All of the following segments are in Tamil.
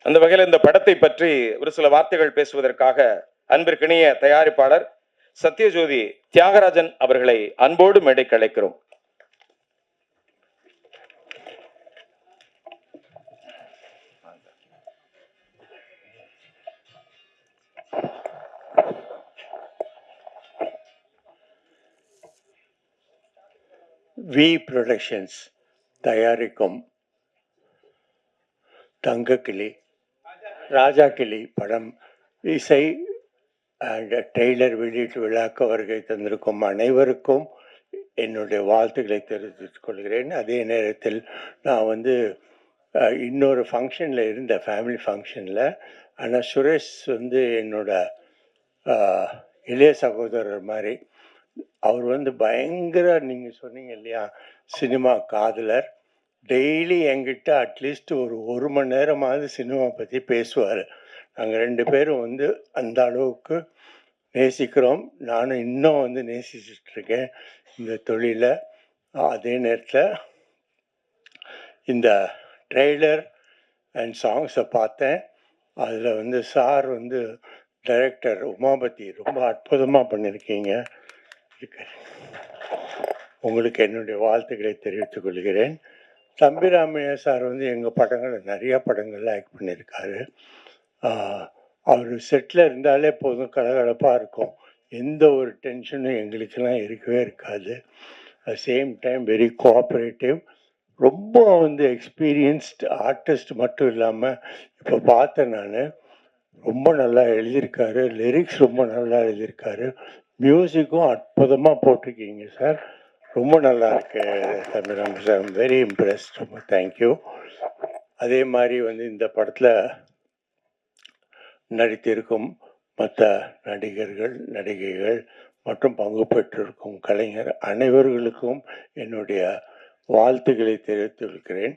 அந்த வகையில் இந்த படத்தை பற்றி ஒரு சில வார்த்தைகள் பேசுவதற்காக அன்பிற்கினிய தயாரிப்பாளர் சத்யஜோதி தியாகராஜன் அவர்களை அன்போடு மேடைக்கு அழைக்கிறோம். வி புரொடக்ஷன்ஸ் தயாரிக்கும் தங்கக்கிளி ராஜா கிளி படம் இசை ட்ரெய்லர் வெளியீட்டு விழாக்கு வருகை தந்திருக்கும் அனைவருக்கும் என்னுடைய வாழ்த்துக்களை தெரிவித்துக் கொள்கிறேன். அதே நேரத்தில் நான் இன்னொரு ஃபங்க்ஷனில் இருந்த ஃபேமிலி ஃபங்க்ஷனில், ஆனால் சுரேஷ் என்னோட இளைய சகோதரர் மாதிரி. அவர் பயங்கர, நீங்கள் சொன்னீங்க இல்லையா, சினிமா காதலர். டெய்லி என்கிட்ட அட்லீஸ்ட் ஒரு மணி நேரமாவது சினிமா பற்றி பேசுவார். நாங்கள் 2 பேரும் அந்த அளவுக்கு நேசிக்கிறோம். நானும் இன்னும் நேசிச்சிட்ருக்கேன் இந்த தொழிலை. அதே நேரத்தில் இந்த ட்ரெய்லர் அண்ட் சாங்ஸை பார்த்தேன். அதில் சார் டைரக்டர் உமாபதி ரொம்ப அற்புதமாக பண்ணியிருக்கீங்க. உங்களுக்கு என்னுடைய வாழ்த்துக்களை தெரிவித்துக் கொள்கிறேன். தம்பிராமையா சார் எங்கள் படங்களில் நிறையா படங்களில் ஆக்ட் பண்ணியிருக்காரு. அவர் செட்டில் இருந்தாலே போதும், கலகலப்பாக இருக்கும். எந்த ஒரு டென்ஷனும் எங்களுக்கெல்லாம் இருக்கவே இருக்காது. At same time very cooperative. ரொம்ப எக்ஸ்பீரியன்ஸ்டு ஆர்டிஸ்ட் மட்டும் இல்லாமல், இப்போ பார்த்தேன் நான், ரொம்ப நல்லா எழுதியிருக்காரு. லிரிக்ஸ் ரொம்ப நல்லா எழுதியிருக்காரு. மியூசிக்கும் அற்புதமாக போட்டிருக்கீங்க சார். ரொம்ப நல்லா இருக்கு தம்பிராம சார். I'm very impressed. ரொம்ப தேங்க்யூ. அதே மாதிரி இந்த படத்தில் நடித்திருக்கும் மற்ற நடிகர்கள், நடிகைகள் மற்றும் பங்கு பெற்றிருக்கும் கலைஞர் அனைவர்களுக்கும் என்னுடைய வாழ்த்துக்களை தெரிவித்திருக்கிறேன்.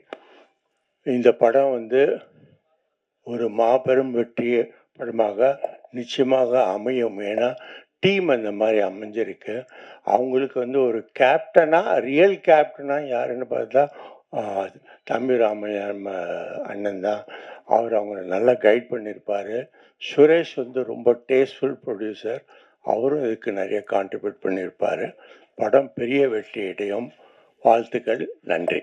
இந்த படம் ஒரு மாபெரும் வெற்றி படமாக நிச்சயமாக அமையும். ஏன்னா டீம் அந்த மாதிரி அமைஞ்சிருக்கு. அவங்களுக்கு ஒரு கேப்டனாக, ரியல் ரியல் யாருன்னு பார்த்தா தம்பிராமையா அண்ணன் தான். அவர் அவங்கள நல்லா கைட் பண்ணியிருப்பார். சுரேஷ் ரொம்ப டேஸ்ட்ஃபுல் ப்ரொடியூசர். அவரும் இதுக்கு நிறைய கான்ட்ரிபியூட் பண்ணியிருப்பார். படம் பெரிய வெற்றி அடையும். வாழ்த்துக்கள். நன்றி.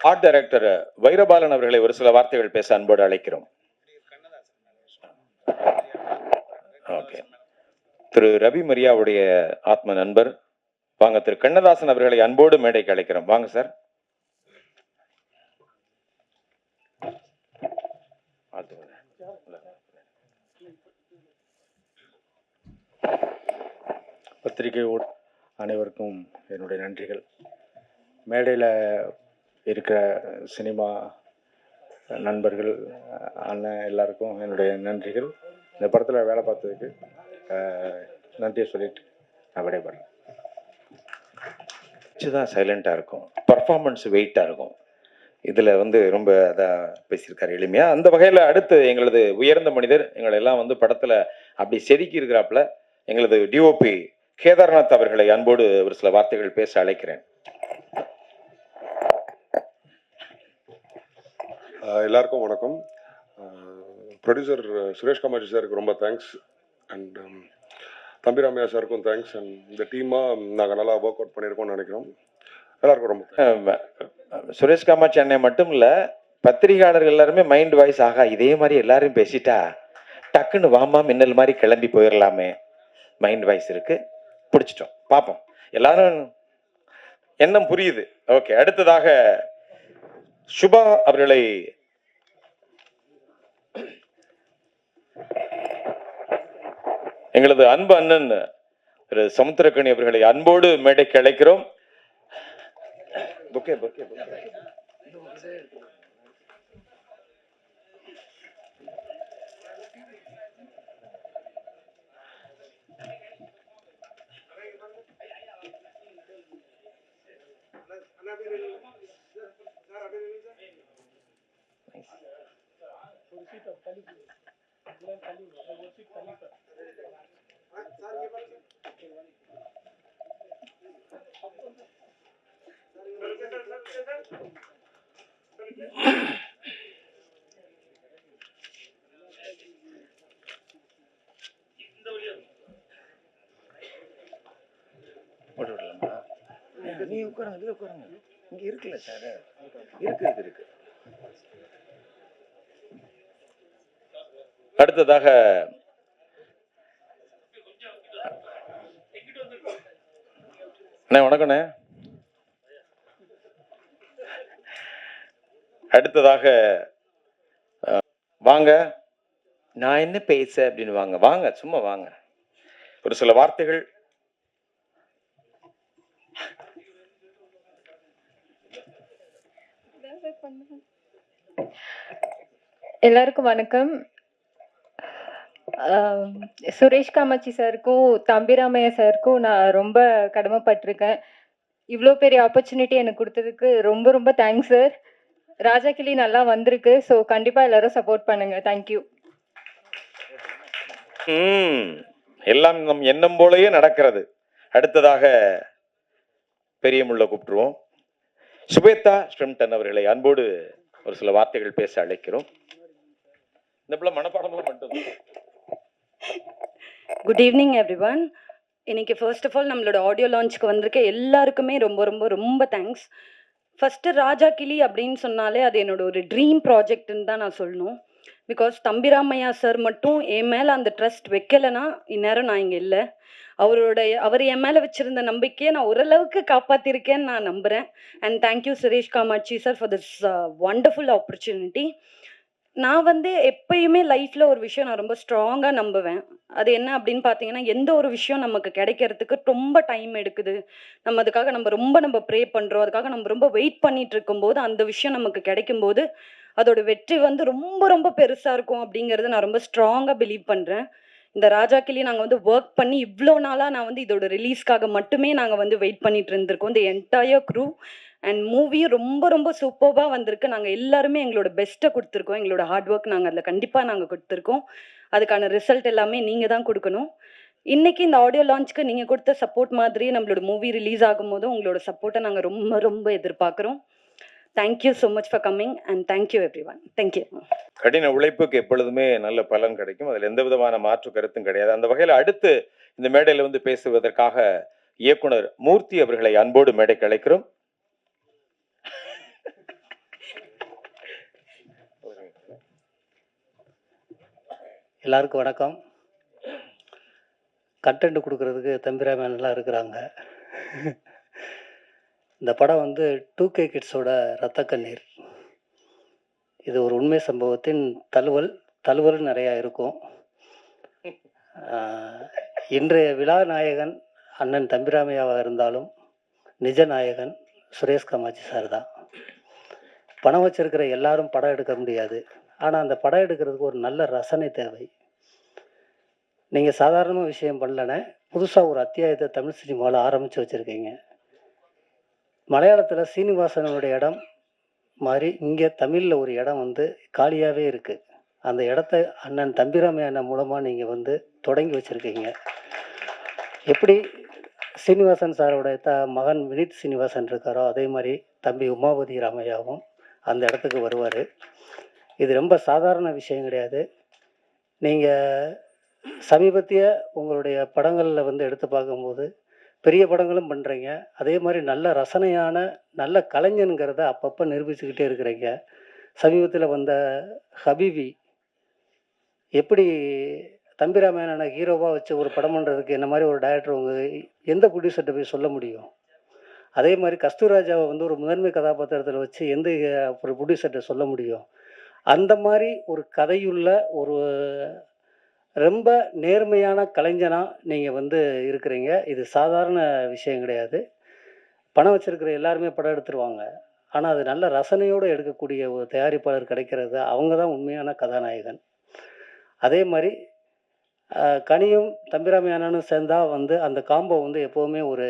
ஆர்ட் டைரக்டர் வைரபாலன் அவர்களை ஒரு சில வார்த்தைகள் பேச அன்போடு அழைக்கிறோம். ஓகே. திரு ரவி மரியாவுடைய ஆத்ம நண்பர் வாங்க, திரு கண்ணதாசன் அவர்களை அன்போடு மேடைக்கு அழைக்கிறோம். வாங்க சார். பத்திரிகை அனைவருக்கும் என்னுடைய நன்றிகள். மேடையில் இருக்கிற சினிமா நண்பர்கள், அண்ணன் எல்லாருக்கும் என்னுடைய நன்றிகள். இந்த படத்தில் வேலை பார்த்ததுக்கு நன்றியை சொல்லிட்டு நான் விடைபெறேன். தான் சைலண்டாக இருக்கும், பர்ஃபார்மன்ஸ் வெயிட்டாக இருக்கும். இதில் ரொம்ப அதாக பேசியிருக்காரு எளிமையாக. அந்த வகையில் அடுத்து எங்களது உயர்ந்த மனிதர் எங்களை எல்லாம் படத்தில் அப்படி செதுக்கி இருக்கிறாப்புல எங்களது டிஓபி கேதார்நாத் அவர்களை அன்போடு ஒரு சில வார்த்தைகள் பேச அழைக்கிறேன். எல்லாருக்கும் வணக்கம். ப்ரொடியூசர் சுரேஷ் காமாட்சி சாருக்கு ரொம்ப தேங்க்ஸ். அண்ட் தம்பிராமையா சாருக்கும் தேங்க்ஸ். அண்ட் இந்த டீமாக நாங்கள் நல்லா ஒர்க் அவுட் பண்ணியிருக்கோம்னு நினைக்கிறோம். எல்லாருக்கும் ரொம்ப சுரேஷ் காமாட்சி அண்ணன் மட்டும் இல்லை, பத்திரிகையாளர்கள் எல்லாருமே மைண்ட் வாய்ஸ் ஆகா இதே மாதிரி எல்லாரும் பேசிட்டா டக்குன்னு வாமா மின்னல் மாதிரி கிளம்பி போயிடலாமே. மைண்ட் வாய்ஸ் இருக்கு, பிடிச்சிட்டோம். பார்ப்போம், எல்லாரும் எண்ணம் புரியுது. ஓகே. அடுத்ததாக சுபா அவர்களை எங்களது அன்பு அண்ணன் திரு சமுத்திரக்கணி அவர்களை அன்போடு மேடைக்கு அழைக்கிறோம். போட்டு விடலாமா? நீ உட்காருங்க, இதுல உட்காருங்க. இங்க இருக்குல்ல சார். இருக்கு. அடுத்ததாக அண்ணே வணக்கண்ணே. அடுத்ததாக வாங்க. நான் என்ன பேச அப்படின்னு வாங்க சும்மா வாங்க. ஒரு சில வார்த்தைகள். எல்லாருக்கும் வணக்கம். சுரேஷ் காமாட்சி சாருக்கும் தம்பிராமையா சாருக்கும் நான் ரொம்ப கடமைப்பட்டிருக்கேன். இவ்வளோ பெரிய ஆப்பர்ச்சுனிட்டி எனக்கு கொடுத்ததுக்கு ரொம்ப ரொம்ப தேங்க்ஸ் சார். ராஜா கிளி நல்லா வந்திருக்கு. ஸோ கண்டிப்பாக எல்லாரும் சப்போர்ட் பண்ணுங்க. தேங்க்யூ. எல்லாம் நம் எண்ணம் போலயே நடக்கிறது. அடுத்ததாக பெரியமுள்ள கூப்பிட்டுருவோம். சுபேதா ஸ்ட்ரிம்டன் அவர்களை அன்போடு ஒரு சில வார்த்தைகள் பேச அழைக்கிறோம். இந்த பிள்ளை மனப்பாடம்லாம் மட்டும். Good evening everyone. இன்னைக்கு ஃபர்ஸ்ட் ஆஃப் ஆல் நம்மளோட ஆடியோ லான்ச்சுக்கு வந்திருக்க எல்லாருக்குமே ரொம்ப ரொம்ப ரொம்ப தேங்க்ஸ். ஃபஸ்ட்டு ராஜா கிளி அப்படின்னு சொன்னாலே அது என்னோட ஒரு ட்ரீம் ப்ராஜெக்ட்னு தான் நான் சொல்லணும். பிகாஸ் தம்பிராமையா சார் மட்டும் என் மேலே அந்த ட்ரஸ்ட் வைக்கலைன்னா இந்நேரம் நான் இங்கே இல்லை. அவர் என் மேலே வச்சுருந்த நம்பிக்கையை நான் ஓரளவுக்கு காப்பாற்றிருக்கேன்னு நான் நம்புகிறேன். And thank you Suresh Kamatchi sir for this wonderful opportunity. நான் எப்பயுமே லைஃப்பில் ஒரு விஷயம் நான் ரொம்ப ஸ்ட்ராங்காக நம்புவேன். அது என்ன அப்படின்னு பார்த்தீங்கன்னா, எந்த ஒரு விஷயம் நமக்கு கிடைக்கிறதுக்கு ரொம்ப டைம் எடுக்குது, அதுக்காக நம்ம ப்ரே பண்ணுறோம், அதுக்காக நம்ம ரொம்ப வெயிட் பண்ணிட்டு இருக்கும்போது அந்த விஷயம் நமக்கு கிடைக்கும்போது அதோட வெற்றி ரொம்ப ரொம்ப பெருசாக இருக்கும் அப்படிங்கிறத நான் ரொம்ப ஸ்ட்ராங்காக பிலீவ் பண்ணுறேன். இந்த ராஜா கிளி நாங்கள் ஒர்க் பண்ணி இவ்வளோ நாளாக நான் இதோட ரிலீஸ்க்காக மட்டுமே நாங்கள் வெயிட் பண்ணிட்டு இருந்திருக்கோம். இந்த என்டையர் க்ரூ அண்ட் மூவியும் ரொம்ப ரொம்ப சூப்பராக வந்திருக்கு. நாங்கள் எல்லாருமே எங்களோட பெஸ்ட்டை கொடுத்துருக்கோம். எங்களோட ஹார்ட் ஒர்க் நாங்கள் அதில் கண்டிப்பாக நாங்கள் கொடுத்துருக்கோம். அதுக்கான ரிசல்ட் எல்லாமே நீங்கள் தான் கொடுக்கணும். இன்றைக்கி இந்த ஆடியோ லான்ச்சுக்கு நீங்கள் கொடுத்த சப்போர்ட் மாதிரியே நம்மளோட மூவி ரிலீஸ் ஆகும்போதும் உங்களோட சப்போர்ட்டை நாங்கள் ரொம்ப ரொம்ப எதிர்பார்க்குறோம். Thank you so much for coming and thank you everyone. Thank you. கடின உழைப்புக்கு எப்பொழுதுமே நல்ல பலன் கிடைக்கும். அதில் எந்த விதமான மாற்று கருத்தும் கிடையாது. அந்த வகையில் அடுத்து இந்த மேடையில் பேசுவதற்காக இயக்குனர் மூர்த்தி அவர்களை அன்போடு மேடைக்கு அழைக்கிறோம். எல்லாருக்கும் வணக்கம். கண்டென்ட் கொடுக்கறதுக்கு தம்பிராமையெல்லாம் இருக்கிறாங்க. இந்த படம் 2K கிட்ஸோட ரத்த கண்ணீர். இது ஒரு உண்மை சம்பவத்தின் தழுவல் நிறையா இருக்கும். இன்றைய விழா நாயகன் அண்ணன் தம்பிராமையாவாக இருந்தாலும் நிஜ நாயகன் சுரேஷ் காமாட்சி சார் தான். பணம் வச்சிருக்கிற எல்லாரும் படம் எடுக்க முடியாது. ஆனால் அந்த படம் எடுக்கிறதுக்கு ஒரு நல்ல ரசனை தேவை. நீங்கள் சாதாரணமாக விஷயம் பண்ணலன்னு புதுசாக ஒரு அத்தியாயத்தை தமிழ் சினிமாவில் ஆரம்பித்து வச்சுருக்கீங்க. மலையாளத்தில் சீனிவாசனுடைய இடம் மாதிரி இங்கே தமிழில் ஒரு இடம் காலியாகவே இருக்குது. அந்த இடத்த அண்ணன் தம்பிராமையா அண்ணன் மூலமாக நீங்கள் தொடங்கி வச்சுருக்கீங்க. எப்படி சீனிவாசன் சாரோட மகன் வினித் சீனிவாசன் இருக்காரோ அதே மாதிரி தம்பி உமாபதி ராமையாவும் அந்த இடத்துக்கு வருவார். இது ரொம்ப சாதாரண விஷயம் கிடையாது. நீங்கள் சமீபத்திய உங்களுடைய படங்களில் எடுத்து பார்க்கும்போது பெரிய படங்களும் பண்ணுறீங்க. அதே மாதிரி நல்ல ரசனையான நல்ல கலைஞனுங்கிறத அப்பப்போ நிரூபிச்சுக்கிட்டே இருக்கிறீங்க. சமீபத்தில் வந்த ஹபீபி எப்படி தம்பிராமையான ஹீரோவாக வச்சு ஒரு படம் பண்ணுறதுக்கு என்ன மாதிரி ஒரு டைரக்டர் எந்த ப்ரொடியூசர்கிட்ட போய் சொல்ல முடியும்? அதே மாதிரி கஸ்தூராஜாவை ஒரு முதன்மை கதாபாத்திரத்தில் வச்சு எந்த ஒரு ப்ரொடியூசர்கிட்ட சொல்ல முடியும்? அந்த மாதிரி ஒரு கதையுள்ள ஒரு ரொம்ப நேர்மையான கலைஞனாக நீங்கள் இருக்கிறீங்க. இது சாதாரண விஷயம் கிடையாது. பணம் வச்சுருக்கிற எல்லாருமே படம் எடுத்துருவாங்க. ஆனால் அது நல்ல ரசனையோடு எடுக்கக்கூடிய ஒரு தயாரிப்பாளர் கிடைக்கிறது, அவங்க தான் உண்மையான கதாநாயகன். அதே மாதிரி கனியும் தம்பிராமையானும் சேர்ந்தால் அந்த காம்போ எப்போவுமே ஒரு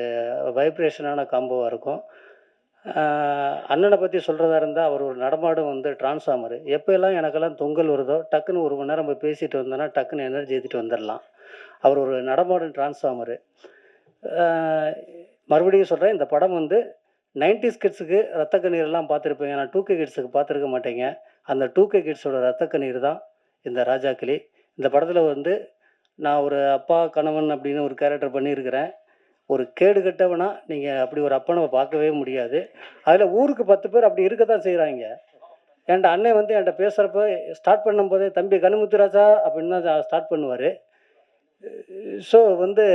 வைப்ரேஷனான காம்போவாக இருக்கும். அண்ணனை பற்றி சொல்கிறதா இருந்தால் அவர் ஒரு நடமாடும் டிரான்ஸ்ஃபார்மரு. எப்போல்லாம் எனக்கெல்லாம் தொங்கல் வருதோ டக்குன்னு 1 மணி நேரம் நம்ம பேசிட்டு வந்தோன்னா டக்குன்னு எனர்ஜி ஏற்றிட்டு வந்துடலாம். அவர் ஒரு நடமாடும் டிரான்ஸ்ஃபார்மரு. மறுபடியும் சொல்கிறேன், இந்த படம் 90s கிட்ஸுக்கு ரத்த கண்ணீரெல்லாம் பார்த்துருப்பீங்க. நான் 2K கிட்ஸுக்கு பார்த்துருக்க மாட்டேங்க. அந்த 2K கிட்ஸோட ரத்த கண்ணீர் தான் இந்த ராஜா கிளி. இந்த படத்தில் நான் ஒரு அப்பா கணவன் அப்படின்னு ஒரு கேரக்டர் பண்ணியிருக்கிறேன். ஒரு கேடு கெட்டவனா நீங்கள் அப்படி ஒரு அப்பனை பார்க்கவே முடியாது. அதில் ஊருக்கு 10 பேர் அப்படி இருக்க தான் செய்கிறாங்க. என்கிட்ட அண்ணன் வந்து என்கிட்ட பேசுகிறப்ப ஸ்டார்ட் பண்ணும்போதே தம்பி கனுமுத்துராஜா அப்படின்னு தான் ஸ்டார்ட் பண்ணுவார். ஸோ வந்து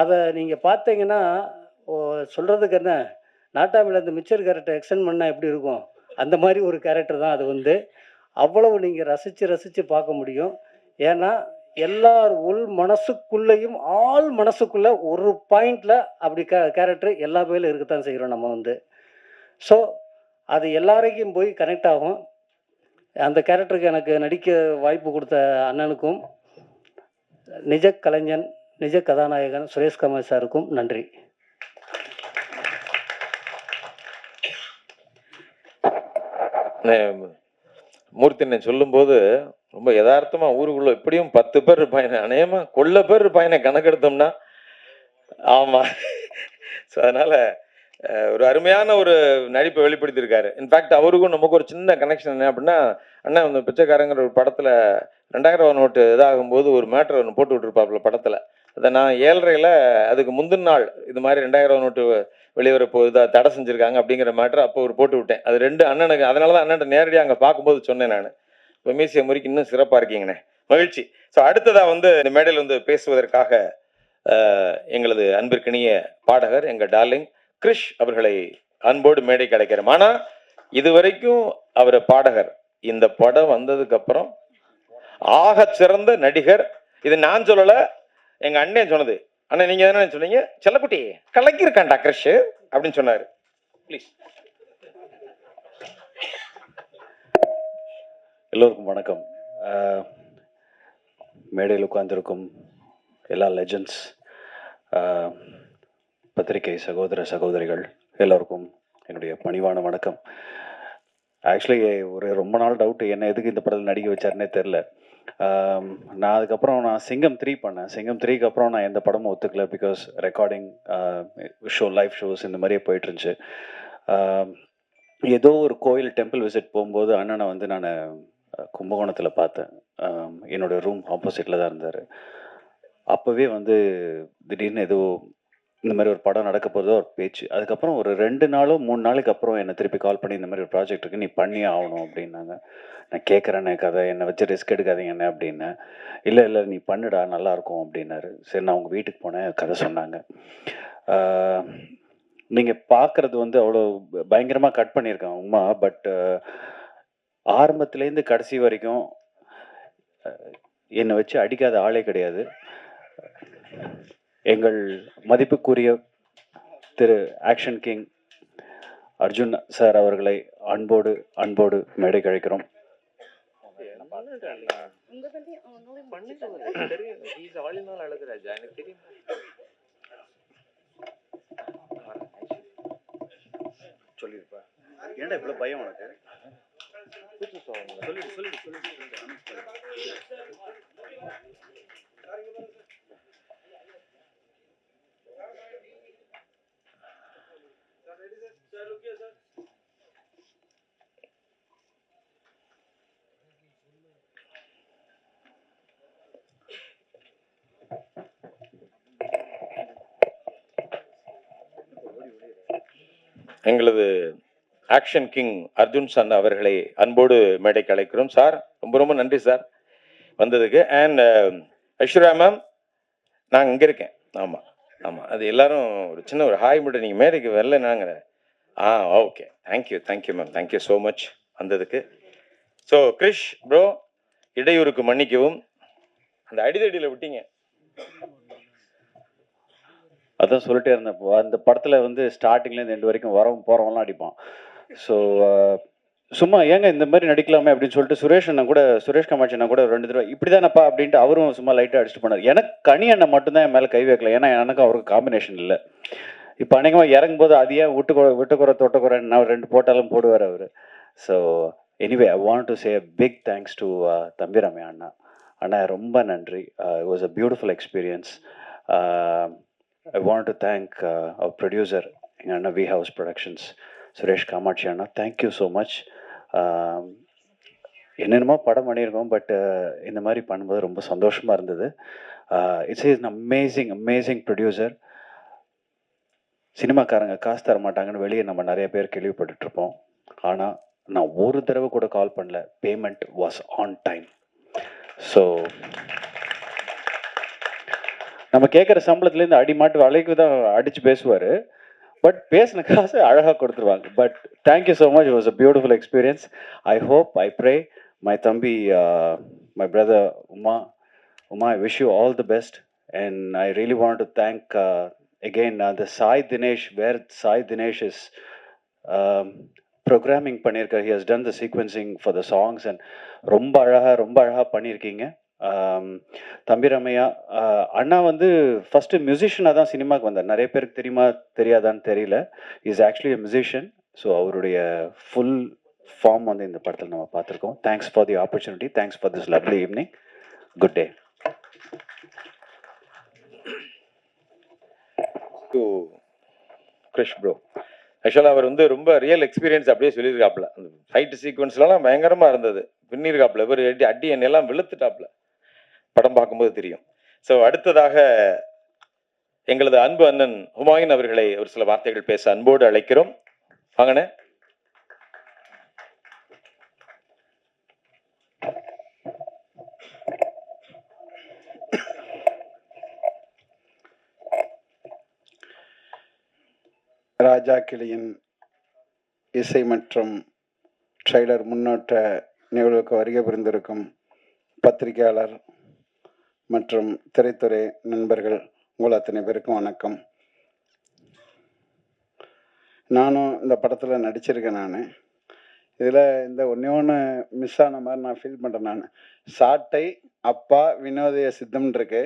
அதை நீங்கள் பார்த்தீங்கன்னா சொல்கிறதுக்கு என்ன, நாட்டாமையில் அந்த மிச்சர் கேரக்டர் எக்ஸ்டெண்ட் பண்ணால் எப்படி இருக்கும், அந்த மாதிரி ஒரு கேரக்டர் தான் அது வந்து. அவ்வளவு நீங்கள் ரசித்து பார்க்க முடியும். ஏன்னா எல்லார் உள் மனசுக்குள்ளேயும் ஆள் மனசுக்குள்ளே ஒரு பாயிண்டில் அப்படி கேரக்டர் எல்லா பேரும் இருக்கத்தான் செய்கிறோம் நம்ம வந்து. ஸோ அது எல்லாரையும் போய் கனெக்ட் ஆகும். அந்த கேரக்டருக்கு எனக்கு நடிக்க வாய்ப்பு கொடுத்த அண்ணனுக்கும் நிஜ கலைஞன் நிஜ கதாநாயகன் சுரேஷ் கமல் சாருக்கும் நன்றி. மூர்த்தி அண்ணன் சொல்லும்போது ரொம்ப யதார்த்தமா ஊருக்குள்ள எப்படியும் 10 பேர் இருப்பாங்க, அநேகமா கொள்ள பேர் இருப்பாங்க கணக்கெடுத்தோம்னா. ஆமா. ஸோ அதனால ஒரு அருமையான ஒரு நடிப்பை வெளிப்படுத்தியிருக்காரு. இன்ஃபேக்ட் அவருக்கும் நமக்கு ஒரு சின்ன கனெக்ஷன் என்ன அப்படின்னா, அண்ணா அந்த பிச்சைக்காரங்கிற ஒரு படத்தில் 2000 நோட்டு இதாகும்போது ஒரு மேட்ரு ஒன்று போட்டு விட்டுருப்பாப்புல படத்தில். அதை நான் 7:30 அதுக்கு முந்தின நாள் இது மாதிரி 2000 நோட்டு வெளிவர போகுது, தடை செஞ்சுருக்காங்க அப்படிங்கிற மேட்ரு அப்போ ஒரு போட்டு விட்டேன். அது 2 அண்ணனுக்கு, அதனால தான் அண்ணன் நேரடியாக அங்கே பார்க்கும்போது சொன்னேன் நான். இப்போ மீசிய முறைக்கு இன்னும் சிறப்பாக இருக்கீங்கண்ணே, மகிழ்ச்சி. ஸோ அடுத்ததாக வந்து இந்த மேடையில் வந்து பேசுவதற்காக எங்களது அன்பிற்கினிய பாடகர் எங்கள் டார்லிங் கிரிஷ் அவர்களை அன்போடு மேடைக்கு அழைக்கிறோம். ஆனால் இதுவரைக்கும் அவர் பாடகர், இந்த படம் வந்ததுக்கு அப்புறம் ஆக சிறந்த நடிகர். இது நான் சொல்லலை, எங்க அண்ணன் சொன்னது. அண்ணன் நீங்க என்ன சொன்னீங்க, செல்லக்குட்டி கலக்கி இருக்கான்டா கிரிஷ் அப்படின்னு சொன்னாரு. ப்ளீஸ். எல்லோருக்கும் வணக்கம். மேடையில் உட்கார்ந்திருக்கும் எல்லா லெஜண்ட்ஸ், பத்திரிகை சகோதர சகோதரிகள் எல்லோருக்கும் என்னுடைய பணிவான வணக்கம். ஆக்சுவலி ஒரு ரொம்ப நாள் டவுட், என்ன எதுக்கு இந்த படத்தில் நடிக்க வச்சாருன்னே தெரில. நான் அதுக்கப்புறம் சிங்கம் 3 பண்ணேன். சிங்கம் 3க்கு அப்புறம் நான் எந்த படமும் ஒத்துக்கல. பிகாஸ் ரெக்கார்டிங் லைவ் ஷோஸ் இந்த மாதிரியே போயிட்டு இருந்துச்சு. ஏதோ ஒரு கோயில் டெம்பிள் விசிட் போகும்போது அண்ணனை வந்து நான் கும்பகோணத்தில் பார்த்தேன். என்னோடய ரூம் ஆப்போசிட்டில் தான் இருந்தார். அப்போவே வந்து திடீர்னு ஏதோ இந்த மாதிரி ஒரு படம் நடக்க போகிறதோ ஒரு பேச்சு. அதுக்கப்புறம் ஒரு 2 நாளோ 3 நாளைக்கு அப்புறம் என்னை திருப்பி கால் பண்ணி இந்த மாதிரி ஒரு ப்ராஜெக்ட் இருக்குது, நீ பண்ணியே ஆகணும் அப்படின்னாங்க. நான் கேட்குறேன்னே கதை, என்னை வச்சு ரிஸ்க் எடுக்காதீங்கண்ணே அப்படின்னேன். இல்லை இல்லை நீ பண்ணுடா நல்லாயிருக்கும் அப்படின்னாரு. சரி நான் அவங்க வீட்டுக்கு போனேன், கதை சொன்னாங்க. நீங்கள் பார்க்குறது வந்து அவ்வளோ பயங்கரமாக கட் பண்ணியிருக்கேன் உமா. பட் ஆரம்பத்துலேருந்து கடைசி வரைக்கும் என்னை வச்சு அடிக்காத ஆளே கிடையாது. எங்கள் மதிப்புக்குரிய திரு ஆக்ஷன் கிங் அர்ஜுன் சார் அவர்களை அன்போடு அன்போடு மேடை கழிக்கிறோம். சொல்லிருப்பா, ஏன்டா இவ்வளவு பயம் உனக்கு? எங்களது ஆக்ஷன் கிங் அர்ஜுன் சன் அவர்களை அன்போடு மேடைக்கு அழைக்கிறோம். சார் ரொம்ப ரொம்ப நன்றி சார் வந்ததுக்கு. அண்ட் ஐஸ்வர்யா மேம், நான் இங்கே இருக்கேன். ஆமாம் ஆமாம், அது எல்லாரும் ஒரு சின்ன ஒரு ஹாய் மட்டும், நீங்கள் மேடைக்கு வரலனாங்க. Okay, thank you ma'am, thank you so much வந்ததுக்கு. ஸோ கிரிஷ் ப்ரோ, இடையூறுக்கு மன்னிக்கவும், அந்த அடிதடியில் விட்டீங்க. அதான் சொல்லிட்டே இருந்தேன். அந்த படத்தில் வந்து ஸ்டார்டிங்லேருந்து எண்டு வரைக்கும் வரவும் போகிறவங்களாம் அடிப்பான். ஸோ சும்மா ஏங்க இந்த மாதிரி நடிக்கலாமே அப்படின்னு சொல்லிட்டு சுரேஷ் காமாட்சி அண்ணன் கூட 2 தடவை இப்படி தானப்பா அப்படின்ட்டு அவரும் சும்மா லைட்டாக அடிச்சுட்டு போனார். எனக்கு கனி அண்ணன் மட்டும்தான் என் மேலே கை வைக்கல. ஏன்னா எனக்கு அவருக்கு காம்பினேஷன் இல்லை. இப்போ அநேகமாக இறங்கும்போது அது ஏன் விட்டுக்குறை தொட்டக்குறை நான் 2 போட்டாலும் போடுவார் அவர். So anyway I want to say big thanks to Thambi Ramaiah அண்ணா. அண்ணா ரொம்ப நன்றி. It was a beautiful experience. I want to thank our producer, Anna V House Productions, Suresh Kamachi Anna. Thank you so much. என்னென்னமோ படம் பண்ணியிருக்கோம், பட் இந்த மாதிரி பண்ணும்போது ரொம்ப சந்தோஷமாக இருந்தது. It's is an amazing producer. சினிமாக்காரங்க காசு தர மாட்டாங்கன்னு வெளியே நம்ம நிறைய பேர் கேள்விப்பட்டுட்ருப்போம். ஆனால் நான் ஒரு தடவை கூட கால் பண்ணல. Payment was on time. So நம்ம கேட்குற சம்பளத்துலேருந்து அடிமாட்டு வலைக்கு தான் அடித்து பேசுவார். பட் பேசின காசு அழகாக கொடுத்துருவாங்க. But thank you so much. It was a beautiful experience. I hope, I pray my தம்பி, my brother Uma, I wish you all the best. And I really want to thank again the Sai Dinesh, where Sai Dinesh is programming பண்ணியிருக்கார். He has done the sequencing for the songs and ரொம்ப அழகாக பண்ணியிருக்கீங்க. தம்பிராமையா அண்ணா வந்து ஃபஸ்ட்டு மியூசிஷியனாக தான் சினிமாவுக்கு வந்தார். நிறைய பேருக்கு தெரியுமா தெரியாதான்னு தெரியல. Is actually a musician. So அவருடைய ஃபுல் ஃபார்ம் வந்து இந்த படத்தில் நம்ம பார்த்துருக்கோம். Thanks for the opportunity. Thanks for this lovely evening. Good day. To Girish bro. ஆக்சுவலாக அவர் வந்து ரொம்ப ரியல் எக்ஸ்பீரியன்ஸ் அப்படியே சொல்லியிருக்காப்புல. அந்த ஃபைட் சீக்வன்ஸ்லாம் பயங்கரமாக இருந்தது. பின்னிருக்காப்புல இவர் அடி என்னெல்லாம் வெளுத்துட்டாப்புல. படம் பார்க்கும்போது தெரியும். ஸோ அடுத்ததாக எங்களது அன்பு அண்ணன் ஹுமாயூன் அவர்களை ஒரு சில வார்த்தைகள் பேச அன்போடு அழைக்கிறோம். வாங்கண்ணே. ராஜா கிளியின் இசை மற்றும் ட்ரெய்லர் முன்னோட்ட நிகழ்வுக்கு வருகை புரிந்திருக்கும் பத்திரிகையாளர் மற்றும் திரைத்துறை நண்பர்கள் உங்கள் அத்தனை பேருக்கும் வணக்கம். நானும் இந்த படத்தில் நடிச்சிருக்கேன். நான் இதில் இந்த ஒன்று மிஸ் ஆன மாதிரி நான் ஃபீல் பண்ணுறேன். நான் சாட்டை அப்பா வினோதய சித்தம்னு இருக்கு,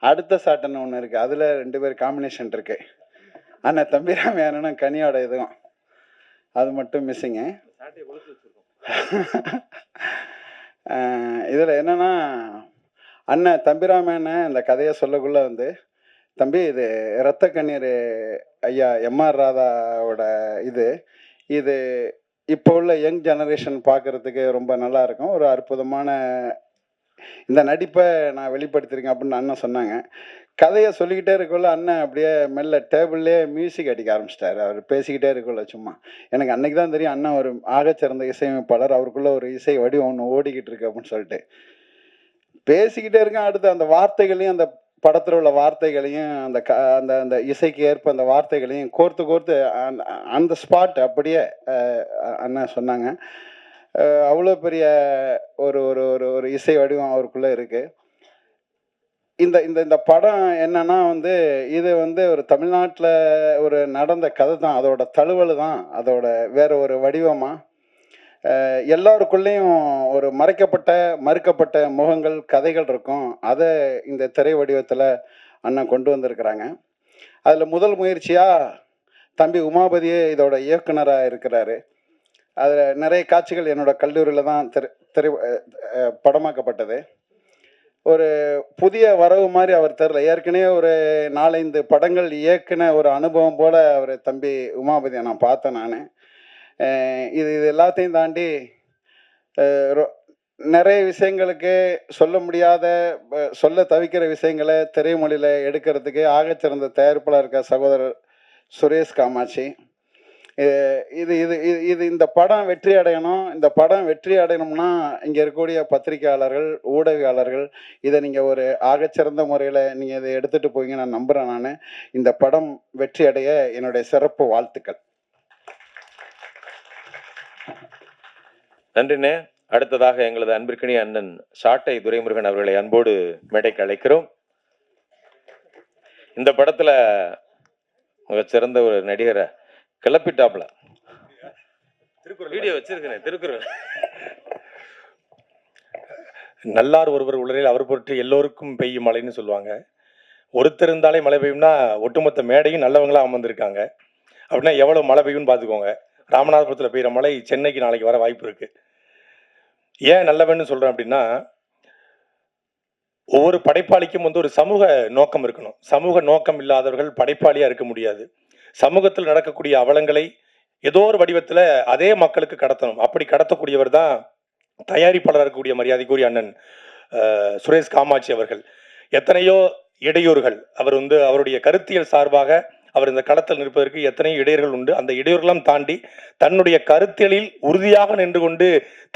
அடுத்த சாட்டைன்னு ஒன்று இருக்குது, அதில் 2 பேர் காம்பினேஷன் இருக்கு. ஆனால் தம்பிராமையானா கனியோட இதுவும் அது மட்டும் மிஸ்ஸிங்க. இதில் என்னென்னா அண்ணன் தம்பிராமையான இந்த கதையை சொல்லக்குள்ளே வந்து, தம்பி இது இரத்த கண்ணீர் ஐயா எம்ஆர் ராதாவோட இது இப்போ உள்ள யங் ஜெனரேஷன் பார்க்குறதுக்கு ரொம்ப நல்லா இருக்கும். ஒரு அற்புதமான இந்த நடிப்பை நான் வெளிப்படுத்தியிருக்கேன் அப்படின்னு அண்ணன் சொன்னாங்க. கதையை சொல்லிக்கிட்டே இருக்கக்குள்ள அண்ணன் அப்படியே மெல்ல டேபிள்லேயே மியூசிக் அடிக்க ஆரம்பிச்சிட்டாரு. அவர் பேசிக்கிட்டே இருக்கக்குள்ள சும்மா எனக்கு அன்னைக்கு தான் தெரியும் அண்ணன் ஒரு ஆகச்சிறந்த இசையமைப்பாளர், அவருக்குள்ள ஒரு இசை வடிவம் ஒன்று ஓடிக்கிட்டு இருக்கு அப்படின்னு சொல்லிட்டு பேசிக்கிட்டே இருக்கேன். அடுத்து அந்த வார்த்தைகளையும், அந்த படத்தில் உள்ள வார்த்தைகளையும், அந்த அந்த இசைக்கு ஏற்ப அந்த வார்த்தைகளையும் கோர்த்து அந்த ஸ்பாட் அப்படியே அண்ணன் சொன்னாங்க. அவ்வளோ பெரிய ஒரு ஒரு ஒரு ஒரு இசை வடிவம் அவருக்குள்ளே இருக்குது. இந்த இந்த இந்த படம் என்னன்னா வந்து, இது வந்து ஒரு தமிழ்நாட்டில் ஒரு நடந்த கதை தான், அதோட தழுவல் தான், அதோட வேற ஒரு வடிவமாக எல்லாருக்குள்ளேயும் ஒரு மறுக்கப்பட்ட முகங்கள், கதைகள் இருக்கும். அதை இந்த திரை வடிவத்தில் அண்ணன் கொண்டு வந்திருக்கிறாங்க. அதில் முதல் முயற்சியாக தம்பி உமாபதியே இதோட இயக்குனராக இருக்கிறாரு. அதில் நிறைய காட்சிகள் என்னோட கல்லூரியில் தான் படமாக்கப்பட்டது. ஒரு புதிய வரவு மாதிரி அவர் தெரில. ஏற்கனவே ஒரு 4-5 படங்கள் இயக்குன ஒரு அனுபவம் போல் அவர் தம்பி உமாபதியை நான் பார்த்தேன். நான் இது எல்லாத்தையும் தாண்டி நிறைய விஷயங்களுக்கு சொல்ல முடியாத, சொல்ல தவிக்கிற விஷயங்களை திரைமொழியில் எடுக்கிறதுக்கு ஆகச்சிறந்த தயாரிப்பாளர் இருக்க சகோதரர் சுரேஷ் காமாட்சி. இது இது இது இந்த படம் வெற்றி அடையணும். இந்த படம் வெற்றி அடையணும்னா இங்கே இருக்கக்கூடிய பத்திரிகையாளர்கள், ஊடகவியாளர்கள் இதை நீங்கள் ஒரு ஆகச்சிறந்த முறையில் நீங்கள் இதை எடுத்துகிட்டு போய்ங்க நான் நம்புகிறேன். நான் இந்த படம் வெற்றி அடைய என்னுடைய சிறப்பு வாழ்த்துக்கள். நன்றிண்ணே. அடுத்ததாக எங்களது அன்பிற்கினி அண்ணன் சாட்டை துரைமுருகன் அவர்களை அன்போடு மேடைக்கு அழைக்கிறோம். இந்த படத்துல சிறந்த ஒரு நடிகரை கிளப்பிட்டாப்ல. வீடியோ வச்சிருக்கேன். திருக்குறள் நல்லார் ஒருவர் உலரில் அவர் பொருட்டு எல்லோருக்கும் பெய்யும் மழைன்னு சொல்லுவாங்க. ஒருத்தர் இருந்தாலே மழை பெய்யும்னா ஒட்டுமொத்த மேடையும் நல்லவங்களா அமர்ந்திருக்காங்க அப்படின்னா எவ்வளோ மழை பெய்யும்னு பார்த்துக்கோங்க. ராமநாதபுரத்தில் பெய்கிற மழை சென்னைக்கு நாளைக்கு வர வாய்ப்பு இருக்கு. ஏன் நல்லவன்னு சொல்றேன் அப்படின்னா, ஒவ்வொரு படைப்பாளிக்கும் வந்து ஒரு சமூக நோக்கம் இருக்கணும். சமூக நோக்கம் இல்லாதவர்கள் படைப்பாளியா இருக்க முடியாது. சமூகத்தில் நடக்கக்கூடிய அவலங்களை ஏதோ ஒரு வடிவத்தில் அதே மக்களுக்கு கடத்தணும். அப்படி கடத்தக்கூடியவர் தான் தயாரிப்பாளர் இருக்கக்கூடிய மரியாதைக்குரிய அண்ணன் சுரேஷ் காமாட்சி அவர்கள். எத்தனையோ இடையூறுகள் அவர் வந்து அவருடைய கருத்தியல் சார்பாக அவர் இந்த களத்தில் நிற்பதற்கு எத்தனை இடையூறுகள் உண்டு. அந்த இடையூறுகளும் தாண்டி தன்னுடைய கருத்தியலில் உறுதியாக நின்று கொண்டு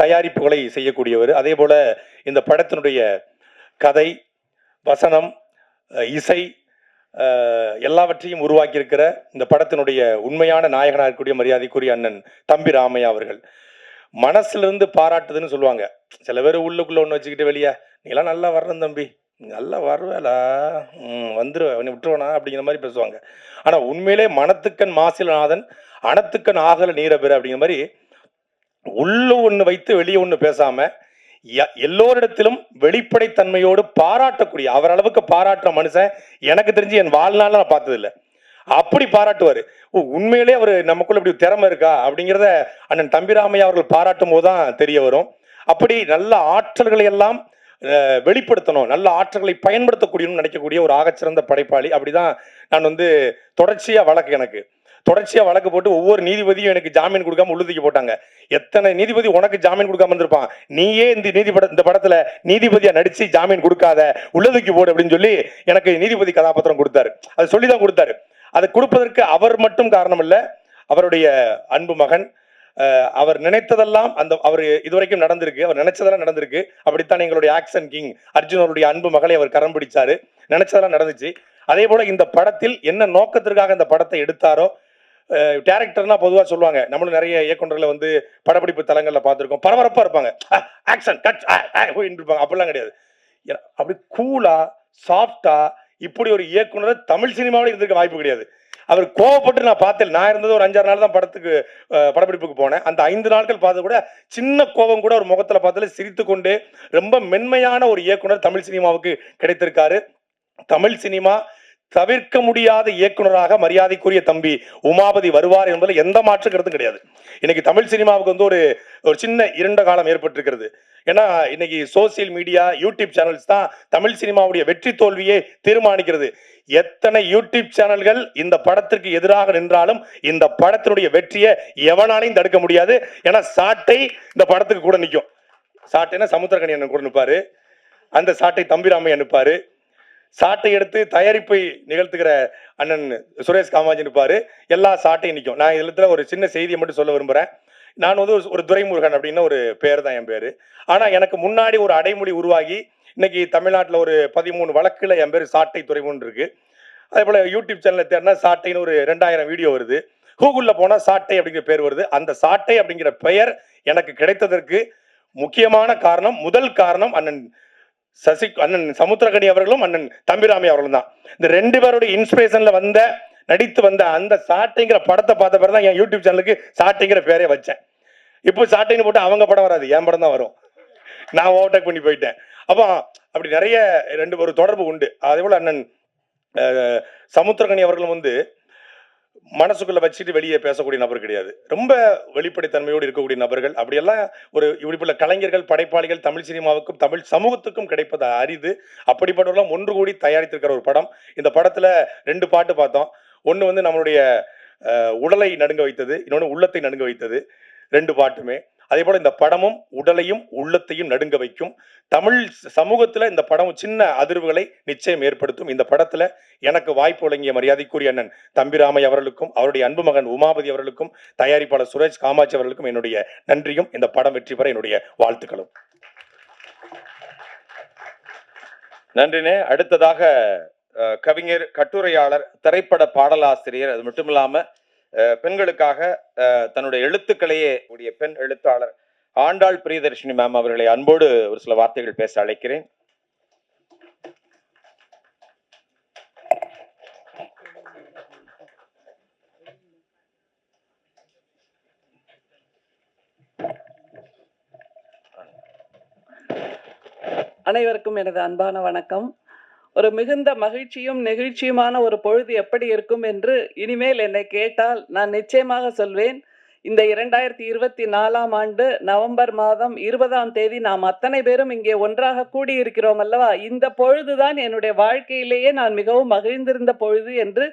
தயாரிப்புகளை செய்யக்கூடியவர். அதே போல இந்த படத்தினுடைய கதை, வசனம், இசை எல்லாவற்றையும் உருவாக்கியிருக்கிற இந்த படத்தினுடைய உண்மையான நாயகனாக இருக்கக்கூடிய மரியாதைக்குரிய அண்ணன் தம்பி ராமையா அவர்கள். மனசுலேருந்து பாராட்டுதுன்னு சொல்லுவாங்க. சில பேர் உள்ளுக்குள்ளே ஒன்று வச்சுக்கிட்டு வெளியே, நீலாம் நல்லா வரணும் தம்பி, நல்லா வருவேலா, வந்துருவேன், விட்டுருவனா அப்படிங்கிற மாதிரி பேசுவாங்க. ஆனால் உண்மையிலே மனத்துக்கண் மாசிலநாதன் அனத்துக்கண் ஆகல நீரபெற அப்படிங்கிற மாதிரி உள்ளு ஒன்று வைத்து வெளியே ஒன்று பேசாமல் எல்லோரிடத்திலும் வெளிப்படைத்தன்மையோடு பாராட்டக்கூடிய, அவர் அளவுக்கு பாராட்டுற மனுஷன் எனக்கு தெரிஞ்சு என் வாழ்நாள் நான் பார்த்ததில்லை. அப்படி பாராட்டுவார். உண்மையிலே அவர் நமக்குள்ள இப்படி திறமை இருக்கா அப்படிங்கிறத அண்ணன் தம்பிராமையா அவர்கள் பாராட்டும் போது தான் தெரிய வரும். அப்படி நல்ல ஆற்றல்களை எல்லாம் வெளிப்படுத்தணும், நல்ல ஆற்றல்களை பயன்படுத்தக்கூடியன்னு நினைக்கக்கூடிய ஒரு ஆகச்சிறந்த படைப்பாளி. அப்படிதான் நான் தொடர்ச்சியாக வழக்கு போட்டு ஒவ்வொரு நீதிபதியும் எனக்கு ஜாமீன் கொடுக்காம உள்ளுதிக்கு போட்டாங்க. எத்தனை நீதிபதி உனக்கு ஜாமீன் கொடுக்காம இருந்திருப்பான், நீயே இந்த படத்துல நீதிபதியா நடிச்சு ஜாமீன் கொடுக்காத, உள்ளுதிக்கு போடு அப்படின்னு சொல்லி எனக்கு நீதிபதி கதாபாத்திரம் கொடுத்தாரு. அது சொல்லிதான் கொடுத்தாரு. அதை கொடுப்பதற்கு அவர் மட்டும் காரணம் இல்ல, அவருடைய அன்பு மகன். அவர் நினைத்ததெல்லாம் அவர் இதுவரைக்கும் நடந்திருக்கு, அவர் நினைச்சதெல்லாம் நடந்திருக்கு. அப்படித்தான் எங்களுடைய ஆக்ஷன் கிங் அர்ஜுன் அவருடைய அன்பு மகளை அவர் கரம் பிடிச்சாரு, நினைச்சதெல்லாம் நடந்துச்சு. அதே போல இந்த படத்தில் என்ன நோக்கத்திற்காக இந்த படத்தை எடுத்தாரோ, டேரக்டர்னா பொதுவாக சொல்லுவாங்க, நம்மளும் நிறைய இயக்குநர்களை படப்பிடிப்பு தளங்களில் பார்த்துருக்கோம், பரபரப்பாக இருப்பாங்க, ஆக்ஷன் கட் இருப்பாங்க. அப்படிலாம் கிடையாது. அப்படி கூலா சாஃப்டா இப்படி ஒரு இயக்குனர் தமிழ் சினிமாவில் இருந்திருக்க வாய்ப்பு கிடையாது. அவர் கோவப்பட்டு நான் பார்த்தேன். நான் இருந்தது ஒரு 5-6 நாள் தான் படப்பிடிப்புக்கு போனேன். அந்த 5 நாட்கள் பார்த்து கூட சின்ன கோபம் கூட ஒரு முகத்தில் பார்த்தாலே சிரித்து கொண்டு ரொம்ப மென்மையான ஒரு இயக்குனர் தமிழ் சினிமாவுக்கு கிடைத்திருக்காரு. தமிழ் சினிமா தவிர்க்க முடியாத இயக்குனராக மரியாதைக்குரிய தம்பி உமாபதி வருவார் என்பதில் எந்த மாற்று கருத்தும் கிடையாது. இன்னைக்கு தமிழ் சினிமாவுக்கு ஒரு சின்ன இருண்ட காலம் ஏற்பட்டிருக்கிறது. ஏன்னா இன்னைக்கு சோசியல் மீடியா, யூடியூப் சேனல்ஸ் தான் தமிழ் சினிமாவுடைய வெற்றி தோல்வியை தீர்மானிக்கிறது. எத்தனை யூடியூப் சேனல்கள் இந்த படத்திற்கு எதிராக நின்றாலும் இந்த படத்தினுடைய வெற்றியை எவனாலையும் தடுக்க முடியாது. ஏன்னா சாட்டை இந்த படத்துக்கு கூட நிற்கும். சாட்டைன்னா சமுத்திரக்கனி அண்ணன் கூட நிற்பாரு, அந்த சாட்டை தம்பிராமையா நிற்பாரு. சாட்டை எடுத்து தயாரிப்பை நிகழ்த்துகிற அண்ணன் சுரேஷ் காமாஜி நிற்பாரு. எல்லா சாட்டையும் நிற்கும். நான் இதுல ஒரு சின்ன செய்தியை மட்டும் சொல்ல விரும்புகிறேன். நான் ஒரு துரைமுருகன் அப்படின்னு ஒரு பேர் தான் என் பேர். ஆனால் எனக்கு முன்னாடி ஒரு அடைமொழி உருவாகி இன்னைக்கு தமிழ்நாட்டில் ஒரு 13 வழக்கில் என் பேர் சாட்டை துரைமுருகன் இருக்கு. அதே போல் யூடியூப் சேனலில் தேடினா சாட்டைன்னு ஒரு 2000 வீடியோ வருது. கூகுளில் போனால் சாட்டை அப்படிங்கிற பேர் வருது. அந்த சாட்டை அப்படிங்கிற பெயர் எனக்கு கிடைத்ததற்கு முக்கியமான காரணம், முதல் காரணம் அண்ணன் சமுத்திரக்கனி அவர்களும் அண்ணன் தம்பிராமையா அவர்களும் தான். இந்த 2 பேருடைய இன்ஸ்பிரேஷன்ல நடித்து வந்த அந்த சாட்டைங்கிற படத்தை பார்த்த பிறகு தான் என் யூடியூப் சேனலுக்கு சாட்டைங்கிற பேரே வச்சேன். இப்போ சாட்டைன்னு போட்டு அவங்க படம் வராது, என் படம் தான் வரும். நான் ஓவர்டேக் பண்ணி போயிட்டேன். அப்போ அப்படி நிறைய ஒரு தொடர்பு உண்டு. அதே போல அண்ணன் சமுத்திரக்கனி அவர்களும் மனசுக்குள்ள வச்சுட்டு வெளியே பேசக்கூடிய நபர் கிடையாது. ரொம்ப வெளிப்படைத்தன்மையோடு இருக்கக்கூடிய நபர்கள். அப்படியெல்லாம் இப்படிப்பட்ட கலைஞர்கள், படைப்பாளிகள் தமிழ் சினிமாவுக்கும் தமிழ் சமூகத்துக்கும் கிடைப்பது அரிது. அப்படிப்பட்டவர்களும் ஒன்று கூடி தயாரித்திருக்கிற ஒரு படம். இந்த படத்துல 2 பாட்டு பார்த்தோம். ஒன்று நம்மளுடைய உடலை நடுங்க வைத்தது, இன்னொன்று உள்ளத்தை நடுங்க வைத்தது. 2 பாட்டுமே. அதே போல இந்த படமும் உடலையும் உள்ளத்தையும் நடுங்க வைக்கும். தமிழ் சமூகத்துல இந்த படம் சின்ன அதிர்வுகளை நிச்சயம் ஏற்படுத்தும். இந்த படத்துல எனக்கு வாய்ப்பு வழங்கிய மரியாதைக்குரிய அண்ணன் தம்பிராமையா அவர்களுக்கும் அவருடைய அன்பு மகன் உமாபதி அவர்களுக்கும் தயாரிப்பாளர் சுரேஷ் காமாட்சி அவர்களுக்கும் என்னுடைய நன்றியும், இந்த படம் வெற்றி பெற என்னுடைய வாழ்த்துக்களும். நன்றினே. அடுத்ததாக கவிஞர், கட்டுரையாளர், திரைப்பட பாடலாசிரியர், அது மட்டும் இல்லாம பெண்களுக்காக தன்னுடைய எழுத்துக்களையே கூடிய பெண் எழுத்தாளர் ஆண்டாள் பிரியதர்ஷினி மேம் அவர்களை அன்போடு ஒரு சில வார்த்தைகள் பேச அழைக்கிறேன். அனைவருக்கும் எனது அன்பான வணக்கம். ஒரு மிகுந்த மகிழ்ச்சியும் நெகிழ்ச்சியுமான ஒரு பொழுது எப்படி இருக்கும் என்று இனிமேல் என்னை கேட்டால் நான் நிச்சயமாக சொல்வேன். இந்த 2024ஆம் ஆண்டு நவம்பர் மாதம் 20ஆம் தேதி நாம் அத்தனை பேரும் இங்கே ஒன்றாக கூடியிருக்கிறோம் அல்லவா? இந்த பொழுதுதான் என்னுடைய வாழ்க்கையிலேயே நான் மிகவும் மகிழ்ந்திருந்த பொழுது என்று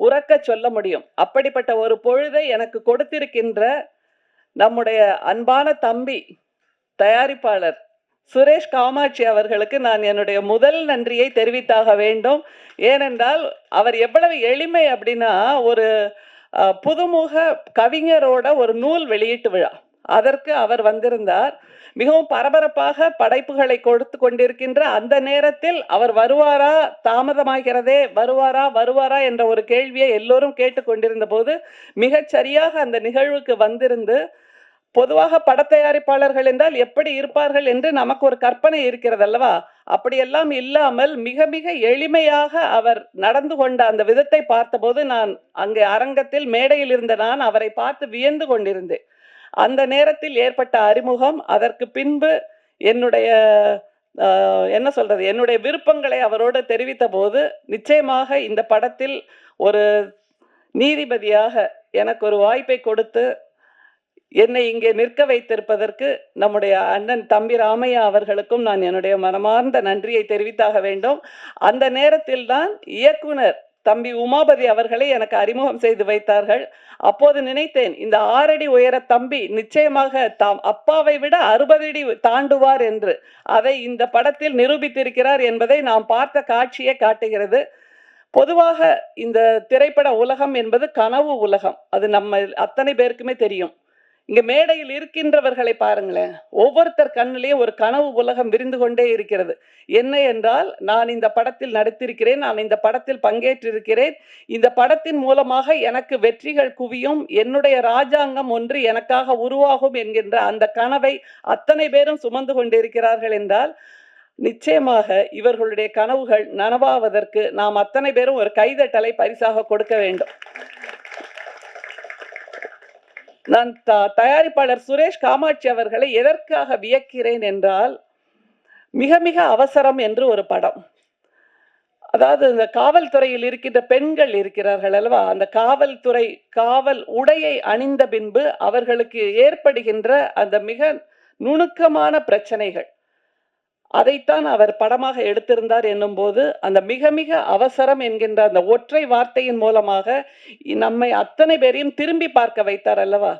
உறக்க சொல்ல முடியும். அப்படிப்பட்ட ஒரு பொழுதை எனக்கு கொடுத்திருக்கின்ற நம்முடைய அன்பான தம்பி தயாரிப்பாளர் சுரேஷ் காமாட்சி அவர்களுக்கு நான் என்னுடைய முதல் நன்றியை தெரிவித்தாக வேண்டும். ஏனென்றால் அவர் எவ்வளவு எளிமை அப்படின்னா, ஒரு புதுமுக கவிஞரோட ஒரு நூல் வெளியீட்டு விழா, அதற்கு அவர் வந்திருந்தார். மிகவும் பரபரப்பாக படைப்புகளை கொடுத்து கொண்டிருக்கின்ற அந்த நேரத்தில் அவர் வருவாரா, தாமதமாகிறதே, வருவாரா என்ற ஒரு கேள்வியை எல்லோரும் கேட்டுக்கொண்டிருந்த போது மிகச் சரியாக அந்த நிகழ்வுக்கு வந்திருந்து, பொதுவாக படத்தயாரிப்பாளர்கள் என்றால் எப்படி இருப்பார்கள் என்று நமக்கு ஒரு கற்பனை இருக்கிறது அல்லவா? அப்படியெல்லாம் இல்லாமல் மிக மிக எளிமையாக அவர் நடந்து கொண்ட அந்த விதத்தை பார்த்தபோது, நான் அங்கே அரங்கத்தில் மேடையில் இருந்த நான் அவரை பார்த்து வியந்து கொண்டிருந்தேன். அந்த நேரத்தில் ஏற்பட்ட அறிமுகம், அதற்கு பின்பு என்னுடைய என்ன சொல்றது, என்னுடைய விருப்பங்களை அவரோடு தெரிவித்த போது, நிச்சயமாக இந்த படத்தில் ஒரு நீதிபதியாக எனக்கு ஒரு வாய்ப்பை கொடுத்து என்னை இங்கே நிற்க வைத்திருப்பதற்கு நம்முடைய அண்ணன் தம்பி ராமையா அவர்களுக்கும் நான் என்னுடைய மனமார்ந்த நன்றியை தெரிவித்தாக வேண்டும். அந்த நேரத்தில் தான் இயக்குனர் தம்பி உமாபதி அவர்களை எனக்கு அறிமுகம் செய்து வைத்தார்கள். அப்போது நினைத்தேன், இந்த 6 அடி உயர தம்பி நிச்சயமாக தாம் அப்பாவை விட 60 அடி தாண்டுவார் என்று. அதை இந்த படத்தில் நிரூபித்திருக்கிறார் என்பதை நாம் பார்த்த காட்சியே காட்டுகிறது. பொதுவாக இந்த திரைப்பட உலகம் என்பது கனவு உலகம், அது நம்ம அத்தனை பேருக்குமே தெரியும். இங்க மேடையில் இருக்கின்றவர்களை பாருங்களேன், ஒவ்வொருத்தர் கண்ணிலேயே ஒரு கனவு உலகம் விரிந்து கொண்டே இருக்கிறது. என்ன என்றால், நான் இந்த படத்தில் நடித்திருக்கிறேன், நான் இந்த படத்தில் பங்கேற்றிருக்கிறேன், இந்த படத்தின் மூலமாக எனக்கு வெற்றிகள் குவியும், என்னுடைய ராஜாங்கம் ஒன்று எனக்காக உருவாகும் என்கின்ற அந்த கனவை அத்தனை பேரும் சுமந்து கொண்டிருக்கிறார்கள் என்றால், நிச்சயமாக இவர்களுடைய கனவுகள் நனவாவதற்கு நாம் அத்தனை பேரும் ஒரு கைதட்டலை பரிசாக கொடுக்க வேண்டும். நான் தயாரிப்பாளர் சுரேஷ் காமாட்சி அவர்களை எதற்காக வியக்கிறேன் என்றால், மிக மிக அவசரம் என்று ஒரு படம், அதாவது இந்த காவல்துறையில் இருக்கின்ற பெண்கள் இருக்கிறார்கள் அல்லவா, அந்த காவல் உடையை அணிந்த பின்பு அவர்களுக்கு ஏற்படுகின்ற அந்த மிக நுணுக்கமான பிரச்சனைகள், அதைத்தான் அவர் படமாக எடுத்திருந்தார் என்னும் போது, அந்த மிக மிக அவசரம் என்கின்ற அந்த ஒற்றை வார்த்தையின் மூலமாக நம்மை அத்தனை பேரையும் திரும்பி பார்க்க வைத்தார் அல்லவா.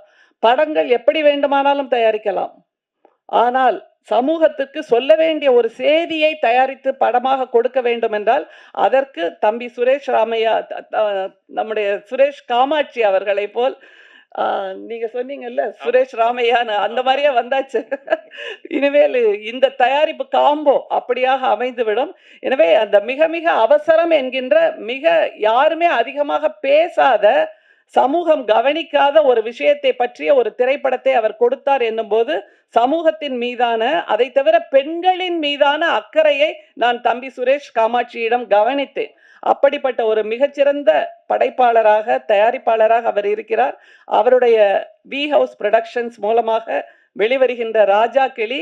படங்கள் எப்படி வேண்டுமானாலும் தயாரிக்கலாம், ஆனால் சமூகத்துக்கு சொல்ல வேண்டிய ஒரு செய்தியை தயாரித்து படமாக கொடுக்க வேண்டும் என்றால் அதற்கு தம்பி சுரேஷ் ராமையா, நம்முடைய சுரேஷ் காமாட்சி அவர்களை போல், நீங்க சொன்னீங்கல்ல சுரேஷ் ராமையான்னு, அந்த மாதிரியே வந்தாச்சு. இனிமேல் இந்த தயாரிப்பு காம்போ அப்படியாக அமைந்துவிடும். எனவே அந்த மிக மிக அவசரம் என்கின்ற, மிக யாருமே அதிகமாக பேசாத, சமூகம் கவனிக்காத ஒரு விஷயத்தை பற்றிய ஒரு திரைப்படத்தை அவர் கொடுத்தார் என்னும் போது, சமூகத்தின் மீதான, அதை தவிர பெண்களின் மீதான அக்கறையை நான் தம்பி சுரேஷ் காமாட்சியிடம் கவனித்தேன். அப்படிப்பட்ட ஒரு மிகச்சிறந்த படைப்பாளராக, தயாரிப்பாளராக அவர் இருக்கிறார். அவருடைய வி ஹவுஸ் புரொடக்ஷன்ஸ் மூலமாக வெளிவருகின்ற ராஜா கிளி,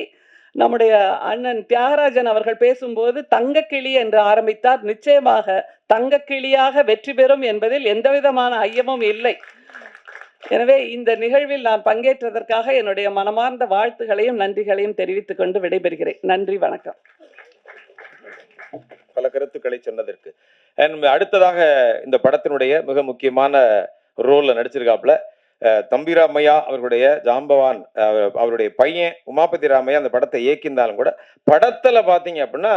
நம்முடைய அண்ணன் தியாகராஜன் அவர்கள் பேசும்போது தங்கக்கிளி என்று ஆரம்பித்தார். நிச்சயமாக தங்கக்கிளியாக வெற்றி பெறும் என்பதில் எந்தவிதமான ஐயமும் இல்லை. எனவே இந்த நிகழ்வில் நான் பங்கேற்றதற்காக என்னுடைய மனமார்ந்த வாழ்த்துகளையும் நன்றிகளையும் தெரிவித்துக் கொண்டு விடைபெறுகிறேன். நன்றி, வணக்கம். பல கருத்துக்களை சொன்னதற்கு. அடுத்ததாக இந்த படத்தினுடைய மிக முக்கியமான ரோல்ல நடிச்சிருக்காப்புல தம்பி ராமையா அவர்களுடைய ஜாம்பவான், அவருடைய பையன் உமாபதி ராமையா அந்த படத்தை இயக்கியிருந்தாலும் கூட, படத்துல பாத்தீங்க அப்படின்னா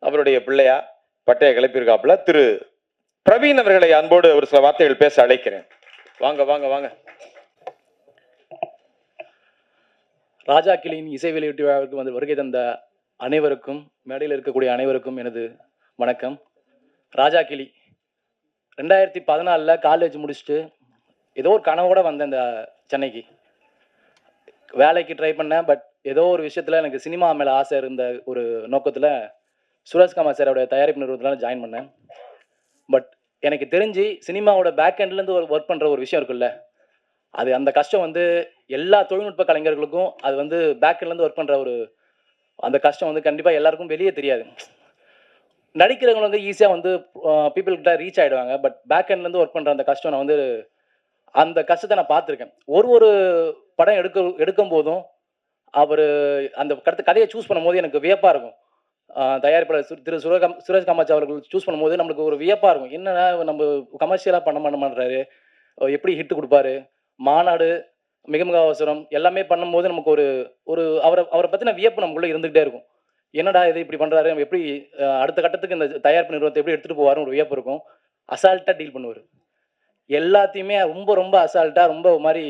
அவருடைய பிள்ளையா பட்டையை கிளப்பியிருக்காப்புல திரு பிரவீன் அவர்களை அன்போடு ஒரு சில வார்த்தைகள் பேச அழைக்கிறேன். வாங்க வாங்க வாங்க. ராஜா கிளியின் இசை வெளியீட்டு விழாவிற்கு வந்து வருகை தந்த அனைவருக்கும், மேடையில் இருக்கக்கூடிய அனைவருக்கும் எனது வணக்கம். ராஜா கிளி 2014 காலேஜ் முடிச்சுட்டு ஏதோ ஒரு கனவோட வந்தேன் இந்த சென்னைக்கு. வேலைக்கு ட்ரை பண்ணேன், பட் ஏதோ ஒரு விஷயத்தில் எனக்கு சினிமா மேலே ஆசை இருந்த ஒரு நோக்கத்தில் சுரேஷ் காமாட்சி சாரோட தயாரிப்பு நிறுவனத்தில் ஜாயின் பண்ணேன். பட் எனக்கு தெரிஞ்சு சினிமாவோட பேக் எண்ட்லேருந்து ஒரு ஒர்க் பண்ணுற ஒரு விஷயம் இருக்குல்ல, அது அந்த கஷ்டம் வந்து எல்லா தொழில்நுட்ப கலைஞர்களுக்கும், அது வந்து பேக் எண்ட்லேருந்து ஒர்க் பண்ணுற ஒரு அந்த கஷ்டம் வந்து கண்டிப்பாக எல்லாருக்கும் வெளியே தெரியாது. நடிக்கிறவங்க வந்து ஈஸியாக வந்து பீப்புள்கிட்ட ரீச் ஆகிடுவாங்க, பட் பேக் எண்ட்லேருந்து ஒர்க் பண்ணுற அந்த கஷ்டம் நான் வந்து அந்த கஷ்டத்தை நான் பார்த்துருக்கேன். ஒரு படம் எடுக்கும் போதும் அவர் அந்த கதையை சூஸ் பண்ணும்போது எனக்கு வியப்பாக இருக்கும். தயாரிப்பாளர் திரு சுரேஷ் காமாட்சி அவர்கள் சூஸ் பண்ணும்போது நம்மளுக்கு ஒரு வியப்பாக இருக்கும். என்னன்னா நம்ம கமர்ஷியலாக பண்ண மாட்டேறாரு, எப்படி ஹிட்டு கொடுப்பாரு. மாநாடு மிக மிக அவசரம் எல்லாமே பண்ணும்போது நமக்கு ஒரு ஒரு அவரை அவரை பற்றின வியப்பு நமக்குள்ளே இருந்துகிட்டே இருக்கும். என்னடா இது இப்படி பண்ணுறாரு, நம்ம எப்படி அடுத்த கட்டத்துக்கு இந்த தயாரிப்பு நிறுவனத்தை எப்படி எடுத்துகிட்டு போவாருன்னு ஒரு வியப்பு இருக்கும். அசால்ட்டாக டீல் பண்ணுவார். எல்லாத்தையுமே ரொம்ப ரொம்ப அசால்ட்டாக ரொம்ப ஒரு மாதிரி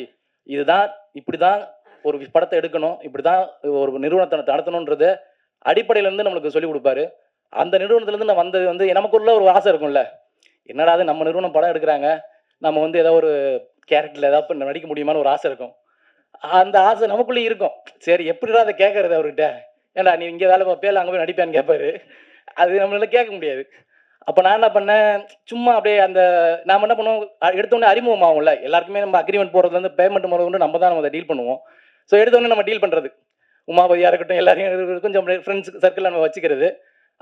இதுதான் இப்படி தான் ஒரு படத்தை எடுக்கணும், இப்படி தான் ஒரு நிறுவனத்தை நடத்தணுன்றது அடிப்படையிலேருந்து நம்மளுக்கு சொல்லிக் கொடுப்பாரு. அந்த நிறுவனத்துலேருந்து நான் வந்தது வந்து நமக்குள்ள ஒரு ஆசை இருக்கும்ல, என்னடா அது நம்ம நிறுவனம் படம் எடுக்கிறாங்க, நம்ம வந்து ஏதோ ஒரு கேரக்டரில் ஏதாவது நடிக்க முடியுமான்னு ஒரு ஆசை இருக்கும். அந்த ஆசை நமக்குள்ளேயும் இருக்கும். சரி எப்படிடா அதை கேட்கறது அவர்கிட்ட, ஏன்டா நீ இங்கே வேலை பார்ப்பியா இல்லை அங்கே போய் நடிப்பான்னு கேட்பாரு. அது நம்மளால கேட்க முடியாது. அப்போ நான் என்ன பண்ணேன், சும்மா அப்படியே அந்த நாம என்ன பண்ணுவோம், எடுத்தோடனே அறிமுகம் ஆகும்ல எல்லாருக்குமே. நம்ம அக்ரிமெண்ட் போடுறதுலேருந்து பேமெண்ட் முதல்ல நம்ம தான் நம்ம அதை டீல் பண்ணுவோம். ஸோ எடுத்தோடனே நம்ம டீல் பண்ணுறது, உமாபதியாக இருக்கட்டும் எல்லாரையும் கொஞ்சம் ஃப்ரெண்ட்ஸ் சர்க்கிளில் நம்ம வச்சுக்கிறது.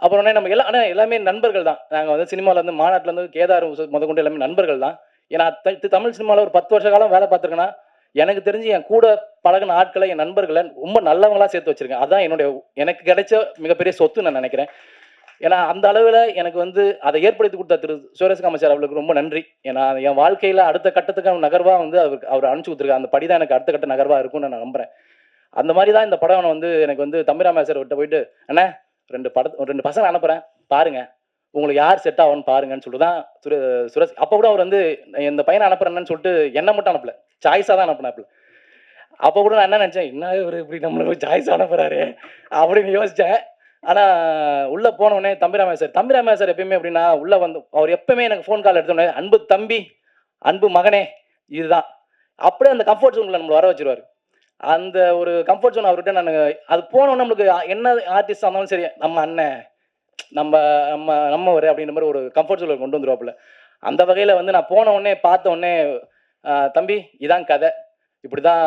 அப்புறம் நம்ம எல்லாம் ஆனால் எல்லாமே நண்பர்கள் தான். நாங்கள் வந்து சினிமாவிலேருந்து மாநாட்டிலேருந்து கேதார் முதற்கொண்டு எல்லாமே நண்பர்கள் தான். ஏன்னா தமிழ் சினிமாவில் ஒரு 10 வருஷ காலம் வேலை பார்த்துருக்கேன்னா எனக்கு தெரிஞ்சு என் கூட பழகின ஆட்களை, என் நண்பர்களை ரொம்ப நல்லவங்களா சேர்த்து வச்சிருக்கேன். அதான் எனக்கு கிடைச்ச மிகப்பெரிய சொத்து நான் நினைக்கிறேன். ஏன்னா அந்த அளவில் எனக்கு வந்து அதை ஏற்படுத்தி கொடுத்த திரு சுரேஷ்காமா சார் அவர்களுக்கு ரொம்ப நன்றி. ஏன்னா என் வாழ்க்கையில் அடுத்த கட்டத்துக்கான நகர்வாக வந்து அவர் அனுப்பிச்சு கொடுத்துருக்காரு. அந்த படி தான் எனக்கு அடுத்த கட்ட நகர்வாக இருக்கும்னு நான் நம்புறேன். அந்த மாதிரி தான் இந்த படம் வந்து எனக்கு வந்து தம்பிராமையா சார் விட்ட போயிட்டு, அண்ணா 2 பசங்க அனுப்புகிறேன் பாருங்க, உங்களுக்கு யார் செட் ஆகும்னு பாருங்கன்னு சொல்லிட்டு தான் சுரேஷ். அப்போ கூட அவர் வந்து இந்த பையனை அனுப்புறேன்னு சொல்லிட்டு என்ன மட்டும் அனுப்பல, சாய்ஸாக தான் அனுப்புனாப்புல. அப்போ கூட நான் என்ன நினச்சேன், என்ன இவர் இப்படி நம்மளுக்கு சாய்ஸ் அனுப்புறாரு அப்படின்னு யோசித்தேன். ஆனால் உள்ளே போனோடனே தம்பிராமையா சார் எப்பயுமே எப்படின்னா உள்ளே வந்து அவர் எப்பவுமே எனக்கு ஃபோன் கால் எடுத்தோடனே அன்பு தம்பி, அன்பு மகனே, இதுதான் அப்படியே அந்த கம்ஃபர்ட் ஜோனில் நம்மளை வர வச்சிருவார். அந்த ஒரு கம்ஃபர்ட் ஜோன் அவர்கிட்ட நான் அது போனோன்னு நம்மளுக்கு என்ன ஆர்டிஸ்டாக இருந்தாலும் சரி, நம்ம அண்ணன் நம்ம நம்ம நம்மவர் அப்படின்ற மாதிரி ஒரு கம்ஃபர்ட் ஜோனில் கொண்டு வந்துருவாப்புல. அந்த வகையில் வந்து நான் போன உடனே பார்த்த உடனே, தம்பி இதான் கதை, இப்படி தான்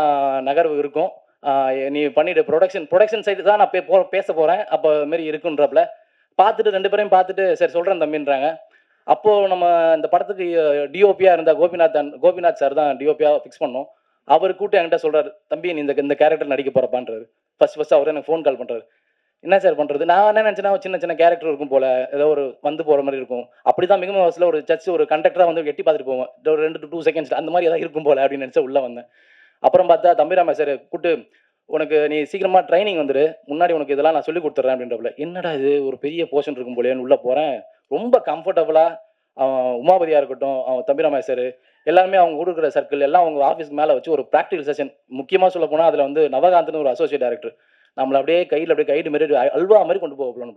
நகர்வு இருக்கும், நீ பண்ணிட்டு ப்ரொடக்ஷன் சைடு தான் நான் பேச போகிறேன், அப்போ மாரி இருக்குன்றப்பல பார்த்துட்டு 2 பேரையும் பார்த்துட்டு சரி சொல்கிறேன் தம்பின்றாங்க. அப்போது நம்ம இந்த படத்துக்கு டிஓபியாக இருந்த கோபிநாத் சார் தான் டிஓபியாக ஃபிக்ஸ் பண்ணோம். அவர் கூப்பிட்டு என்கிட்ட சொல்கிறார், தம்பி நீ இந்த கேரக்டர் நடிக்க போகிறப்பான்றாரு. ஃபர்ஸ்ட் அவர் எனக்கு ஃபோன் கால் பண்ணுறாரு. என்ன சார் பண்ணுறது, நான் என்ன நினச்சேன்னா சின்ன கேரக்டர் இருக்கும் போல், ஏதோ ஒரு வந்து போகிற மாதிரி இருக்கும். அப்படி தான் மிகவும் வயசில் ஒரு ஒரு கண்டக்டராக வந்து எட்டி பார்த்துட்டு போவோம், ஒரு 2 to 2 செகண்ட்ஸ் அந்த மாதிரி ஏதாவது இருக்கும் போல் அப்படின்னு நினச்சா உள்ளே வந்தேன். அப்புறம் பார்த்தா தம்பிராமையா சார் கூப்பிட்டு, உனக்கு நீ சீக்கிரமாக ட்ரைனிங் வந்துடு, முன்னாடி உனக்கு இதெல்லாம் நான் சொல்லி கொடுத்துட்றேன் அப்படின்றப்பல, என்னடா இது ஒரு பெரிய போர்ஷன் இருக்கும் போலேன்னு உள்ளே போகிறேன். ரொம்ப கம்ஃபர்டபுளாக உமாபதியாக இருக்கட்டும், தம்பிராமையா சார் எல்லாருமே அவங்க கொடுக்குற சர்க்கிள் எல்லாம் அவங்க ஆஃபீஸ்க்கு மேலே வச்சு ஒரு ப்ராக்டிகல் செஷன். முக்கியமாக சொல்ல போனால் அதில் வந்து நவகாந்தன்னு ஒரு அசோசியேட் டைரக்டர் நம்மளை அப்படியே கையில் அப்படியே கைடு மாரி அல்வா மாதிரி கொண்டு போகலாம்.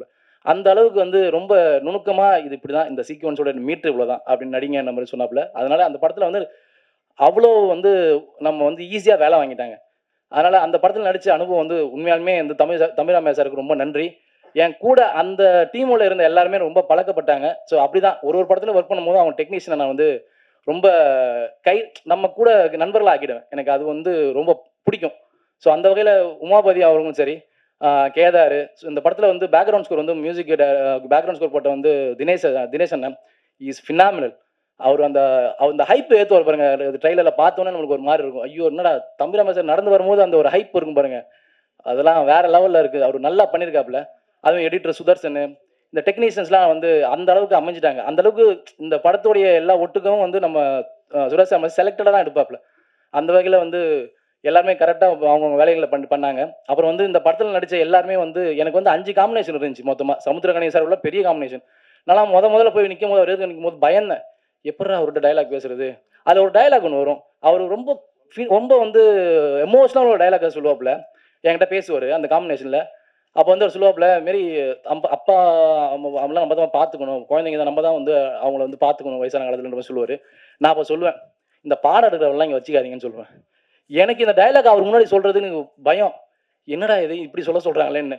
அந்த அளவுக்கு வந்து ரொம்ப நுணுக்கமாக இது இப்படி தான், இந்த சீக்வன்ஸோட மீட்ரு இவ்வளோ தான் அப்படின்னு நடிங்க அந்த மாதிரி சொன்னாப்புல. அதனால அந்த படத்தில் வந்து அவ்வளோ வந்து நம்ம வந்து ஈஸியாக வேலை வாங்கிட்டாங்க. அதனால் அந்த படத்தில் நடித்த அனுபவம் வந்து உண்மையாலுமே இந்த தம்பிராமையா சாருக்கு ரொம்ப நன்றி. என் கூட அந்த டீமோட இருந்த எல்லாருமே ரொம்ப பழக்கப்பட்டாங்க. ஸோ அப்படி தான் ஒரு படத்தில் ஒர்க் பண்ணும்போது அவங்க டெக்னீஷியனை நான் வந்து ரொம்ப நம்ம கூட நண்பர்களாக ஆக்கிடுவேன். எனக்கு அது வந்து ரொம்ப பிடிக்கும். ஸோ அந்த வகையில் உமாபதி அவர்களும் சரி, கேதார், இந்த படத்தில் வந்து பேக்ரவுண்ட் ஸ்கோர் வந்து மியூசிக் பேக்ரவுண்ட் ஸ்கோர் போட்ட வந்து தினேஷ் அண்ணன் இஸ் ஃபினாமினல். அவர் அந்த ஹைப் ஏற்றுவார் பாருங்க. ட்ரைலரில் பார்த்தோன்னே நம்மளுக்கு ஒரு மாதிரி இருக்கும், ஐயோ என்னடா தம்பிராமையா சார் நடந்து வரும்போது அந்த ஒரு ஹைப் இருக்கும் பாருங்க, அதெல்லாம் வேற லெவலில் இருக்குது. அவர் நல்லா பண்ணியிருக்காப்புல. அதுவும் எடிட்டர் சுதர்சன், இந்த டெக்னீஷியன்ஸ்லாம் வந்து அந்த அளவுக்கு அமைஞ்சிட்டாங்க. அந்த அளவுக்கு இந்த படத்துடைய எல்லா ஒட்டுக்கும் வந்து நம்ம சுரேஷ் செலக்டடாக தான் எடுப்பாப்புல. அந்த வகையில் வந்து எல்லாருமே கரெக்டாக அவங்கவுங்க வேலைகளை பண்ணாங்க. அப்புறம் வந்து இந்த படத்தில் நடித்த எல்லாருமே வந்து எனக்கு வந்து 5 காம்பினேஷன் இருந்துச்சு மொத்தமாக. சமுத்திரக்கனி சார் உள்ள பெரிய காம்பினேஷன். நான் முதல்ல போய் நிற்கும் போது, அவர் எதுக்கு நிற்கும் போது பயந்தேன், எப்படா அவர்கிட்ட டைலாக் பேசுறது. அதில் ஒரு டைலாக் ஒன்று வரும், அவர் ரொம்ப வந்து எமோஷனல் ஒரு டைலாக் சொல்லுவாப்புல, என்கிட்ட பேசுவார் அந்த காம்பினேஷனில். அப்போ வந்து அவர் சொல்லுவாப்புல, மாரி அப்பா அவங்களாம் நம்ம தான் பார்த்துக்கணும், குழந்தைங்க தான் நம்ம தான் வந்து அவங்கள வந்து பார்த்துக்கணும் வயசான காலத்துலன்ற சொல்லுவார். நான் அப்போ சொல்லுவேன், இந்த பாடம் எடுக்கிறவெல்லாம் இங்கே வச்சுக்காதீங்கன்னு சொல்லுவேன். எனக்கு இந்த டைலாக் அவர் முன்னாடி சொல்கிறதுன்னு பயம், என்னடா இது இப்படி சொல்கிறாங்களேன்னு.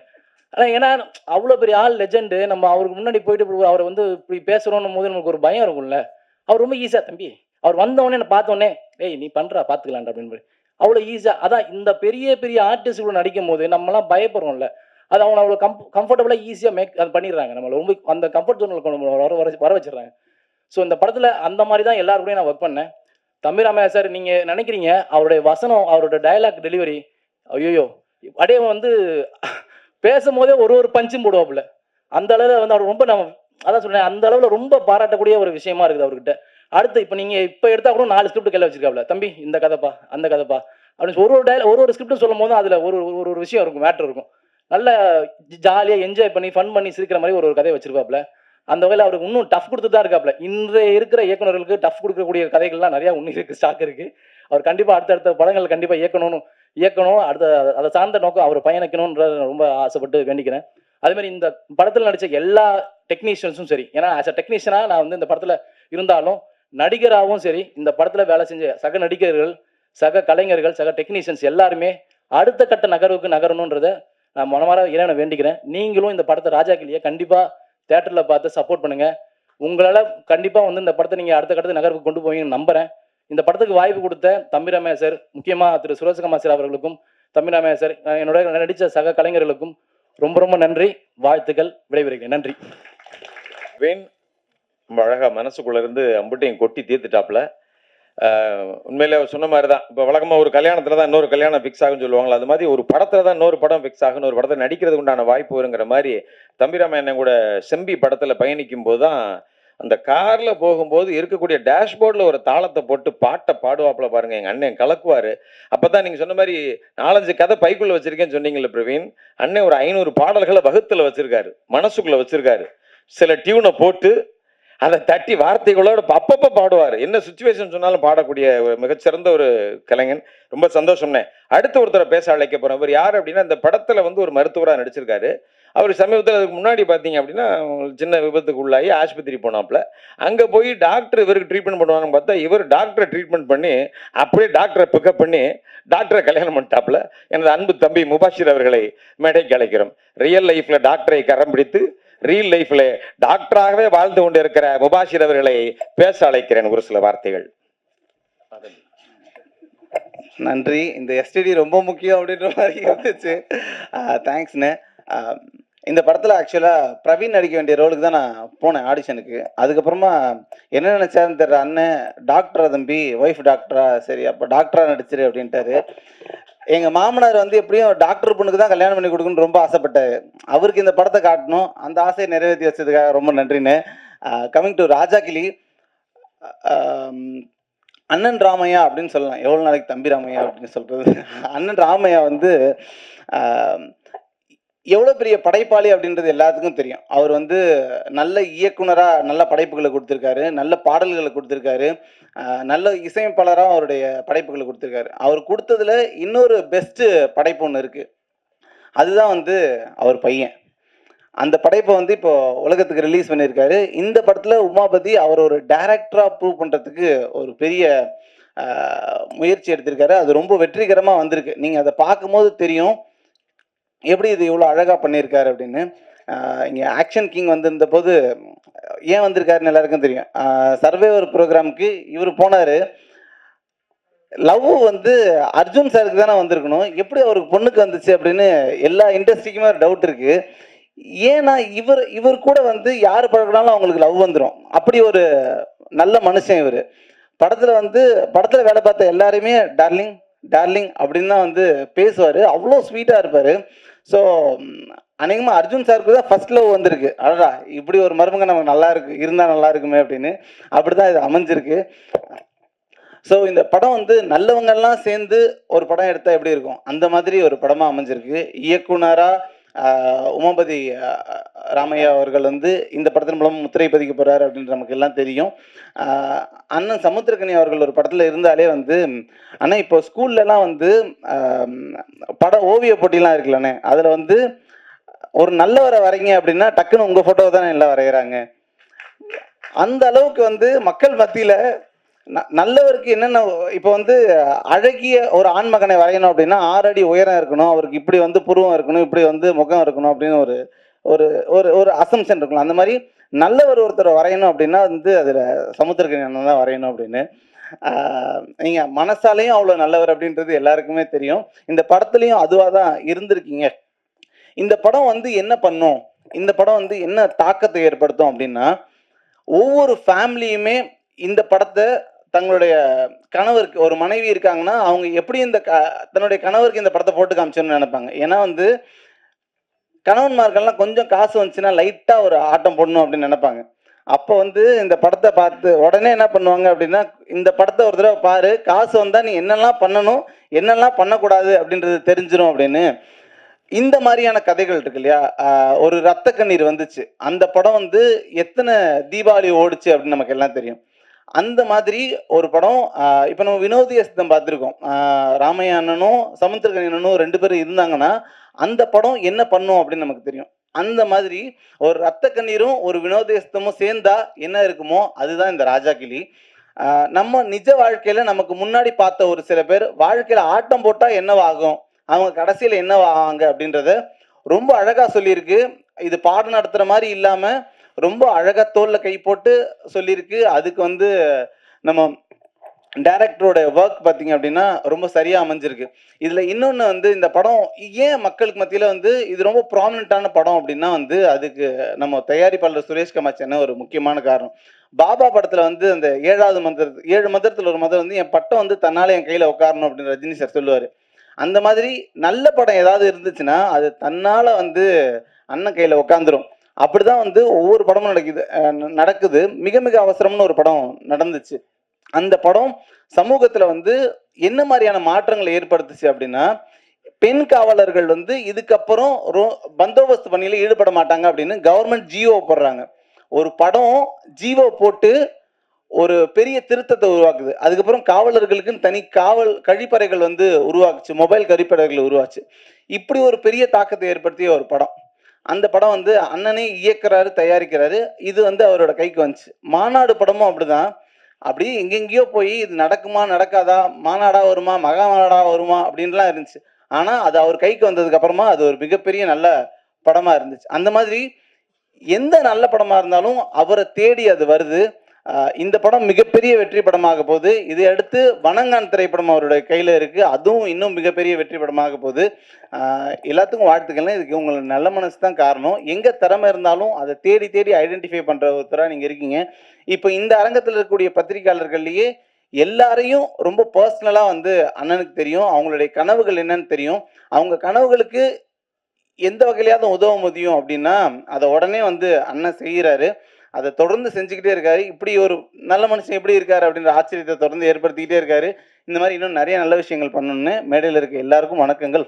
ஆனால் ஏன்னா அவ்வளோ பெரிய ஆள், லெஜெண்டு, நம்ம அவருக்கு முன்னாடி போயிட்டு அவரை வந்து இப்படி பேசுகிறோன்னும் போது நமக்கு ஒரு பயம் இருக்கும்ல. அவர் ரொம்ப ஈஸியாக, தம்பி அவர் வந்தவொடனே என்னை பார்த்தோன்னே, ஏய் நீ பண்ணுறா பார்த்துக்கலான்டா அப்படின்னு அவ்வளோ ஈஸியாக. அதான் இந்த பெரிய பெரிய ஆர்டிஸ்ட்களை நடிக்கும் போது நம்மலாம் பயப்படுறோம்ல, அது அவங்க அவ்வளோ கம்ஃபர்டபுளாக ஈஸியாக அது பண்ணிடுறாங்க. நம்மளை ரொம்ப அந்த கம்ஃபர்ட் ஜோனில் வர வச்சிடுறாங்க. ஸோ இந்த படத்தில் அந்த மாதிரி தான் எல்லாருக்கூடையும் நான் ஒர்க் பண்ணேன். தம்பிராமையா சார், நீங்கள் நினைக்கிறீங்க அவருடைய வசனம், அவரோட டைலாக் டெலிவரி, ஐயோ அப்படியே வந்து பேசும்போதே ஒரு பஞ்சும் போடுவாப்புல. அந்த அளவில் வந்து அவர் ரொம்ப அதான் சொல்றேன், அந்த அளவில் ரொம்ப பாராட்டக்கூடிய ஒரு விஷயமா இருக்குது அவர்கிட்ட. அடுத்து இப்போ நீங்கள் எடுத்தால் கூட 4 ஸ்கிரிப்ட் கையில் வச்சிருக்காப்புல, தம்பி இந்த கதைப்பா அந்த கதைப்பா அப்படின்னு ஒரு ஒரு ஸ்கிரிப்டும் சொல்லும் போது அதில் ஒரு ஒரு ஒரு விஷயம் இருக்கும், மேட்ரு இருக்கும். நல்ல ஜாலியாக என்ஜாய் பண்ணி ஃபன் பண்ணி சிரிக்கிற மாதிரி ஒரு கதையை வச்சிருப்பாப்புல. அந்த வகையில் அவருக்கு இன்னும் டஃப் கொடுத்து தான் இருக்காப்புல. இன்றைய இருக்கிற இயக்குநர்களுக்கு டஃப் கொடுக்கக்கூடிய கதைகள்லாம் நிறையா இன்னும் இருக்குது, ஸ்டாக் இருக்குது. அவர் கண்டிப்பாக அடுத்தடுத்த படங்கள் கண்டிப்பாக இயக்கணும் அதை சார்ந்த நோக்கம் அவர் பயணிக்கணுன்ற ரொம்ப ஆசைப்பட்டு வேண்டிக்கிறேன். அதேமாதிரி இந்த படத்தில் நடித்த எல்லா டெக்னீஷியன்ஸும் சரி, ஏன்னா ஆஸ் அ டெக்னீஷியனாக நான் வந்து இந்த படத்தில் இருந்தாலும் நடிகராகவும் சரி, இந்த படத்தில் வேலை செஞ்ச சக நடிகர்கள், சக கலைஞர்கள், சக டெக்னீஷியன்ஸ் எல்லாருமே அடுத்த கட்ட நகர்வுக்கு நகரணுன்றதை நான் மனமார இறைவனை வேண்டிக்கிறேன். நீங்களும் இந்த படத்தை ராஜா கிளியை கண்டிப்பாக தேட்டரில் பார்த்து சப்போர்ட் பண்ணுங்கள். உங்களால் கண்டிப்பாக வந்து இந்த படத்தை நீங்கள் அடுத்த கட்டத்து நகர்வுக்கு கொண்டு போவீங்கன்னு நம்புகிறேன். இந்த படத்துக்கு வாய்ப்பு கொடுத்த தம்பிராமையா சார், முக்கியமாக திரு சுரேஷ்குமார் சார் அவர்களுக்கும், தம்பிராமையா சார், என்னோட நடித்த சக கலைஞர்களுக்கும் ரொம்ப ரொம்ப நன்றி, வாழ்த்துக்கள், விடைபெறுகிறேன். நன்றி. வேன் ரொம்ப அழகாக மனசுக்குள்ளே இருந்து அம்புட்டையும் கொட்டி தீர்த்துட்டாப்புல. உண்மையிலே அவர் சொன்ன மாதிரி தான். இப்போ வழக்கமாக ஒரு கல்யாணத்தில் தான் இன்னொரு கல்யாணம் ஃபிக்ஸ் ஆகுன்னு சொல்லுவாங்களா, அது மாதிரி ஒரு படத்தில் தான் இன்னொரு படம் ஃபிக்ஸ் ஆகும், ஒரு படத்தை நடிக்கிறதுக்கு உண்டான வாய்ப்பு வருங்கிற மாதிரி தம்பிராமையன் கூட செம்பி படத்தில் பயணிக்கும் போது தான் அந்த காரில் போகும்போது இருக்கக்கூடிய டேஷ்போர்டில் ஒரு தாளத்தை போட்டு பாட்டை பாடுவாப்பில் பாருங்கள், எங்கள் அண்ணன் கலக்குவார். அப்போ தான் நீங்கள் சொன்ன மாதிரி 4-5 கதை பைக்குள்ளே வச்சுருக்கேன்னு சொன்னீங்களே பிரவீன், அண்ணன் ஒரு 500 பாடல்களை வகுத்தில் வச்சுருக்காரு, மனசுக்குள்ளே வச்சுருக்காரு. சில டியூனை போட்டு அதை தட்டி வார்த்தைகளோட அப்பப்போ பாடுவார். என்ன சுச்சுவேஷன் சொன்னாலும் பாடக்கூடிய மிகச்சிறந்த ஒரு கலைஞன். ரொம்ப சந்தோஷம்னே. அடுத்த ஒருத்தரை பேச அழைக்க போகிறோம். இவர் யார் அப்படின்னா, இந்த படத்தில் வந்து ஒரு மருத்துவராக நடிச்சிருக்காரு. அவர் சமீபத்தில் அதுக்கு முன்னாடி பார்த்தீங்க அப்படின்னா சின்ன விபத்துக்கு உள்ளாகி ஆஸ்பத்திரி போனாப்புல. அங்கே போய் டாக்டர் இவருக்கு ட்ரீட்மெண்ட் பண்ணுவாங்கன்னு பார்த்தா, இவர் டாக்டரை ட்ரீட்மெண்ட் பண்ணி அப்படியே டாக்டரை பிக்கப் பண்ணி டாக்டரை கல்யாணம் பண்ணிட்டாப்புல. எனது அன்பு தம்பி முபாஷிர் அவர்களை மேடைக்கு அழைக்கிறோம். ரியல் லைஃப்பில் டாக்டரை கரம் பிடித்து ரியல் லைஃப்ல டாக்டராகவே வாழ்ந்து கொண்டு இருக்கிற முபாஷிர் அவர்களை பேச அழைக்கிறேன் ஒரு சில வார்த்தைகள். நன்றி. இந்த எஸ்டிடி ரொம்ப முக்கியம் அப்படின்ற மாதிரி இருந்துச்சு. தேங்க்ஸ்ண்ணே. இந்த படத்தில் ஆக்சுவலாக பிரவீன் நடிக்க வேண்டிய ரோலுக்கு தான் நான் போனேன் ஆடிஷனுக்கு. அதுக்கப்புறமா என்ன நினச்சாருன்னு தெரியல, அண்ணன் டாக்டரா தம்பி, ஒய்ஃப் டாக்டரா, சரி அப்போ டாக்டராக நடிச்சிரு அப்படின்ட்டாரு. எங்கள் மாமனார் வந்து எப்படியும் டாக்டர் பொண்ணுக்கு தான் கல்யாணம் பண்ணி கொடுக்கணும்னு ரொம்ப ஆசைப்பட்டாரு. அவருக்கு இந்த படத்தை காட்டணும், அந்த ஆசையை நிறைவேற்றி வச்சதுக்காக ரொம்ப நன்றின்னு. கமிங் டு ராஜா கிளி, அண்ணன் ராமையா அப்படின்னு சொல்லலாம். எவ்வளோ நாளைக்கு தம்பி ராமையா அப்படின்னு சொல்கிறது. அண்ணன் ராமையா வந்து எவ்வளோ பெரிய படைப்பாளி அப்படின்றது எல்லாத்துக்கும் தெரியும். அவர் வந்து நல்ல இயக்குனராக நல்ல படைப்புகளை கொடுத்துருக்காரு, நல்ல பாடல்களை கொடுத்துருக்காரு, நல்ல இசையமைப்பாளராக அவருடைய படைப்புகளை கொடுத்துருக்காரு. அவர் கொடுத்ததுல இன்னொரு பெஸ்ட்டு படைப்பு ஒன்று இருக்குது, அதுதான் வந்து அவர் பையன். அந்த படைப்பை வந்து இப்போ உலகத்துக்கு ரிலீஸ் பண்ணியிருக்காரு. இந்த படத்தில் உமாபதி அவர் ஒரு டைரக்டராக ப்ரூவ் பண்ணுறதுக்கு ஒரு பெரிய முயற்சி எடுத்திருக்காரு. அது ரொம்ப வெற்றிகரமாக வந்திருக்கு. நீங்கள் அதை பார்க்கும்போது தெரியும் எப்படி இது இவ்வளோ அழகாக பண்ணியிருக்காரு அப்படின்னு. இங்கே ஆக்ஷன் கிங் வந்திருந்த போது ஏன் வந்திருக்காருன்னு எல்லாருக்கும் தெரியும். சர்வேவர் ப்ரோக்ராமுக்கு இவர் போனார். லவ் வந்து அர்ஜுன் சாருக்கு தானே வந்திருக்கணும், எப்படி அவருக்கு பொண்ணுக்கு வந்துச்சு அப்படின்னு எல்லா இண்டஸ்ட்ரிக்குமே ஒரு டவுட் இருக்குது. ஏன்னா இவர் கூட வந்து யார் பழகினாலும் அவங்களுக்கு லவ் வந்துடும். அப்படி ஒரு நல்ல மனுஷன் இவர். படத்தில் வேலை பார்த்த எல்லாருமே டார்லிங் டார்லிங் அப்படின்னு தான் வந்து பேசுவார். அவ்வளோ ஸ்வீட்டாக இருப்பார். ஸோ அநேகமாக அர்ஜுன் சாருக்கு தான் ஃபர்ஸ்ட் லவ் வந்திருக்கு. அழகா இப்படி ஒரு மருமக நமக்கு நல்லா இருக்கு, இருந்தால் நல்லா இருக்குமே அப்படின்னு. அப்படி தான் இது அமைஞ்சிருக்கு. ஸோ இந்த படம் வந்து நல்லவங்கெல்லாம் சேர்ந்து ஒரு படம் எடுத்தால் எப்படி இருக்கும், அந்த மாதிரி ஒரு படமாக அமைஞ்சிருக்கு. இயக்குனராக உமாபதி ராமையா அவர்கள் வந்து இந்த படத்தின் மூலம் முத்திரை பதிக்க போகிறார் அப்படின்ற நமக்கு எல்லாம் தெரியும். அண்ணன் சமுத்திரக்கனி அவர்கள் ஒரு படத்தில் இருந்தாலே வந்து, அண்ணா இப்போ ஸ்கூல்லலாம் வந்து ஓவிய போட்டிலாம் இருக்குல்லண்ணே, அதில் வந்து ஒரு நல்லவரை வரைங்க அப்படின்னா டக்குன்னு உங்கள் ஃபோட்டோவை தானே எல்லாம் வரைகிறாங்க. அந்த அளவுக்கு வந்து மக்கள் மத்தியில் நல்லவருக்கு என்னென்ன, இப்போ வந்து அழகிய ஒரு ஆண்மகனை வரையணும் அப்படின்னா 6 அடி உயரம் இருக்கணும், அவருக்கு இப்படி வந்து புருவம் இருக்கணும், இப்படி வந்து முகம் இருக்கணும் அப்படின்னு ஒரு ஒரு ஒரு அசம்ஷன் இருக்கணும். அந்த மாதிரி நல்லவர் ஒருத்தரை வரையணும் அப்படின்னா வந்து அதில் சமுத்திரக்கனி அண்ணன் தான் வரையணும் அப்படின்னு. நீங்கள் மனசாலையும் அவ்வளோ நல்லவர் அப்படின்றது எல்லாருக்குமே தெரியும். இந்த படத்துலையும் அதுவாக தான் இருந்திருக்கீங்க. இந்த படம் வந்து என்ன பண்ணும், இந்த படம் வந்து என்ன தாக்கத்தை ஏற்படுத்தும் அப்படின்னா, ஒவ்வொரு ஃபேமிலியுமே இந்த படத்தை தங்களுடைய கணவருக்கு, ஒரு மனைவி இருக்காங்கன்னா அவங்க எப்படி இந்த தன்னுடைய கணவருக்கு இந்த படத்தை போட்டு காமிச்சோன்னு நினைப்பாங்க. ஏன்னா வந்து கணவன்மார்கள்லாம் கொஞ்சம் காசு வந்துச்சுன்னா லைட்டாக ஒரு ஆட்டம் போடணும் அப்படின்னு நினைப்பாங்க. அப்போ வந்து இந்த படத்தை பார்த்து உடனே என்ன பண்ணுவாங்க அப்படின்னா, இந்த படத்தை ஒரு தடவை பாரு, காசு வந்தா நீ என்னெல்லாம் பண்ணணும், என்னெல்லாம் பண்ணக்கூடாது அப்படின்றது தெரிஞ்சிடும் அப்படின்னு. இந்த மாதிரியான கதைகள் இருக்கு இல்லையா? ஒரு ரத்த கண்ணீர் வந்துச்சு. அந்த படம் வந்து எத்தனை தீபாவளி ஓடுச்சு அப்படின்னு நமக்கு எல்லாம் தெரியும். அந்த மாதிரி ஒரு படம் இப்போ நம்ம வினோதி எஸ்தம் பார்த்துருக்கோம். ராமையா அண்ணனும் சமுத்திரகனி அண்ணனும் 2 பேரும் இருந்தாங்கன்னா அந்த படம் என்ன பண்ணும் அப்படின்னு நமக்கு தெரியும். அந்த மாதிரி ஒரு ரத்த கண்ணீரும் ஒரு வினோதேஸ்தமும் சேர்ந்தா என்ன இருக்குமோ அதுதான் இந்த ராஜா கிளி. நம்ம நிஜ வாழ்க்கையில நமக்கு முன்னாடி பார்த்த ஒரு சில பேர் வாழ்க்கையில ஆட்டம் போட்டா என்னவாகும், அவங்க கடைசியில என்னவாங்க அப்படின்றத ரொம்ப அழகா சொல்லியிருக்கு. இது பாடம் நடத்துற மாதிரி இல்லாம ரொம்ப அழகா தோல்ல கை போட்டு சொல்லியிருக்கு. அதுக்கு வந்து நம்ம டைரக்டரோட ஒர்க் பார்த்தீங்க அப்படின்னா ரொம்ப சரியா அமைஞ்சிருக்கு. இதுல இன்னொன்று வந்து இந்த படம் ஏன் மக்களுக்கு மத்தியில வந்து இது ரொம்ப ப்ராமினென்ட்டான படம் அப்படின்னா வந்து அதுக்கு நம்ம தயாரிப்பாளர் சுரேஷ் கமாச்சன ஒரு முக்கியமான காரணம். பாபா படத்துல வந்து அந்த 7வது மந்திரம் 7 மந்திரத்துல ஒரு மந்திரம் வந்து என் பட்டம் வந்து தன்னால என் கையில உட்காரணும் அப்படின்னு ரஜினி சார் சொல்லுவாரு. அந்த மாதிரி நல்ல படம் ஏதாவது இருந்துச்சுன்னா அது தன்னால வந்து அண்ணன் கையில உட்காந்துரும். அப்படிதான் வந்து ஒவ்வொரு படமும் நடக்குது. மிக மிக அவசரம்னு ஒரு படம் நடந்துச்சு. அந்த படம் சமூகத்துல வந்து என்ன மாதிரியான மாற்றங்களை ஏற்படுத்துச்சு அப்படின்னா, பெண் காவலர்கள் வந்து இதுக்கப்புறம் பந்தோபஸ்து பணியில ஈடுபட மாட்டாங்க அப்படின்னு கவர்மெண்ட் ஜியோ போடுறாங்க. ஒரு படம் ஜியோ போட்டு ஒரு பெரிய திருத்தத்தை உருவாக்குது. அதுக்கப்புறம் காவலர்களுக்குன்னு தனி காவல் கழிப்பறைகள் வந்து உருவாக்குச்சு, மொபைல் கழிப்பறைகள் உருவாச்சு. இப்படி ஒரு பெரிய தாக்கத்தை ஏற்படுத்திய ஒரு படம். அந்த படம் வந்து அண்ணனே இயக்குறாரு, தயாரிக்கிறாரு. இது வந்து அவரோட கைக்கு வந்துச்சு. மாநாடு படமும் அப்படிதான். அப்படி எங்கெங்கேயோ போய் இது நடக்குமா நடக்காதா, மாநாடா வருமா மகா மாநாடா வருமா அப்படின்லாம் இருந்துச்சு. ஆனா அது அவர் கைக்கு வந்ததுக்கு அப்புறமா அது ஒரு மிகப்பெரிய நல்ல படமா இருந்துச்சு. அந்த மாதிரி எந்த நல்ல படமா இருந்தாலும் அவரை தேடி அது வருது. இந்த படம் மிகப்பெரிய வெற்றி படமாக போகுது. இதை அடுத்து வணங்கான் திரைப்படம் அவருடைய கையில இருக்கு. அதுவும் இன்னும் மிகப்பெரிய வெற்றி படமாக போகுது. எல்லாத்துக்கும் வாழ்த்துக்கள். இதுக்கு உங்களுக்கு நல்ல மனசு தான் காரணம். எங்க திறமை இருந்தாலும் அதை தேடி தேடி ஐடென்டிஃபை பண்ற ஒருத்தரா நீங்க இருக்கீங்க. இப்போ இந்த அரங்கத்தில் இருக்கக்கூடிய பத்திரிகையாளர்கள்லயே எல்லாரையும் ரொம்ப பர்சனலா வந்து அண்ணனுக்கு தெரியும். அவங்களுடைய கனவுகள் என்னன்னு தெரியும். அவங்க கனவுகளுக்கு எந்த வகையிலாவது உதவ முடியும் அப்படின்னா அதை உடனே வந்து அண்ணன் செய்கிறாரு. அதை தொடர்ந்து செஞ்சுக்கிட்டே இருக்காரு. இப்படி ஒரு நல்ல மனுஷன் எப்படி இருக்காரு அப்படின்ற ஆச்சரியத்தை தொடர்ந்து ஏற்படுத்திக்கிட்டே இருக்காரு. இந்த மாதிரி இன்னும் நிறைய நல்ல விஷயங்கள் பண்ணணும்னு மேடையில் இருக்க எல்லாருக்கும் வணக்கங்கள்,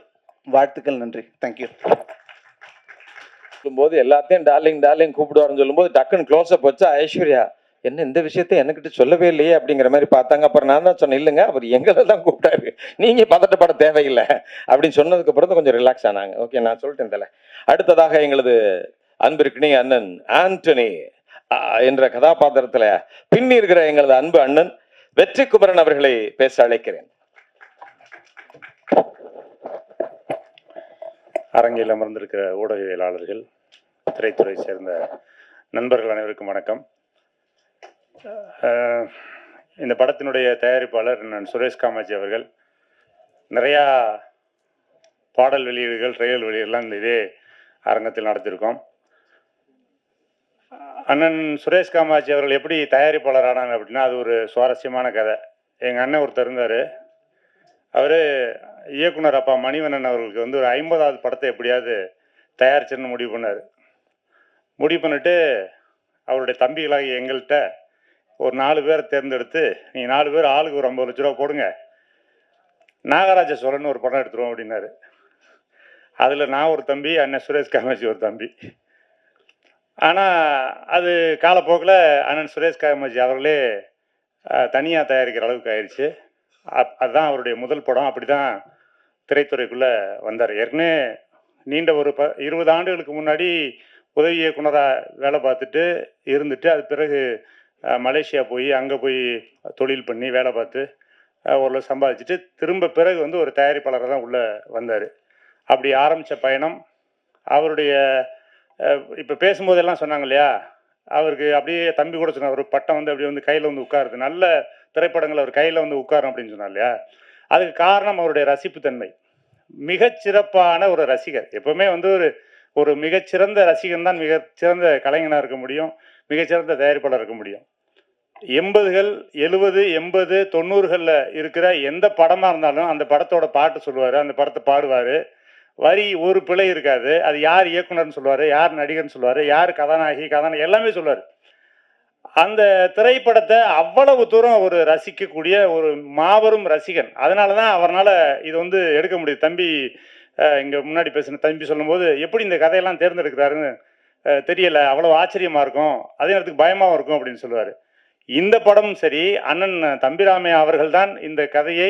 வாழ்த்துக்கள், நன்றி, தேங்க்யூ. சொல்லும்போது எல்லாத்தையும் டார்லிங் டார்லிங் கூப்பிடுவாருன்னு சொல்லும்போது டக்குன்னு க்ளோஸ்அப் வச்சா ஐஸ்வர்யா என்ன இந்த விஷயத்த என்கிட்ட சொல்லவே இல்லையே அப்படிங்கிற மாதிரி பார்த்தாங்க. அப்புறம் நான் தான் சொன்னேன், இல்லைங்க அவர் எங்களை தான் கூப்பிட்டாரு, நீங்க பதட்டப்பட தேவையில்லை அப்படின்னு சொன்னதுக்கு அப்புறம் கொஞ்சம் ரிலாக்ஸ் ஆனாங்க. ஓகே, நான் சொல்லிட்டேன் தல. அடுத்ததாக எங்களது அன்பிற்கினி அண்ணன் ஆண்டனி என்ற கதாபாத்திரத்துல பின்னி இருக்கிற எங்களது அன்பு அண்ணன் வெற்றி குமரன் அவர்களை பேச அழைக்கிறேன். அரங்கில் அமர்ந்திருக்கிற ஊடகவியலாளர்கள், திரைத்துறை சேர்ந்த நண்பர்கள் அனைவருக்கும் வணக்கம். இந்த படத்தினுடைய தயாரிப்பாளர் நான் சுரேஷ் காமாட்சி அவர்கள் நிறையா பாடல் வெளியீடுகள், ட்ரையல் வெளியீடுலாம் இந்த இதே அரங்கத்தில் நடத்தியிருக்கோம். அண்ணன் சுரேஷ் காமாட்சி அவர்கள் எப்படி தயாரிப்பாளர் ஆனாங்க அப்படின்னா அது ஒரு சுவாரஸ்யமான கதை. எங்கள் அண்ணன் ஒருத்தர் இருந்தார். அவர் இயக்குனர் அப்பா மணிவண்ணன் அவர்களுக்கு வந்து ஒரு 50வது படத்தை எப்படியாவது தயாரிச்சுன்னு முடிவு பண்ணார். முடிவு பண்ணிட்டு அவருடைய தம்பிகளாகி எங்கள்கிட்ட ஒரு 4 பேரை தேர்ந்தெடுத்து, நீங்கள் 4 பேர் ஆளுக்கு ஒரு 50 லட்ச ரூபா போடுங்க, நாகராஜ சோழன் ஒரு படம் எடுத்துருவோம் அப்படின்னாரு. அதில் நான் ஒரு தம்பி, அண்ணன் சுரேஷ் காமாட்சி ஒரு தம்பி. ஆனால் அது காலப்போக்கில் அண்ணன் சுரேஷ் காமாட்சி அவர்களே தனியாக தயாரிக்கிற அளவுக்கு ஆயிடுச்சு. அதுதான் அவருடைய முதல் படம். அப்படி தான் திரைத்துறைக்குள்ளே வந்தார். ஏற்கனவே நீண்ட ஒரு 20 ஆண்டுகளுக்கு முன்னாடி உதவி இயக்குனராக வேலை பார்த்துட்டு இருந்துட்டு அது பிறகு மலேசியா போய் அங்கே போய் தொழில் பண்ணி வேலை பார்த்து ஒரு சம்பாதிச்சுட்டு திரும்ப பிறகு வந்து ஒரு தயாரிப்பாளராக தான் உள்ளே வந்தார். அப்படி ஆரம்பித்த பயணம் அவருடைய இப்போ பேசும்போதெல்லாம் சொன்னாங்க இல்லையா, அவருக்கு அப்படியே தம்பி கூட சொன்னார், ஒரு பட்டம் வந்து அப்படியே வந்து கையில் வந்து உட்காருது, நல்ல திரைப்படங்கள் அவர் கையில் வந்து உட்காரும் அப்படின்னு சொன்னார் இல்லையா. அதுக்கு காரணம் அவருடைய ரசிப்புத்தன்மை. மிகச்சிறப்பான ஒரு ரசிகர். எப்போவுமே வந்து ஒரு மிகச்சிறந்த ரசிகன் தான் மிகச்சிறந்த கலைஞனாக இருக்க முடியும், மிகச்சிறந்த தயாரிப்பாளர் இருக்க முடியும். 80கள் 70 80 90களில் இருக்கிற எந்த படமாக இருந்தாலும் அந்த படத்தோட பாட்டு சொல்லுவார், அந்த படத்தை பாடுவார். வரி ஒரு பிழை இருக்காது. அது யார் இயக்குனர்னு சொல்லுவார், யார் நடிகர்னு சொல்லுவார், யார் கதாநாயகி எல்லாமே சொல்லுவார். அந்த திரைப்படத்தை அவ்வளவு தூரம் ஒரு ரசிக்கக்கூடிய ஒரு மாபெரும் ரசிகன். அதனால தான் அவரால் இது வந்து எடுக்க முடியுது. தம்பி இங்கே முன்னாடி பேசின தம்பி சொல்லும்போது எப்படி இந்த கதையெல்லாம் தேர்ந்தெடுக்கிறாருன்னு தெரியல, அவ்வளோ ஆச்சரியமாக இருக்கும், அதே நேரத்துக்கு பயமாகவும் இருக்கும் அப்படின்னு சொல்லுவார். இந்த படமும் சரி, அண்ணன் தம்பிராமையா அவர்கள் தான் இந்த கதையை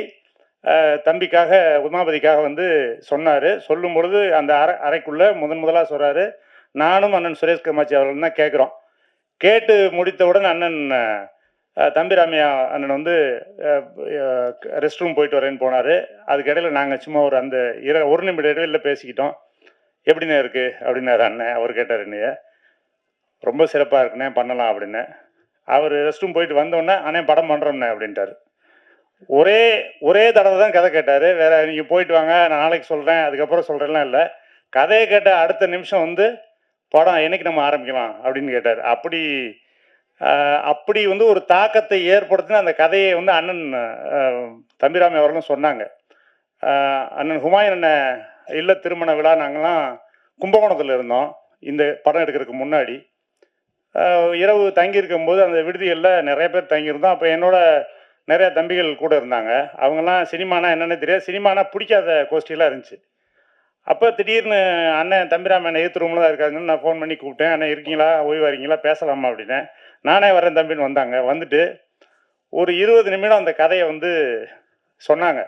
தம்பிக்காக உமாபதிக்காக வந்து சொன்னார். சொல்லும் பொழுது அந்த அறைக்குள்ளே முதலாக சொல்கிறாரு, நானும் அண்ணன் சுரேஷ் கமாச்சி அவர்கள் தான் கேட்குறோம். கேட்டு முடித்தவுடன் அண்ணன் தம்பிராமையா அண்ணன் வந்து ரெஸ்ட் ரூம் போயிட்டு வரேன்னு போனார். அதுக்கிடையில் நாங்கள் சும்மா ஒரு அந்த 1 நிமிட இடைவெளியில் பேசிக்கிட்டோம். எப்படிண்ணே இருக்குது அப்படின்னாரு அண்ணன். அவர் கேட்டார் என்னைய. ரொம்ப சிறப்பாக இருக்குண்ணே, பண்ணலாம் அப்படின்னு. அவர் ரெஸ்ட் ரூம் போயிட்டு வந்தோடனே அண்ணே படம் பண்ணுறோம்ண்ணே அப்படின்ட்டார். ஒரே தடவை தான் கதை கேட்டார். வேறு நீங்கள் போயிட்டு வாங்க, நான் நாளைக்கு சொல்கிறேன், அதுக்கப்புறம் சொல்கிறேன்லாம் இல்லை. கதையை கேட்ட அடுத்த நிமிஷம் வந்து படம் என்னைக்கு நம்ம ஆரம்பிக்கலாம் அப்படின்னு கேட்டார். அப்படி வந்து ஒரு தாக்கத்தை ஏற்படுத்தின அந்த கதையை வந்து அண்ணன் தம்பிராமையா அவர்களும் சொன்னாங்க. அண்ணன் ஹுமாயூன் அண்ணன் இல்ல திருமண விழா நாங்கள்லாம் கும்பகோணத்தில் இருந்தோம் இந்த படம் எடுக்கிறதுக்கு முன்னாடி. இரவு தங்கியிருக்கும்போது அந்த விடுதிகளில் நிறைய பேர் தங்கியிருந்தோம். அப்போ என்னோட நிறைய தம்பிகள் கூட இருந்தாங்க. அவங்கெல்லாம் சினிமானா என்னென்னு தெரியாது, சினிமானா பிடிக்காத கோஷ்டியெல்லாம் இருந்துச்சு. அப்போ திடீர்னு அண்ணன் தம்பிராமன் எதிர்த்து ரூமில் தான் இருக்காங்கன்னு நான் ஃபோன் பண்ணி கூப்பிட்டேன். அண்ணன் இருக்கீங்களா, ஓய்வாரிங்களா, பேசலாமா அப்படின்னு. நானே வரேன் தம்பின்னு வந்தாங்க. வந்துட்டு ஒரு 20 நிமிடம் அந்த கதையை வந்து சொன்னாங்க.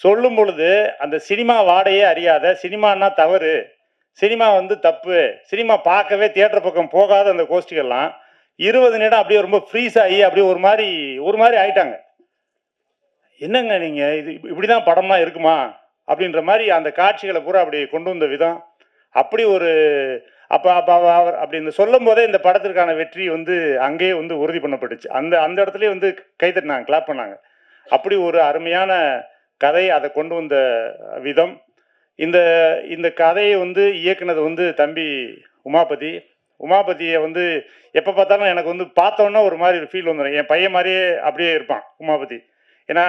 சொல்லும் பொழுது அந்த சினிமா வாடையே அறியாத, சினிமானா தவறு, சினிமா வந்து தப்பு, சினிமா பார்க்கவே தியேட்டர் பக்கம் போகாத அந்த கோஷ்டிகள்லாம் 20 நிமிடம் அப்படியே ரொம்ப ஃப்ரீஸ் ஆகி அப்படியே ஒரு மாதிரி ஆயிட்டாங்க. என்னங்க நீங்கள் இது இப்படி தான் படம்லாம் இருக்குமா அப்படின்ற மாதிரி அந்த காட்சிகளை பூரா அப்படி கொண்டு வந்த விதம் அப்படி ஒரு அப்போ அவர் அப்படி இந்த சொல்லும் போதே இந்த படத்திற்கான வெற்றி வந்து அங்கேயே வந்து உறுதி பண்ணப்பட்டுச்சு. அந்த இடத்துலேயே வந்து கைத்தட்டினாங்க, கிளாப் பண்ணாங்க. அப்படி ஒரு அருமையான கதை, அதை கொண்டு வந்த விதம். இந்த கதையை வந்து இயக்குனது வந்து தம்பி உமாபதியை வந்து எப்போ பார்த்தாலும் எனக்கு வந்து பார்த்தோன்னா ஒரு மாதிரி ஃபீல் வந்துடும். என் பையன் மாதிரியே அப்படியே இருப்பான் உமாபதி. ஏன்னா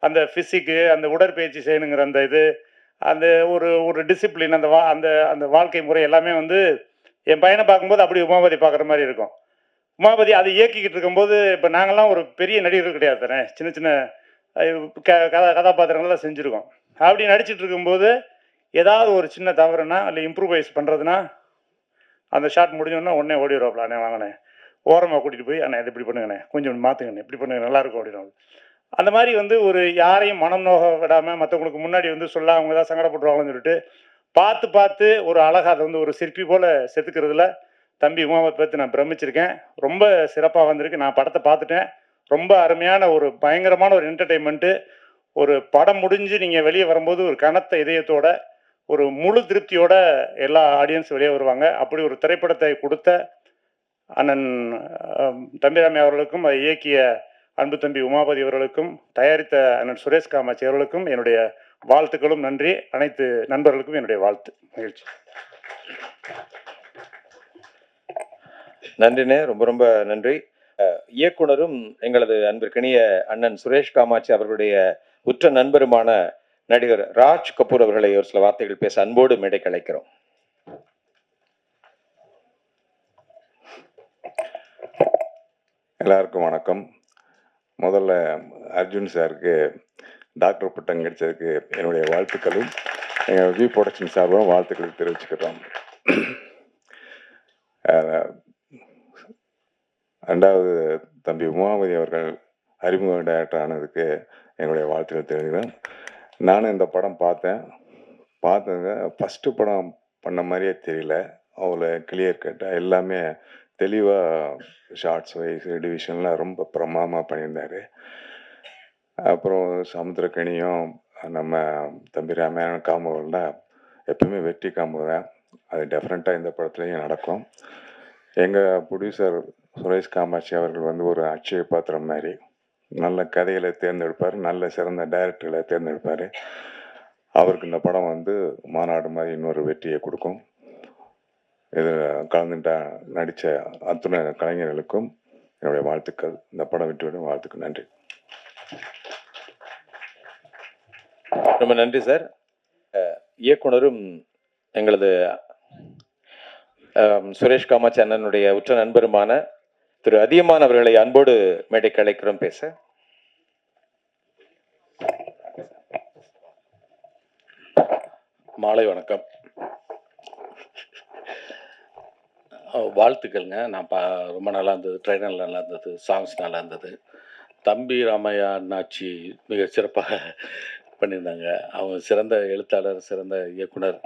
அந்த ஃபிசிக்கு, அந்த உடற்பயிற்சி செய்யணுங்கிற அந்த இது, அந்த ஒரு டிசிப்ளின், அந்த வாழ்க்கை முறை எல்லாமே வந்து என் பையனை பார்க்கும்போது அப்படி உமாபதி பார்க்குற மாதிரி இருக்கும். உமாபதி அதை இயக்கிக்கிட்டு இருக்கும்போது, இப்போ நாங்கள்லாம் ஒரு பெரிய நடிகர்கள் கிடையாது தானே, சின்ன சின்ன கதாபாத்திரங்கள்லாம் செஞ்சுருக்கோம். அப்படி நடிச்சிட்டு இருக்கும்போது ஏதாவது ஒரு சின்ன தவறுனா இல்லை இம்ப்ரூவைஸ் பண்ணுறதுனா அந்த ஷாட் முடிஞ்சோன்னா உடனே ஓடிடுவாப்ல, அண்ணே வாங்கினே ஓரமாக கூட்டிகிட்டு போய் அண்ணே இது இப்படி பண்ணுங்கண்ணே, கொஞ்சம் மாற்றுங்கண்ணே, இப்படி பண்ணுங்க நல்லாயிருக்கும் அப்படின்னா. அந்த மாதிரி வந்து ஒரு யாரையும் மனம் நோக விடாமல், மற்றவங்களுக்கு முன்னாடி வந்து சொல்ல அவங்க தான் சங்கடப்பட்டுருவாங்கன்னு சொல்லிட்டு பார்த்து ஒரு அழகாக அதை வந்து ஒரு சிற்பி போல் செதுக்கிறதுல தம்பி உமாபதி பற்றி நான் பிரமிச்சிருக்கேன். ரொம்ப சிறப்பாக வந்திருக்கு. நான் படத்தை பார்த்துட்டேன். ரொம்ப அருமையான ஒரு பயங்கரமான ஒரு என்டர்டெயின்மெண்ட்டு. ஒரு படம் முடிஞ்சு நீங்கள் வெளியே வரும்போது ஒரு கனத்த இதயத்தோட, ஒரு முழு திருப்தியோட எல்லா ஆடியன்ஸ் வெளியே வருவாங்க. அப்படி ஒரு திரைப்படத்தை கொடுத்த அண்ணன் தம்பிராமையா அவர்களுக்கும், அதை இயக்கிய அன்பு தம்பி உமாபதி அவர்களுக்கும், தயாரித்த அண்ணன் சுரேஷ் காமாட்சி அவர்களுக்கும் என்னுடைய வாழ்த்துக்களும் நன்றி. அனைத்து நண்பர்களுக்கும் என்னுடைய வாழ்த்து. மகிழ்ச்சி. நன்றிண்ணே, ரொம்ப ரொம்ப நன்றி. இயக்குனரும் எங்களது அன்பிற்கினிய அண்ணன் சுரேஷ் காமாட்சி அவர்களுடைய உற்ற நண்பருமான நடிகர் ராஜ் கபூர் அவர்களை ஒரு சில வார்த்தைகள் பேச அன்போடு மேடைக்கு அழைக்கிறோம். எல்லாருக்கும் வணக்கம். முதல்ல அர்ஜுன் சாருக்கு டாக்டர் பட்டம் கிடைச்சதுக்கு என்னுடைய வாழ்த்துக்களும் எங்கள் வி ப்ரொடக்ஷன் சார்பாக வாழ்த்துக்களை தெரிவிச்சுக்கிறோம். ரெண்டாவது தம்பி உமாபதி அவர்கள் அறிமுக டைரக்டர் ஆனதுக்கு என்னுடைய வாழ்த்துக்கள் தெரிவிக்கிறேன். நானும் இந்த படம் பார்த்தேங்க. ஃபஸ்ட்டு படம் பண்ண மாதிரியே தெரியல. அவ்வளோ கிளியர் கட்டாக எல்லாமே தெளிவாக ஷார்ட்ஸ் வைஸ் டிவிஷன்லாம் ரொம்ப பிரமாதமாக பண்ணியிருந்தார். அப்புறம் சமுத்திரக்கனியும் நம்ம தம்பி ராமாயண காம்போலாம் எப்பவுமே வெற்றி காம்போ தான். அது டெஃபரெண்ட்டாக இந்த படத்துலையும் நடக்கும். எங்கள் ப்ரொடியூசர் சுரேஷ் காமாட்சி அவர்கள் வந்து ஒரு அட்சய பாத்திரம் மாதிரி நல்ல கதைகளை தேர்ந்தெடுப்பார், நல்ல சிறந்த டைரக்டர்களை தேர்ந்தெடுப்பார். அவருக்கு இந்த படம் வந்து மாநாடு மாதிரி இன்னொரு வெற்றியை கொடுக்கும். இதில் நடித்த அத்துணை கலைஞர்களுக்கும் என்னுடைய வாழ்த்துக்கள். இந்த படம் வெற்றியோட வாழ்த்துக்கள். நன்றி. ரொம்ப நன்றி சார். இயக்குனரும் எங்களது சுரேஷ் காமாட்சி அண்ணனுடைய உற்ற நண்பருமான திரு அதியமான் அவர்களை அன்போடு மேடைக்கு அழைக்கிறோம் பேச. மாலை வணக்கம். வாழ்த்துக்கள்ங்க. நான் ரொம்ப நல்லா இருந்தது, ட்ரெய்லர் நல்லா இருந்தது, சாங்ஸ் நல்லா இருந்தது. தம்பி ராமையா அண்ணாச்சி மிக சிறப்பாக பண்ணியிருந்தாங்க. அவங்க சிறந்த எழுத்தாளர், சிறந்த இயக்குனர்,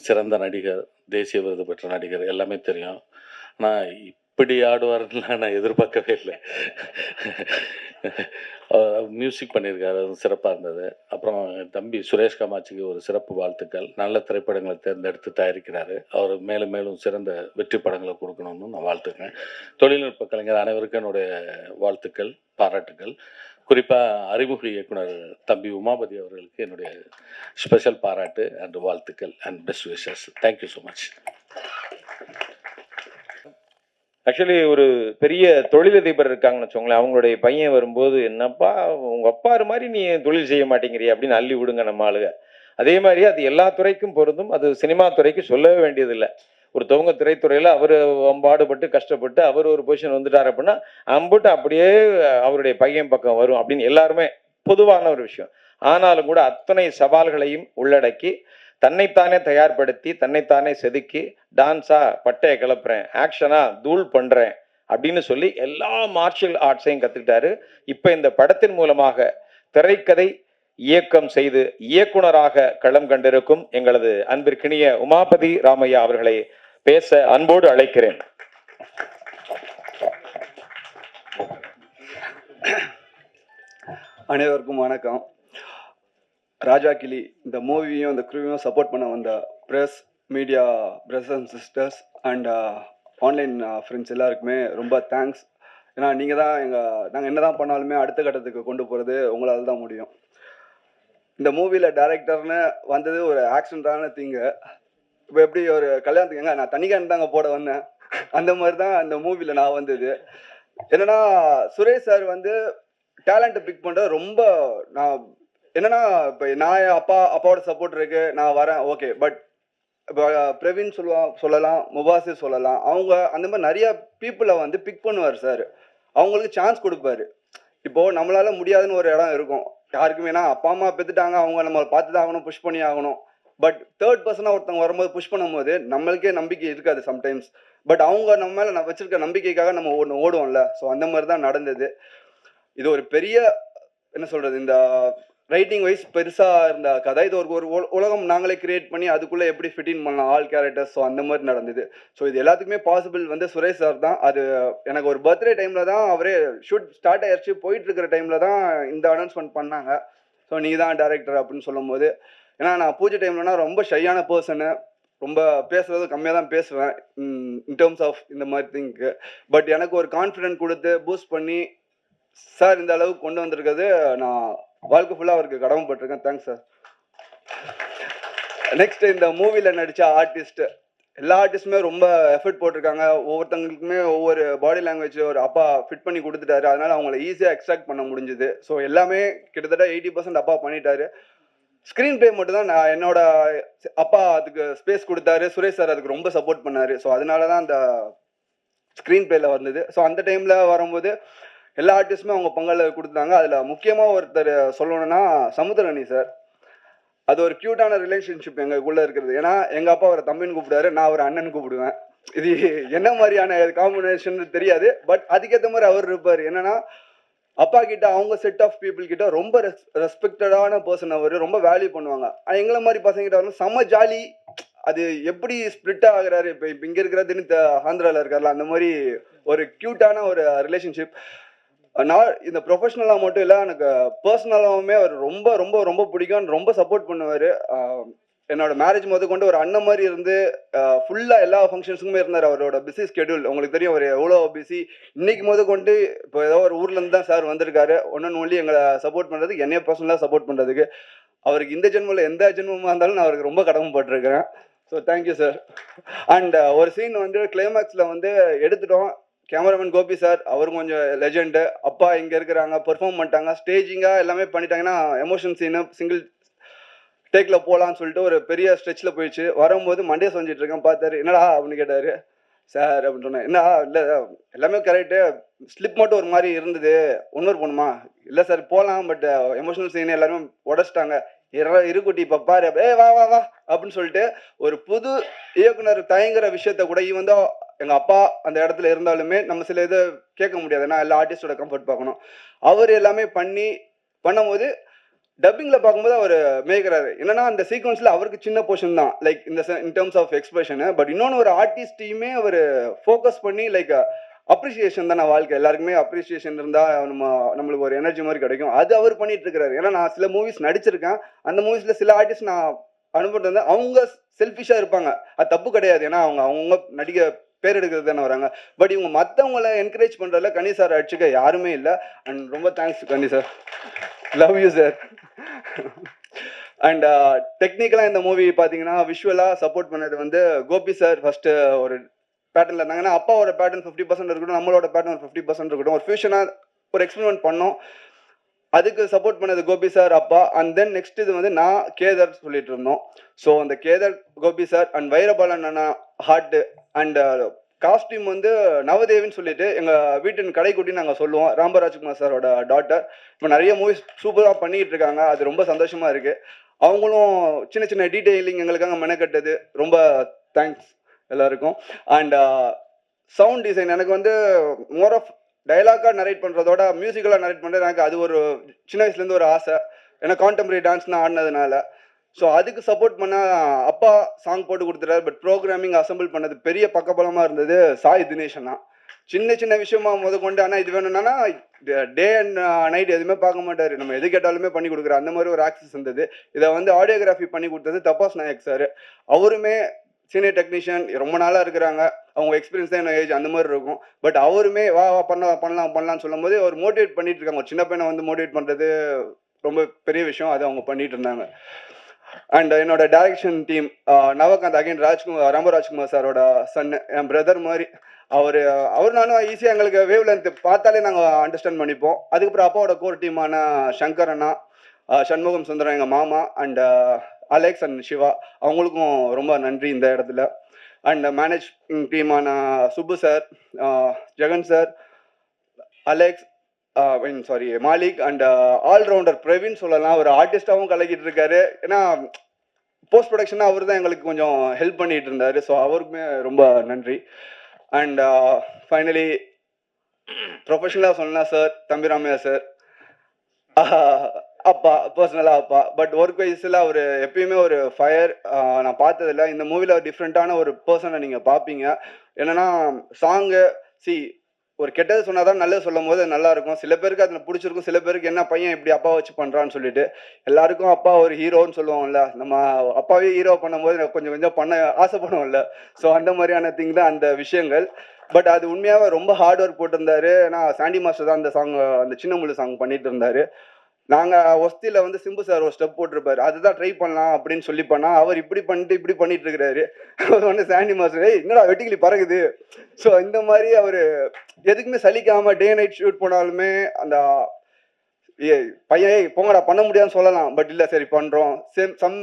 சிறந்த நடிகர், தேசிய விருது பெற்ற நடிகர், எல்லாமே தெரியும். ஆனால் இப்படி ஆடுவார்லாம் நான் எதிர்பார்க்கவே இல்லை. மியூசிக் பண்ணியிருக்காரு, அது சிறப்பாக இருந்தது. அப்புறம் என் தம்பி சுரேஷ் காமாட்சிக்கு ஒரு சிறப்பு வாழ்த்துக்கள். நல்ல திரைப்படங்களை தேர்ந்தெடுத்து தயாரிக்கிறாரு. அவர் மேலும் மேலும் சிறந்த வெற்றி படங்களை கொடுக்கணும்னு நான் வாழ்த்துக்கிறேன். தொழில்நுட்ப கலைஞர் அனைவருக்கும் என்னுடைய வாழ்த்துக்கள், பாராட்டுக்கள். குறிப்பாக அறிமுக இயக்குனர் தம்பி உமாபதி அவர்களுக்கு என்னுடைய ஸ்பெஷல் பாராட்டு அண்ட் வாழ்த்துக்கள் and best wishes. Thank you so much. Actually ஒரு பெரிய தொழிலதிபர் இருக்காங்கன்னு வச்சுக்கோங்களேன், அவங்களுடைய பையன் வரும்போது, என்னப்பா உங்க அப்பாரு மாதிரி நீ தொழில் செய்ய மாட்டேங்கிறிய அப்படின்னு அள்ளி விடுங்க நம்ம ஆளுங்க. அதே மாதிரி அது எல்லா துறைக்கும் பொருந்தும். அது சினிமா துறைக்கு சொல்லவே வேண்டியதில்லை. ஒருத்தவங்க திரைத்துறையில் அவர் பாடுபட்டு கஷ்டப்பட்டு அவர் ஒரு பொசிஷன் வந்துட்டார் அப்படின்னா அம்புட்டு அப்படியே அவருடைய பையன் பக்கம் வரும் அப்படின்னு எல்லாருமே பொதுவான ஒரு விஷயம். ஆனாலும் கூட அத்தனை சவால்களையும் உள்ளடக்கி தன்னைத்தானே தயார்படுத்தி தன்னைத்தானே செதுக்கி டான்ஸா பட்டையை கிளப்புறேன், ஆக்ஷனா தூள் பண்றேன் அப்படின்னு சொல்லி எல்லா மார்ஷியல் ஆர்ட்ஸையும் கத்துக்கிட்டாரு. இப்ப இந்த படத்தின் மூலமாக திரைக்கதை இயக்கம் செய்து இயக்குனராக களம் கண்டிருக்கும் எங்களது அன்பிற்கினிய உமாபதி ராமையா அவர்களை பேச அன்போடு அழைக்கிறேன். அனைவருக்கும் வணக்கம். ராஜா கிளி இந்த மூவியும் இந்த க்ரூவையும் சப்போர்ட் பண்ண வந்த press, media brothers and sisters and online friends எல்லாருக்குமே ரொம்ப தேங்க்ஸ். ஏன்னா நீங்கள் தான் நாங்கள் என்ன தான் பண்ணாலுமே அடுத்த கட்டத்துக்கு கொண்டு போகிறது உங்களால் தான் முடியும். இந்த மூவியில் டைரக்டர்னு வந்தது ஒரு ஆக்சிடென்டான திங்கு. இப்போ எப்படி ஒரு கல்யாணத்துக்கு நான் தனிக்கான் தாங்க போட வந்தேன், அந்த மாதிரி தான் அந்த மூவியில் நான் வந்தது. என்னன்னா சுரேஷ் சார் வந்து டேலண்ட்டை பிக் பண்ணுற ரொம்ப நான் என்னன்னா இப்போ நான் அப்பாவோட சப்போர்ட் இருக்கு, நான் வரேன் ஓகே. பட் இப்போ பிரவீன் சொல்லலாம், முபாசிர் சொல்லலாம், அவங்க அந்த மாதிரி நிறைய பீப்புளை வந்து பிக் பண்ணுவார் சார். அவங்களுக்கு சான்ஸ் கொடுப்பாரு. இப்போது நம்மளால முடியாதுன்னு ஒரு இடம் இருக்கும் யாருக்குமே. ஏன்னா அப்பா அம்மா பெற்றுட்டாங்க, அவங்க நம்மளை பார்த்து தான் ஆகணும், புஷ் பண்ணி ஆகணும். பட் தேர்ட் பர்சனாக ஒருத்தவங்க வரும்போது புஷ் பண்ணும்போது நம்மளுக்கே நம்பிக்கை இருக்காது சம்டைம்ஸ். பட் அவங்க நம்ம மேலே நான் வச்சிருக்க நம்பிக்கைக்காக நம்ம ஓடுவோம்ல. ஸோ அந்த மாதிரி தான் நடந்தது. இது ஒரு பெரிய என்ன சொல்கிறது, இந்த ரைட்டிங் வைஸ் பெருசாக இருந்த கதை. இது ஒரு உலகம் நாங்களே கிரியேட் பண்ணி அதுக்குள்ளே எப்படி ஃபிட்டின் பண்ணலாம் ஆல் கேரக்டர்ஸ். ஸோ அந்த மாதிரி நடந்தது. ஸோ இது எல்லாத்துக்குமே பாசிபிள் வந்து சுரேஷ் சார் தான். அது எனக்கு ஒரு பர்த்டே டைமில் தான் அவரே ஷூட் ஸ்டார்ட் ஆயிடுச்சு, போயிட்டு இருக்கிற டைமில் தான் இந்த அனௌன்ஸ்மெண்ட் பண்ணாங்க. ஸோ நீ தான் டேரக்டர் அப்படின்னு சொல்லும் போது, ஏன்னா நான் பூஜை டைம்லனா ரொம்ப ஷையான பர்சனு, ரொம்ப பேசுறது கம்மியாக தான் பேசுவேன் இன் டேர்ம்ஸ் ஆஃப் இந்த மாதிரி திங்க்கு. பட் எனக்கு ஒரு கான்ஃபிடென்ட் கொடுத்து பூஸ்ட் பண்ணி சார் இந்த அளவுக்கு கொண்டு வந்திருக்கிறது நான் வாழ்க்கை ஃபுல்லாக அவருக்கு கடமைப்பட்டிருக்கேன். Thanks sir. நெக்ஸ்ட் இந்த மூவியில் நடித்த ஆர்டிஸ்ட் எல்லா ஆர்டிஸ்ட்டுமே ரொம்ப எஃபர்ட் போட்டிருக்காங்க. ஒவ்வொருத்தங்களுக்குமே ஒவ்வொரு பாடி லாங்குவேஜ் ஒரு அப்பா ஃபிட் பண்ணி கொடுத்துட்டாரு. அதனால அவங்கள ஈஸியாக எக்ஸ்ட்ராக்ட் பண்ண முடிஞ்சுது. ஸோ எல்லாமே கிட்டத்தட்ட 80% அப்பா பண்ணிட்டாரு. ஸ்க்ரீன் பிளே மட்டும் தான் நான் என்னோட அப்பா அதுக்கு ஸ்பேஸ் கொடுத்தாரு. சுரேஷ் சார் அதுக்கு ரொம்ப சப்போர்ட் பண்ணாரு. ஸோ அதனால தான் அந்த ஸ்க்ரீன் பிளேல வந்தது. ஸோ அந்த டைமில் வரும்போது எல்லா ஆர்டிஸ்ட்டுமே அவங்க பங்காளி கொடுத்தாங்க. அதில் முக்கியமாக ஒருத்தர் சொல்லணும்னா சமுத்திரனி சார். அது ஒரு க்யூட்டான ரிலேஷன்ஷிப் எங்களுக்குள்ளே இருக்கிறது. ஏன்னா எங்கள் அப்பா அவரை தம்பின்னு கூப்பிடுவாரு, நான் அவர் அண்ணன் கூப்பிடுவேன். இது என்ன மாதிரியான காம்பினேஷன் தெரியாது. பட் அதுக்கேற்ற மாதிரி அவர் இருப்பார். என்னன்னா அப்பா கிட்ட அவங்க செட் ஆஃப் பீப்புள் கிட்ட ரொம்ப ரெஸ்பெக்டடான பர்சன். அவர் ரொம்ப வேல்யூ பண்ணுவாங்க. எங்களை மாதிரி பசங்க கிட்ட வரணும் செம்ம ஜாலி. அது எப்படி ஸ்பிளிட் ஆகுறாரு, இப்போ இங்கே இருக்கிறதுன்னு ஆந்திராவில் இருக்கார்ல, அந்த மாதிரி ஒரு க்யூட்டான ஒரு ரிலேஷன்ஷிப். நான் இந்த ப்ரொஃபஷ்னலாக மட்டும் இல்லை, எனக்கு பர்சனலாகவுமே அவர் ரொம்ப ரொம்ப ரொம்ப பிடிக்கும். ரொம்ப சப்போர்ட் பண்ணுவார். என்னோட மேரேஜ் முத கொண்டு ஒரு அண்ணன் மாதிரி இருந்து ஃபுல்லாக எல்லா ஃபங்க்ஷன்ஸுக்குமே இருந்தார். அவரோட பிஸி ஸ்கெடியூல் உங்களுக்கு தெரியும், அவர் எவ்வளோ பிஸி. இன்னைக்கு முத கொண்டு இப்போ ஏதோ ஒரு ஊர்லேருந்து தான் சார் வந்திருக்காரு. ஒன்று ஒன்லி எங்களை சப்போர்ட் பண்ணுறதுக்கு, என்னைய பர்சனலாக சப்போர்ட் பண்ணுறதுக்கு. அவருக்கு இந்த ஜென்மில் எந்த ஜென்மமாக இருந்தாலும் நான் அவருக்கு ரொம்ப கடமைப்பட்டிருக்கிறேன். So thank you sir. அண்ட் ஒரு சீன் வந்து கிளைமேக்ஸில் வந்து எடுத்துட்டோம். கேமராமேன் கோபி சார், அவரும் கொஞ்சம் லெஜெண்டு. அப்பா இங்கே இருக்கிறாங்க, பெர்ஃபார்ம் பண்ணிட்டாங்க, ஸ்டேஜிங்காக எல்லாமே பண்ணிட்டாங்கன்னா எமோஷன் சீனு சிங்கிள் டேக்கில் போகலான்னு சொல்லிட்டு ஒரு பெரிய ஸ்ட்ரெச்சில் போயிடுச்சு. வரும்போது மண்டே செஞ்சிட்டு இருக்கேன். பார்த்தாரு, என்னடா அப்படின்னு கேட்டார். சார் அப்படின்னு சொன்னேன். என்ன இல்லை எல்லாமே கரெக்டு, ஸ்லிப் மட்டும் ஒரு மாதிரி இருந்தது, இன்னொரு போகணுமா? இல்லை சார் போகலாம், பட் எமோஷனல் சீன் எல்லாருமே உடச்சிட்டாங்க, இருக்குட்டி இப்போ பாரு, வா வா வா அப்படின்னு சொல்லிட்டு ஒரு புது இயக்குனர் தயங்குற விஷயத்த கூட வந்து எங்கள் அப்பா அந்த இடத்துல இருந்தாலுமே நம்ம சில இதை கேட்க முடியாது, ஏன்னா எல்லா ஆர்டிஸ்டோட கம்ஃபர்ட் பார்க்கணும். அவர் எல்லாமே பண்ணும்போது டப்பிங்கில் பார்க்கும்போது அவர் மேய்க்கிறாரு. என்னன்னா அந்த சீக்வன்ஸில் அவருக்கு சின்ன போர்ஷன் தான், like in terms of expression. But இன்னொன்று ஒரு ஆர்டிஸ்டையுமே அவர் ஃபோக்கஸ் பண்ணி லைக் அப்ரிசியேஷன் தானே வாழ்க்கை, எல்லாருக்குமே அப்ரிசியேஷன் இருந்தால் நம்மளுக்கு ஒரு எனர்ஜி மாதிரி கிடைக்கும். அது அவர் பண்ணிட்டு இருக்கிறாரு. ஏன்னா நான் சில மூவிஸ் நடிச்சிருக்கேன், அந்த மூவிஸில் சில ஆர்டிஸ்ட் நான் அனுப்பிட்டு வந்தேன், அவங்க செல்ஃபிஷாக இருப்பாங்க, அது தப்பு கிடையாது, ஏன்னா அவங்க நடிக்க பேர் எடுக்கிறது தானே வராங்க. பட் இவங்க மற்றவங்கள என்கரேஜ் பண்ணுறதுல கனி சார் அடிச்சுக்க யாருமே இல்லை. அண்ட் ரொம்ப thanks Ghani sir, love you sir. And டெக்னிக்கலாக இந்த மூவி பார்த்தீங்கன்னா விஷுவலாக சப்போர்ட் பண்ணது வந்து கோபி சார் ஃபஸ்ட்டு ஒரு பேட்டர்னில் இருந்தாங்கன்னா, அப்பாவோட பேட்டர்ன் 50% இருக்கட்டும், நம்மளோட பேட்டர்ன் ஒரு 50% இருக்கட்டும், ஒரு ஃபியூஷனாக ஒரு எக்ஸ்பெரிமெண்ட் பண்ணோம். அதுக்கு சப்போர்ட் பண்ணது கோபி சார், அப்பா. அண்ட் தென் நெக்ஸ்ட் இது வந்து நான் கேதர் சொல்லிட்டு இருந்தோம். ஸோ அந்த கேதர், கோபி சார் அண்ட் வைரபாலன் அண்ணா ஹார்ட். அண்ட் காஸ்டியூம் வந்து நவதேவின்னு சொல்லிட்டு எங்கள் வீட்டின் கடைக்குட்டின்னு நாங்கள் சொல்லுவோம், ராம்பராஜ்குமார் சாரோட டாட்டர். இப்போ நிறைய மூவிஸ் சூப்பராக பண்ணிக்கிட்டு இருக்காங்க, அது ரொம்ப சந்தோஷமாக இருக்குது. அவங்களும் சின்ன சின்ன டீட்டெயிலிங் எங்களுக்காக மெனக்கட்டது, ரொம்ப தேங்க்ஸ் எல்லாருக்கும். அண்ட் சவுண்ட் டிசைன் எனக்கு வந்து மோர் ஆஃப் டைலாக்காக நரேட் பண்ணுறதோட மியூசிக்கலாக நரேட் பண்ணுறது எனக்கு அது ஒரு சின்ன வயசுலேருந்து ஒரு ஆசை, ஏன்னா கான்டெம்பரரி டான்ஸ்னால் ஆடினதுனால. ஸோ அதுக்கு சப்போர்ட் பண்ண அப்பா சாங் போட்டு கொடுத்துட்டாரு. பட் ப்ரோக்ராமிங் அசம்பிள் பண்ணது பெரிய பக்கபலமாக இருந்தது சாய் தினேஷனா. சின்ன சின்ன விஷயமா கொண்டு, ஆனால் இது வேணும்னா டே அண்ட் நைட் எதுவுமே பார்க்க மாட்டார், நம்ம எது கேட்டாலுமே பண்ணி கொடுக்குற அந்த மாதிரி ஒரு ஆக்சஸ் இருந்தது. இதை வந்து ஆடியோகிராஃபி பண்ணி கொடுத்தது தபாஸ் நாயக் சார். அவருமே சீனியர் டெக்னீஷியன், ரொம்ப நாளாக இருக்கிறாங்க, அவங்க எக்ஸ்பீரியன்ஸ் தான் என்ன ஏஜ் அந்த மாதிரி இருக்கும். பட் அவருமே வா வா பண்ணலாம்னு சொல்லும் போது அவர் மோட்டிவேட் பண்ணிட்டு இருக்காங்க. ஒரு சின்ன பையனை வந்து மோட்டிவேட் பண்ணுறது ரொம்ப பெரிய விஷயம், அது அவங்க பண்ணிட்டு இருந்தாங்க. அண்ட் என்னோட டைரக்ஷன் டீம் நவகாந்த், அகைன் ராமராஜ்குமார் சாரோட சன், என் பிரதர் மாதிரி. அவர் நானும் ஈஸியாக எங்களுக்கு வேவ் லென்த் பார்த்தாலே நாங்கள் அண்டர்ஸ்டாண்ட் பண்ணிப்போம். அதுக்கப்புறம் அப்பாவோட கோர் டீமான சங்கர் அண்ணா, சண்முகம் சுந்தரம் எங்கள் மாமா, அண்ட் அலெக்ஸ் அண்ட் சிவா, அவங்களுக்கும் ரொம்ப நன்றி இந்த இடத்துல. அண்ட் மேனேஜிங் டீமான Subbu sir, Jagan sir, Alex, Malik, and all rounder Praveen சொல்லலாம், ஒரு ஆர்டிஸ்டாகவும் கலக்கிட்டு இருக்காரு. ஏன்னா போஸ்ட் ப்ரொடக்ஷனாக அவர் தான் எங்களுக்கு கொஞ்சம் ஹெல்ப் பண்ணிட்டு இருந்தார். ஸோ அவருக்குமே ரொம்ப நன்றி. அண்ட் ஃபைனலி ப்ரொஃபஷனலாக சொன்னா சார், தம்பிராமையா சார், அப்பா, பர்சனலாக அப்பா. பட் ஒர்க் வைஸில் அவர் எப்பயுமே ஒரு ஃபயர், நான் பார்த்ததில்ல. இந்த மூவியில் டிஃப்ரெண்ட்டான ஒரு பர்சனை நீங்கள் பார்ப்பீங்க. என்னென்னா சாங்கு ஒரு கெட்டது சொன்னால் தான் நல்லது சொல்லும் போது நல்லா இருக்கும். சில பேருக்கு அதில் பிடிச்சிருக்கும், சில பேருக்கு என்ன பையன் இப்படி அப்பா வச்சு பண்ணுறான்னு சொல்லிட்டு. எல்லாருக்கும் அப்பா ஒரு ஹீரோன்னு சொல்லுவாங்கல்ல, நம்ம அப்பாவே ஹீரோ பண்ணும்போது கொஞ்சம் கொஞ்சம் பண்ண ஆசைப்படுவோம்ல. ஸோ அந்த மாதிரியான திங் தான் அந்த விஷயங்கள். பட் அது உண்மையாகவே ரொம்ப ஹார்ட் ஒர்க் போட்டிருந்தாரு. ஏன்னா சாண்டி மாஸ்டர் தான் அந்த சாங், அந்த சின்ன முள்ளு சாங் பண்ணிட்டு இருந்தாரு. நாங்கள் ஒஸ்தியில் வந்து சிம்பு சார் ஒரு ஸ்டெப் போட்டிருப்பாரு, அதுதான் ட்ரை பண்ணலாம் அப்படின்னு சொல்லி பண்ணால் அவர் இப்படி பண்ணிட்டு இருக்கிறாரு. அவர் வந்து சாண்டி மாஸ்டர் என்னடா வெட்டிக்கிளி பறகுது. ஸோ இந்த மாதிரி அவர் எதுக்குமே சலிக்காமல் டே நைட் ஷூட் போனாலுமே அந்த பையன் போங்கடா பண்ண முடியாதுன்னு சொல்லலாம், பட் இல்லை சரி பண்ணுறோம். சம்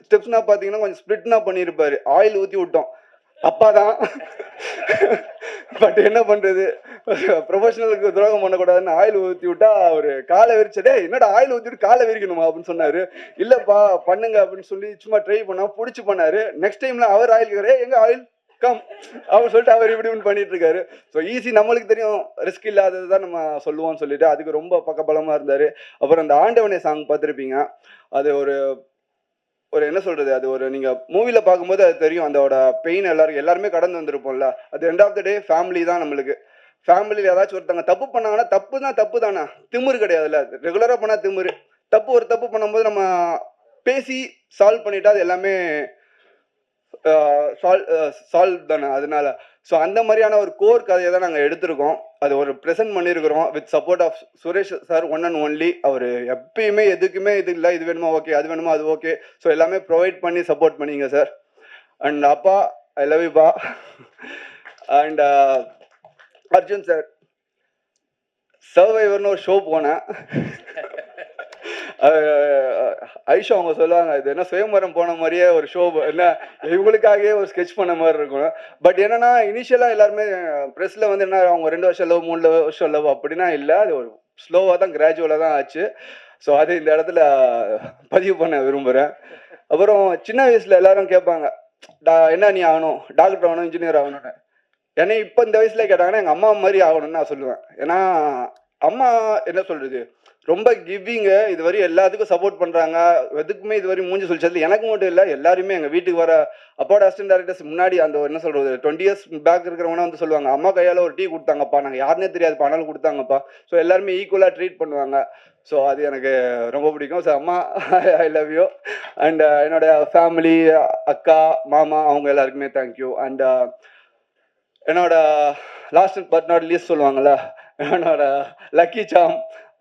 ஸ்டெப்ஸ்னா பார்த்தீங்கன்னா கொஞ்சம் ஸ்ப்ளிட்னா பண்ணியிருப்பாரு, ஆயில் ஊற்றி விட்டோம், அப்பா தான். பட் என்ன பண்ணுறது, ப்ரொஃபஷனலுக்கு துரோகம் பண்ணக்கூடாதுன்னு ஆயில் ஊற்றி விட்டா அவர் காலை விரிச்சதே, என்னடா ஆயில் ஊற்றிட்டு காலை விரிக்கணுமா அப்படின்னு சொன்னார். இல்லைப்பா பண்ணுங்க அப்படின்னு சொல்லி சும்மா ட்ரை பண்ணா பிடிச்சி பண்ணார். நெக்ஸ்ட் டைம்ல அவர் ஆயில் எங்க ஆயில் கம் அப்படின்னு சொல்லிட்டு அவர் இப்படி பண்ணிட்டு இருக்காரு. ஸோ ஈஸி, நம்மளுக்கு தெரியும் ரிஸ்க் இல்லாதது தான் நம்ம சொல்லுவோம்னு சொல்லிட்டு அதுக்கு ரொம்ப பக்கபலமாக இருந்தார். அப்புறம் அந்த ஆண்டவனே சாங் பார்த்துருப்பீங்க, அது ஒரு என்ன சொல்றது, அது ஒரு நீங்க மூவில பார்க்கும்போது அது தெரியும், அதோட பெயின் எல்லாருமே கடந்து வந்திருப்போம்ல. அது end of the day family தான் நம்மளுக்கு. ஃபேமிலியில் ஏதாச்சும் ஒருத்தவங்க தப்பு பண்ணாங்கன்னா தப்பு தானே, திமிரு கிடையாதுல்ல. ரெகுலராக பண்ணால் திமிரு, ஒரு தப்பு பண்ணும்போது நம்ம பேசி சால்வ் பண்ணிட்டா அது எல்லாமே சால்வ் தானே. அதனால ஸோ அந்த மாதிரியான ஒரு கோர் கதையை தான் நாங்கள் எடுத்திருக்கோம். அது ஒரு ப்ரெசென்ட் பண்ணியிருக்கிறோம் with support of Suresh sir, one and only. அவர் எப்பயுமே எதுக்குமே இது இல்லை, இது வேணுமா ஓகே, அது வேணுமா அது ஓகே. ஸோ எல்லாமே ப்ரொவைட் பண்ணி சப்போர்ட் பண்ணிங்க சார். அண்ட் அப்பா, ஐ லவ் யூ பா. அண்ட் அர்ஜுன் சார், சர்வைவர்னு ஒரு ஷோ போனேன், ஐஷா அவங்க சொல்லுவாங்க, இது என்ன சுயம்பரம் போன மாதிரியே ஒரு ஷோ, என்ன இவங்களுக்காகவே ஒரு ஸ்கெட்ச் பண்ண மாதிரி இருக்கும். பட் என்னன்னா இனிஷியலாக எல்லாருமே ப்ரெஸ்ஸில் வந்து என்ன அவங்க 2 வருஷம் லவ் 3 வருஷம் லவ் அப்படின்னா இல்லை, அது ஒரு ஸ்லோவாக தான் கிராஜுவலாக தான் ஆச்சு. ஸோ அது இந்த இடத்துல பதிவு பண்ண விரும்புகிறேன். அப்புறம் சின்ன வயசில் எல்லாரும் கேட்பாங்க, என்ன நீ ஆகணும், டாக்டர் ஆகணும், இன்ஜினியர் ஆகணும்னு. என்னை இப்போ இந்த வயசுல கேட்டாங்கன்னா எங்கள் அம்மா மாதிரி ஆகணும்னு நான் சொல்லுவேன். ஏன்னா அம்மா என்ன சொல்கிறது, ரொம்ப கிவிங்கு, இது வரையும் எல்லாத்துக்கும் சப்போர்ட் பண்ணுறாங்க. எதுக்குமே இது வரையும் மூஞ்சி சொல்லிச்சது எனக்கு மட்டும் இல்லை, எல்லாருமே எங்கள் வீட்டுக்கு வர அப்பாவோட அசிஸ்டன்ட் டேரக்டர்ஸ் முன்னாடி அந்த என்ன சொல்கிறது 20 இயர்ஸ் பேக் இருக்கிறவங்க வந்து சொல்லுவாங்க, அம்மா கையால் ஒரு டீ கொடுத்தாங்கப்பா, நாங்கள் யாருன்னே தெரியாதுப்பா ஆனாலும் கொடுத்தாங்கப்பா. ஸோ எல்லாருமே ஈக்குவலாக ட்ரீட் பண்ணுவாங்க. ஸோ அது எனக்கு ரொம்ப பிடிக்கும். ஸோ அம்மா ஐ லவ் யூ. அண்ட் என்னோட ஃபேமிலி, அக்கா, மாமா, அவங்க எல்லாருக்குமே தேங்க்யூ. அண்ட் என்னோட லாஸ்ட் பட் நாட் லீஸ்ட் சொல்லுவாங்கள்ல, என்னோட லக்கி சாம்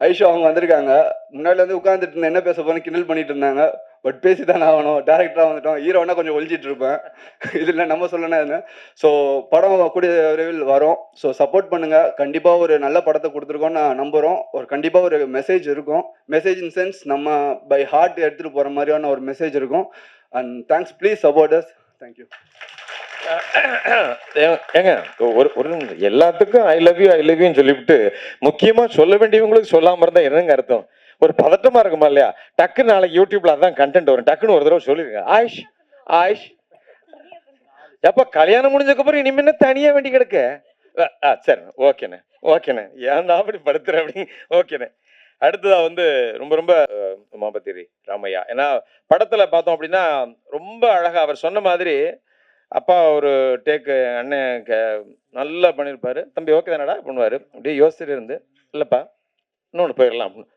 ஐஷோ அவங்க வந்திருக்காங்க. முன்னாடி வந்து உட்காந்துட்டு இருந்தேன், என்ன பேச போறேன்னு கிண்டல் பண்ணிட்டு இருந்தாங்க. பட் பேசி தான் ஆகணும், டேரக்டராக வந்துட்டோம். ஹீரோனா கொஞ்சம் ஒழிச்சிட்டு இருப்பேன், இதில் நம்ம சொல்லணும்னு. ஸோ படம் கூடிய விரைவில் வரும். ஸோ சப்போர்ட் பண்ணுங்க. கண்டிப்பாக ஒரு நல்ல படத்தை கொடுத்துருக்கோம் நான் நம்புகிறோம். ஒரு கண்டிப்பாக ஒரு மெசேஜ் இருக்கும். மெசேஜ் இன் சென்ஸ் நம்ம பை ஹார்ட் எடுத்துகிட்டு போகிற மாதிரியான ஒரு மெசேஜ் இருக்கும். And thanks, please support us. Thank you. ஏங்க ஒரு எல்லாத்துக்கும் ஐ லவ் யூன்னு சொல்லிவிட்டு முக்கியமா சொல்ல வேண்டியவங்களுக்கு சொல்லாம இருந்தா என்னங்க அர்த்தம்? ஒரு பதட்டமா இருக்குமா இல்லையா? டக்கு நாளைக்கு யூடியூப்ல அதான் கண்டென்ட் வரும், டக்குன்னு ஒரு தடவை சொல்லிருங்க, ஆயிஷ் ஆயிஷ் எப்ப கல்யாணம் முடிஞ்சதுக்கப்புறம் இனிமே தனியா வேண்டி கிடக்க. சரி, ஓகேண்ணே ஓகேண்ணே, ஏன்டா அப்படி படுத்துற அப்படி. ஓகேண்ணே. அடுத்ததா வந்து ரொம்ப ரொம்ப உமாபதி ராமையா. ஏன்னா படத்துல பார்த்தோம் அப்படின்னா ரொம்ப அழகா அவர் சொன்ன மாதிரி அப்பா ஒரு டேக்கு அண்ணன் நல்லா பண்ணியிருப்பாரு. தம்பி ஓகே தானடா பண்ணுவார். அப்படியே யோசிச்சுட்டு இருந்து, இல்லைப்பா இன்னொன்று போயிடலாம் அப்படின்னு.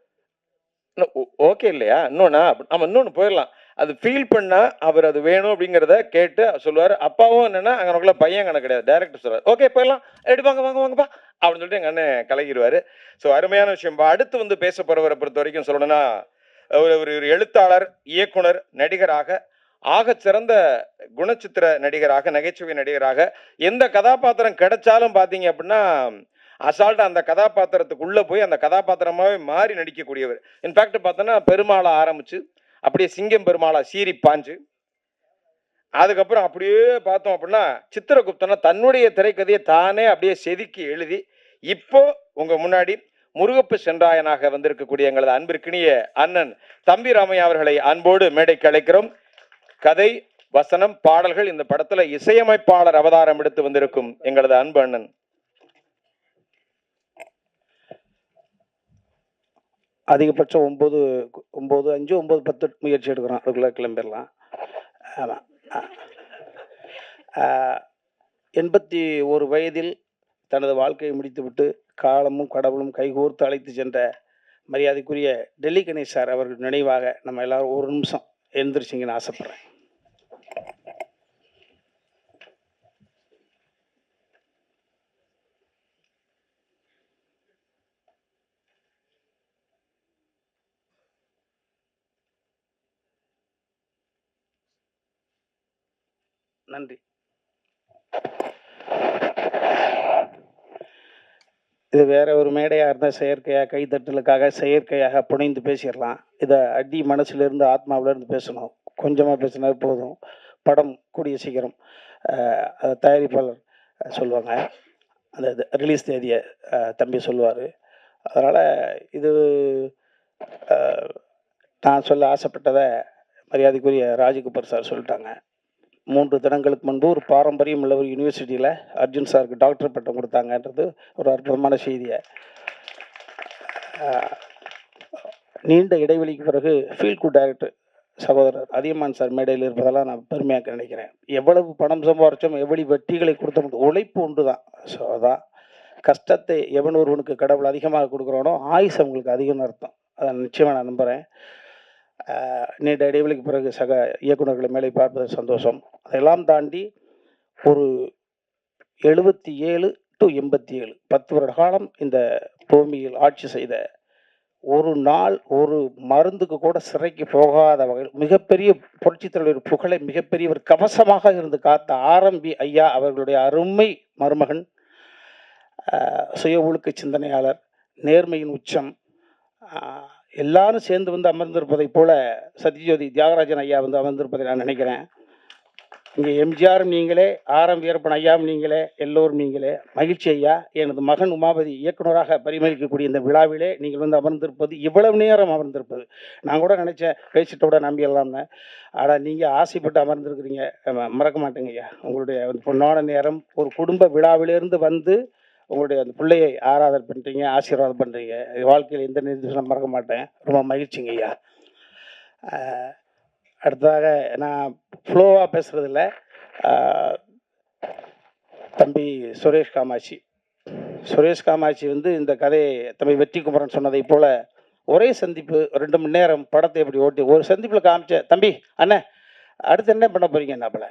ஓகே இல்லையா இன்னொன்னா? ஆமாம் இன்னொன்று போயிடலாம். அது ஃபீல் பண்ணால் அவர் அது வேணும் அப்படிங்கிறத கேட்டு சொல்லுவார். அப்பாவும் என்னென்னா அங்கே நமக்குள்ள பையன் கணக்கு கிடையாது, டேரக்டர் சொல்லுவார் ஓகே போயிடலாம், எடுப்பாங்க வாங்க வாங்கப்பா அப்படின்னு சொல்லிட்டு எங்கள் அண்ணன் கலகிடுவார். ஸோ அருமையான விஷயம். அடுத்து வந்து பேச போகிறவரை பொறுத்த வரைக்கும் சொல்லணும்னா ஒரு எழுத்தாளர், இயக்குனர், நடிகராக, ஆக சிறந்த குணச்சித்திர நடிகராக, நகைச்சுவை நடிகராக எந்த கதாபாத்திரம் கிடைச்சாலும் பார்த்தீங்க அப்படின்னா அசால்ட்டாக அந்த கதாபாத்திரத்துக்குள்ளே போய் அந்த கதாபாத்திரமாகவே மாறி நடிக்கக்கூடியவர். இன்ஃபேக்ட் பார்த்தோன்னா பெருமாளை ஆரம்பித்து அப்படியே சிங்கம் பெருமாளா சீறி பாஞ்சு, அதுக்கப்புறம் அப்படியே பார்த்தோம் அப்படின்னா சித்திரகுப்தனா தன்னுடைய திரைக்கதையை தானே அப்படியே செதுக்கி எழுதி இப்போ உங்கள் முன்னாடி முருகப்பு சென்றாயனாக வந்திருக்கக்கூடிய எங்களது அன்பிற்கினிய அண்ணன் தம்பி ராமையா அவர்களை அன்போடு மேடைக்கு அழைக்கிறோம். கதை, வசனம், பாடல்கள் இந்த படத்துல இசையமைப்பாளர் அவதாரம் எடுத்து வந்திருக்கும் எங்களது அன்பு அண்ணன். அதிகபட்சம் 9, 5, 9, 10 முயற்சி எடுக்கிறோம், அதுக்குள்ளே கிளம்பிடலாம். ஆமாம். 81 வயதில் தனது வாழ்க்கையை முடித்துவிட்டு காலமும் கடவுளும் கைகோர்த்து அழைத்து சென்ற மரியாதைக்குரிய டெல்லி கணேஷ் சார் அவர்கள் நினைவாக நம்ம எல்லாரும் ஒரு நிமிஷம் எழுந்திரிச்சிங்கன்னு ஆசைப்பட்றேன். நன்றி. இது வேற ஒரு மேடையாக இருந்தால் செயற்கையாக கைத்தட்டலுக்காக செயற்கையாக புனைந்து பேசிடலாம். இதை அடி மனசுலேருந்து ஆத்மாவிலேருந்து பேசணும். கொஞ்சமாக பேசினா போதும். படம் கூடிய சீக்கிரம் அதை தயாரிப்பாளர் சொல்லுவாங்க, அந்த ரிலீஸ் தேதியை தம்பி சொல்லுவார். அதனால் இது நான் சொல்ல ஆசைப்பட்டதை மரியாதைக்குரிய ராஜகபூர் சார் சொல்லிட்டாங்க. 3 தினங்களுக்கு முன்பு ஒரு பாரம்பரியம் உள்ள ஒரு யூனிவர்சிட்டியில் அர்ஜுன் சாருக்கு டாக்டர் பட்டம் கொடுத்தாங்கன்றது ஒரு அற்புதமான செய்தியை. நீண்ட இடைவெளிக்கு பிறகு ஃபீல் குட் டைரக்டர் சகோதரர் அதியமான் சார் மேடையில் இருப்பதெல்லாம் நான் பெருமையாக நினைக்கிறேன். எவ்வளவு பணம் சம்பாரிச்சோம், எவ்வளவு வெற்றிகளை கொடுத்த உழைப்பு ஒன்று தான். ஸோ அதான் கஷ்டத்தை எவன் ஒருவனுக்கு கடவுள் அதிகமாக கொடுக்குறானோ ஆயுசு அவங்களுக்கு அதிகம்னு அர்த்தம். அதை நிச்சயமாக நான் நம்புகிறேன். நீண்ட இடைவெளிக்கு பிறகு சக இயக்குநர்களை மேலே பார்ப்பது சந்தோஷம். அதெல்லாம் தாண்டி ஒரு 77 to 87 10 வருட காலம் இந்த பூமியில் ஆட்சி செய்த, ஒரு நாள் ஒரு மருந்துக்கு கூட சிறைக்கு போகாத வகையில் மிகப்பெரிய புரட்சித் தலைவர் புகழை மிகப்பெரிய ஒரு கவசமாக இருந்து காத்த ஆரம்பி ஐயா அவர்களுடைய அருமை மருமகன், சுய ஒழுக்க சிந்தனையாளர், நேர்மையின் உச்சம், எல்லாரும் சேர்ந்து வந்து அமர்ந்திருப்பதைப் போல சத்யஜோதி தியாகராஜன் ஐயா வந்து அமர்ந்திருப்பதை நான் நினைக்கிறேன். இங்கே எம்ஜிஆரும் நீங்களே, ஆர்.எம். வீரப்பன் ஐயாவும் நீங்களே, எல்லோரும் நீங்களே. மகிழ்ச்சி ஐயா. எனது மகன் உமாபதி இயக்குனராக பரிமளிக்கக்கூடிய இந்த விழாவிலே நீங்கள் வந்து அமர்ந்திருப்பது, இவ்வளவு நேரம் அமர்ந்திருப்பது, நான் கூட நினச்சேன் பேசிட்டு கூட நம்பிடலாம்னு. ஆனால் நீங்கள் ஆசைப்பட்டு அமர்ந்திருக்கிறீங்க, மறக்க மாட்டேங்க ஐயா. உங்களுடைய பொன்னான நேரம், ஒரு குடும்ப விழாவிலிருந்து வந்து உங்களுடைய அந்த பிள்ளையை ஆராதனை பண்ணுறீங்க, ஆசீர்வாதம் பண்ணுறீங்க. வாழ்க்கையில் எந்த நிமிஷம் மறக்க மாட்டேன். ரொம்ப மகிழ்ச்சிங்க ஐயா. அடுத்ததாக நான் ஃப்ளோவாக பேசுகிறதில்ல. தம்பி சுரேஷ் காமாட்சி வந்து இந்த கதையை தம்பி வெற்றி குமரன் சொன்னதை போல் ஒரே சந்திப்பு 2 மணி நேரம் படத்தை எப்படி ஓட்டி ஒரு சந்திப்பில் காமிச்ச தம்பி அண்ணன் அடுத்து என்ன பண்ண போகிறீங்க என்னப்பல.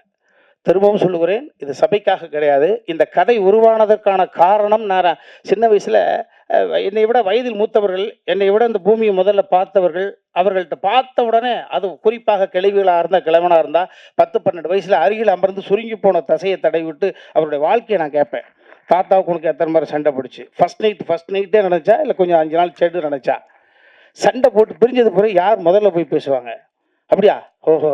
திரும்பவும் சொல்லுகிறேன், இது சபைக்காக கிடையாது. இந்த கதை உருவானதற்கான காரணம், நான் சின்ன வயசில் என்னை விட வயதில் மூத்தவர்கள், என்னை விட இந்த பூமியை முதல்ல பார்த்தவர்கள், அவர்கள்ட்ட பார்த்த உடனே, அது குறிப்பாக கிழவிகளாக இருந்தால், கிழவனாக இருந்தால் 10-12 வயசில் அருகில் அமர்ந்து சுருங்கி போன தசையை தடவி விட்டு அவருடைய வாழ்க்கையை நான் கேட்பேன். தாத்தாவுக்கு உனக்கு எத்தனை மாதிரி சண்டை பிடிச்சி, ஃபஸ்ட் நைட்டே நினச்சா இல்லை கொஞ்சம் 5 நாள் செடு நினச்சா, சண்டை போட்டு பிரிஞ்சது பிறகு யார் முதல்ல போய் பேசுவாங்க? அப்படியா? ஓஹோ.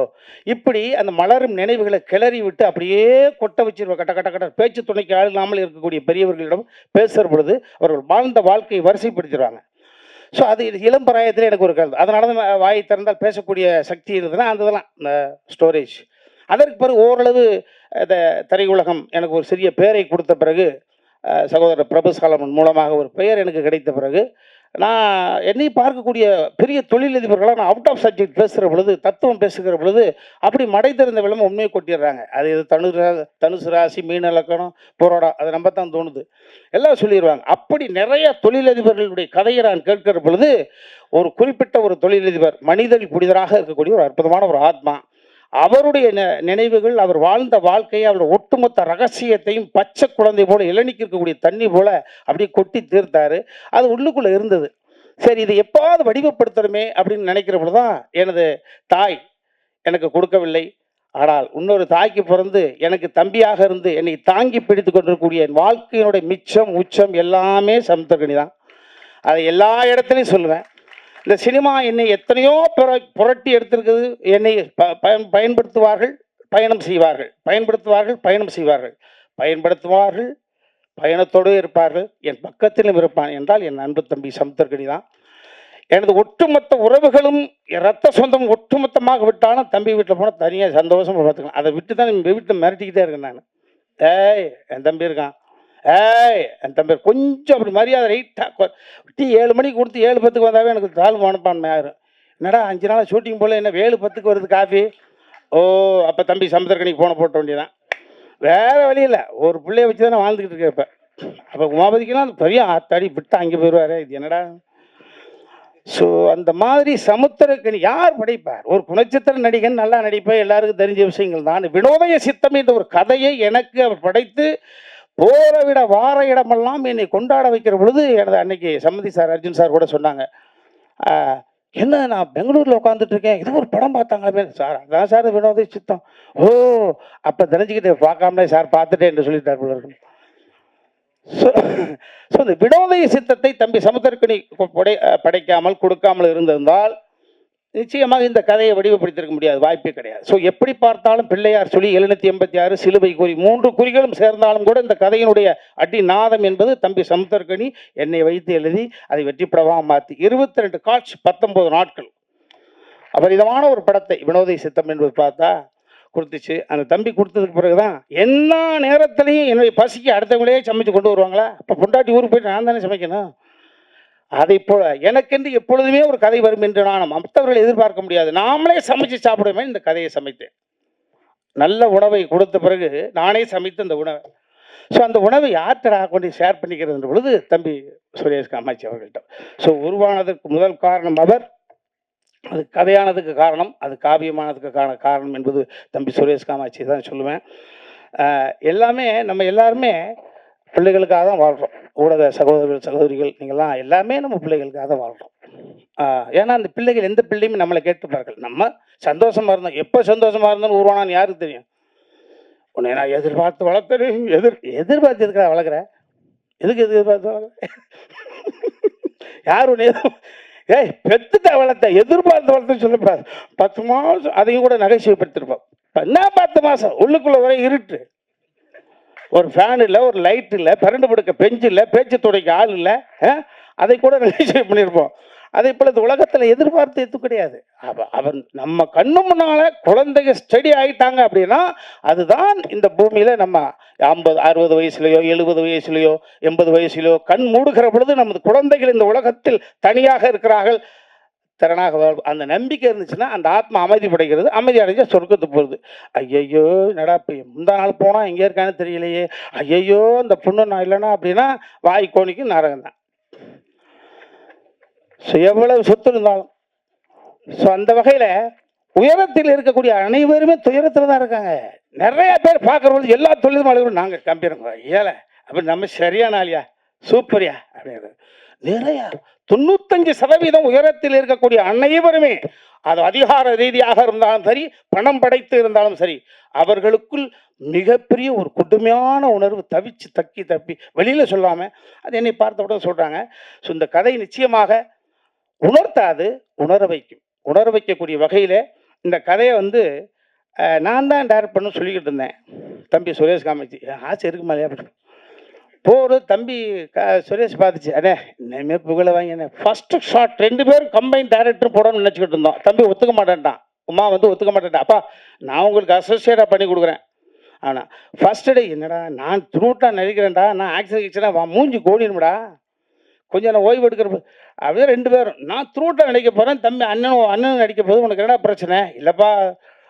இப்படி அந்த மலரும் நினைவுகளை கிளறி விட்டு அப்படியே கொட்ட வச்சிருவோம். கட்ட பேச்சு துணைக்கு ஆள் இல்லாமல் இருக்கக்கூடிய பெரியவர்களிடம் பேசுகிற பொழுது அவர்கள் வாழ்ந்த வாழ்க்கையை வரிசைப்படுத்திடுவாங்க. ஸோ அது இளம் பிராயத்தில் எனக்கு ஒரு கருத்து. அதனால தான் வாயை திறந்தால் பேசக்கூடிய சக்தி இருந்ததுன்னா அந்த இதெல்லாம் இந்த ஸ்டோரேஜ். அதற்கு பிறகு ஓரளவு இந்த திரையுலகம் எனக்கு ஒரு சிறிய பெயரை கொடுத்த பிறகு, சகோதரர் பிரபு சாலமன் மூலமாக ஒரு பெயர் எனக்கு கிடைத்த பிறகு, நான் என்னை பார்க்கக்கூடிய பெரிய தொழிலதிபர்களாக நான் அவுட் ஆஃப் சப்ஜெக்ட் பேசுகிற பொழுது, தத்துவம் பேசுகிற பொழுது அப்படி மடை திறந்த விளம்ப உண்மையை கொட்டிடுறாங்க. அது இது தனுசு ராசி, மீன இலக்கணம், போராடம், அதை நம்ப தான் தோணுது, எல்லாம் சொல்லிடுவாங்க. அப்படி நிறைய தொழிலதிபர்களுடைய கதையை நான் கேட்கிற பொழுது, ஒரு குறிப்பிட்ட ஒரு தொழிலதிபர், மனிதர் புனிதராக இருக்கக்கூடிய ஒரு அற்புதமான ஒரு ஆத்மா, அவருடைய நினைவுகள், அவர் வாழ்ந்த வாழ்க்கையை, அவருடைய ஒட்டுமொத்த ரகசியத்தையும் பச்சை குழந்தை போல, இளநிக்கு இருக்கக்கூடிய தண்ணி போல அப்படியே கொட்டி தீர்த்தாரு. அது உள்ளுக்குள்ளே இருந்தது. சரி, இதை எப்பாவது வடிவப்படுத்தணுமே அப்படின்னு நினைக்கிற பொழுதுதான் எனது தாய் எனக்கு கொடுக்கவில்லை. ஆனால் இன்னொரு தாய்க்கு பிறந்து எனக்கு தம்பியாக இருந்து என்னை தாங்கி பிடித்து கொண்டிருக்கக்கூடிய என் வாழ்க்கையினுடைய மிச்சம் உச்சம் எல்லாமே சமுத்திரக்கனி தான். அதை எல்லா இடத்துலையும் சொல்லுவேன். இந்த சினிமா என்னை எத்தனையோ புரட்டி எடுத்திருக்குது. என்னை பயன்படுத்துவார்கள், பயணம் செய்வார்கள், பயன்படுத்துவார்கள், பயணத்தோடு இருப்பார்கள். என் பக்கத்திலும் இருப்பான் என்றால் என் அன்பு தம்பி சமுத்திரக்கனி தான். எனது ஒட்டுமொத்த உறவுகளும் இரத்த சொந்தம் ஒட்டுமொத்தமாக விட்டாலும் தம்பி வீட்டில் போனால் தனியாக சந்தோஷமாக பார்த்துக்கலாம். அதை விட்டு தான் வீட்டில் மிரட்டிக்கிட்டே இருக்கேன் நான். என் தம்பி இருக்கான், என் தம்பி கொஞ்சம் அப்படி மரியாதை ரைட்டாக டீ 7 மணிக்கு கொடுத்து 7:10 வந்தாவே எனக்கு தாழ்வு மனப்பான்மை ஆயிரும். என்னடா 5 நாள் ஷூட்டிங் போல் என்ன 7:10 வருது காஃபி? ஓ, அப்போ தம்பி சமுத்திரக்கனிக்கு போட்ட வேண்டியதான். வேறு வழி இல்லை, ஒரு பிள்ளைய வச்சு தானே வாழ்ந்துக்கிட்டு இருக்கேன். இப்போ அப்போ உமாபதிக்கெல்லாம் அந்த பெரிய ஆத்தாடி விட்டு அங்கே போயிடுவார். இது என்னடா? ஸோ அந்த மாதிரி சமுத்திரக்கனி யார் படைப்பார்? ஒரு குணச்சித்திர நடிகன் நல்லா நடிப்பேன், எல்லாருக்கும் தெரிஞ்ச விஷயங்கள் தான். வினோதய சித்தம் என்ற ஒரு கதையை எனக்கு அவர் படைத்து போற விட வார இடமெல்லாம் என்னை கொண்டாட வைக்கிற பொழுது, எனது அன்னைக்கு சம்மதி சார், அர்ஜுன் சார் கூட சொன்னாங்க, என்ன நான் பெங்களூரில் உட்காந்துட்டு இருக்கேன், இது ஒரு படம் பார்த்தாங்களே சார். அதான் சார் வினோதய சித்தம். ஓ, அப்போ தெரிஞ்சுக்கிட்டு பார்க்காமலே சார் பார்த்துட்டேன் என்று சொல்லிட்டார் போல இருக்கு. ஸோ இந்த வினோதய சித்தத்தை தம்பி சமுத்திரக்கனி படைக்காமல் கொடுக்காமல் இருந்திருந்தால் நிச்சயமாக இந்த கதையை வடிவப்படுத்திருக்க முடியாது, வாய்ப்பே கிடையாது. ஸோ எப்படி பார்த்தாலும் பிள்ளையார் சொல்லி 786 சிலுவை குறி 3 குறிகளும் சேர்ந்தாலும் கூட இந்த கதையினுடைய அடி நாதம் என்பது தம்பி சமுத்திரக்கனி என்னை வைத்து எழுதி அதை வெற்றிப்படமாக மாற்றி 22 காட்சி 19 நாட்கள் அபரிதமான ஒரு படத்தை வினோதய சித்தம் என்பது பார்த்தா கொடுத்துச்சு. அந்த தம்பி கொடுத்ததுக்கு பிறகுதான் எல்லா நேரத்திலையும் என்னுடைய பசிக்கு அடுத்தவங்களே சமைச்சு கொண்டு வருவாங்களா? அப்போ பொண்டாட்டி ஊருக்கு போயிட்டு நான் தானே சமைக்கணும். அதை போல எனக்கென்று எப்பொழுதுமே ஒரு கதை வரும் என்று நான் மற்றவர்கள் எதிர்பார்க்க முடியாது. நாமளே சமைச்சு சாப்பிடுமே இந்த கதையை சமைத்தேன். நல்ல உணவை கொடுத்த பிறகு நானே சமைத்து அந்த உணவை, ஸோ அந்த உணவை யார்கிட்ட கொண்டு ஷேர் பண்ணிக்கிறது பொழுது தம்பி சுரேஷ் காமாட்சி அவர்கள்ட்ட. ஸோ உருவானதற்கு முதல் காரணம் அவர், அது கதையானதுக்கு காரணம், அது காவியமானதுக்கு காரணம் என்பது தம்பி சுரேஷ் காமாட்சி தான் சொல்லுவேன். எல்லாமே நம்ம எல்லாருமே பிள்ளைகளுக்காக தான் வாழ்கிறோம். ஊடக சகோதரர்கள் சகோதரிகள் நீங்கள்லாம் எல்லாமே நம்ம பிள்ளைகளுக்காக தான் வாழ்கிறோம். ஏன்னா அந்த பிள்ளைகள் எந்த பிள்ளையுமே நம்மளை கேட்டுப்பார்கள். நம்ம சந்தோஷமாக இருந்தோம், எப்போ சந்தோஷமாக இருந்தாலும் உருவானான்னு யாருக்கு தெரியும்? உன்னை நான் எதிர்பார்த்து வளர்த்தேன். எதிர்பார்த்து எதுக்காக வளர்க்குற? எதுக்கு எதிர்பார்த்து வளர்க்குற? யார் உன்னை ஏய் பெத்துட்ட வளர்த்த எதிர்பார்த்த வளர்த்து சொல்லக்கூடாது. 10 மாதம் அதையும் கூட நகைச்சுவைப்படுத்திருப்போம். என்ன 10 மாதம் உள்ளுக்குள்ள ஒரே இருட்டு, ஒரு ஃபேன் இல்லை, ஒரு லைட் இல்லை, பரண்டு படுக்க பெஞ்சு இல்லை, பேச்சு துடைக்க ஆள் இல்லை, அதை கூட நகைச்சுவை பண்ணியிருப்போம். அதே போல் இந்த உலகத்தில் எதிர்பார்த்து எதுவும் கிடையாது. அவன் நம்ம கண்ணு முன்னால் குழந்தைங்க ஸ்டடி ஆகிட்டாங்க அப்படின்னா அதுதான் இந்த பூமியில் நம்ம 50 60 வயசுலையோ 70 வயசுலையோ 80 வயசுலையோ கண் மூடுகிற பொழுது நமது குழந்தைகள் இந்த உலகத்தில் தனியாக இருக்கிறார்கள், திறனாக அந்த நம்பிக்கை இருந்துச்சுன்னா அந்த ஆத்மா அமைதி படைக்கிறது. அமைதி அடைஞ்சா சொர்க்கத்துக்கு போகுது. ஐயையோ நடா முந்தா நாள் போனால் எங்கே இருக்கான்னு தெரியலையே, ஐயையோ அந்த பொண்ணு நான் இல்லைன்னா அப்படின்னா வாய் கோணிக்கு நரகம் தான். ஸோ எவ்வளவு சொத்து இருந்தாலும் ஸோ அந்த வகையில் உயரத்தில் இருக்கக்கூடிய அனைவருமே துயரத்தில் தான் இருக்காங்க. நிறைய பேர் பார்க்குறவங்க எல்லா தொழிலும் அலுவலரும் நாங்கள் கம்பீரங்க ஏழை அப்படி நம்ம சரியான ஆளியா சூப்பரியா அப்படிங்கிறது நிறையா 95% உயரத்தில் இருக்கக்கூடிய அனைவருமே அது அதிகார ரீதியாக இருந்தாலும் சரி, பணம் படைத்து இருந்தாலும் சரி, அவர்களுக்குள் மிகப்பெரிய ஒரு கொடுமையான உணர்வு தவிச்சு தப்பி வெளியில் சொல்லாமல் அது என்னை பார்த்த உடனே சொல்கிறாங்க. ஸோ இந்த கதை நிச்சயமாக உணர்த்தாது, உணர வைக்கக்கூடிய வகையில் இந்த கதையை நான் தான் டைரக்ட் பண்ண சொல்லிக்கிட்டு இருந்தேன். தம்பி சுரேஷ் காமாட்சி ஆசை இருக்குமா அப்படி போர் தம்பி சுரேஷ் பார்த்துச்சு, அண்ணே இனிமேல் புகழை வாங்கி என்ன ஃபஸ்ட்டு ஷாட் 2 பேரும் கம்பைன் டைரக்டர் போடணும்னு நினச்சிக்கிட்டு இருந்தோம். தம்பி ஒத்துக்க மாட்டேன்ட்டான், உமா ஒத்துக்க மாட்டேன்ட்டான். அப்பா நான் உங்களுக்கு அசோசியேட்டாக பண்ணி கொடுக்குறேன். ஆனால் ஃபஸ்ட்டு டே என்னடா நான் த்ரூட்டாக நடிக்கிறேன்டா, நான் ஆக்சிடென்ட் கிச்சனா மூஞ்சி கோடினும்டா, கொஞ்சம் நான் ஓய்வு எடுக்கிற அப்படியே 2 பேரும் நான் த்ரூட்டாக நடிக்க போகிறேன், தம்பி அண்ணனும் நடிக்க போது உனக்கு என்னடா பிரச்சனை, இல்லைப்பா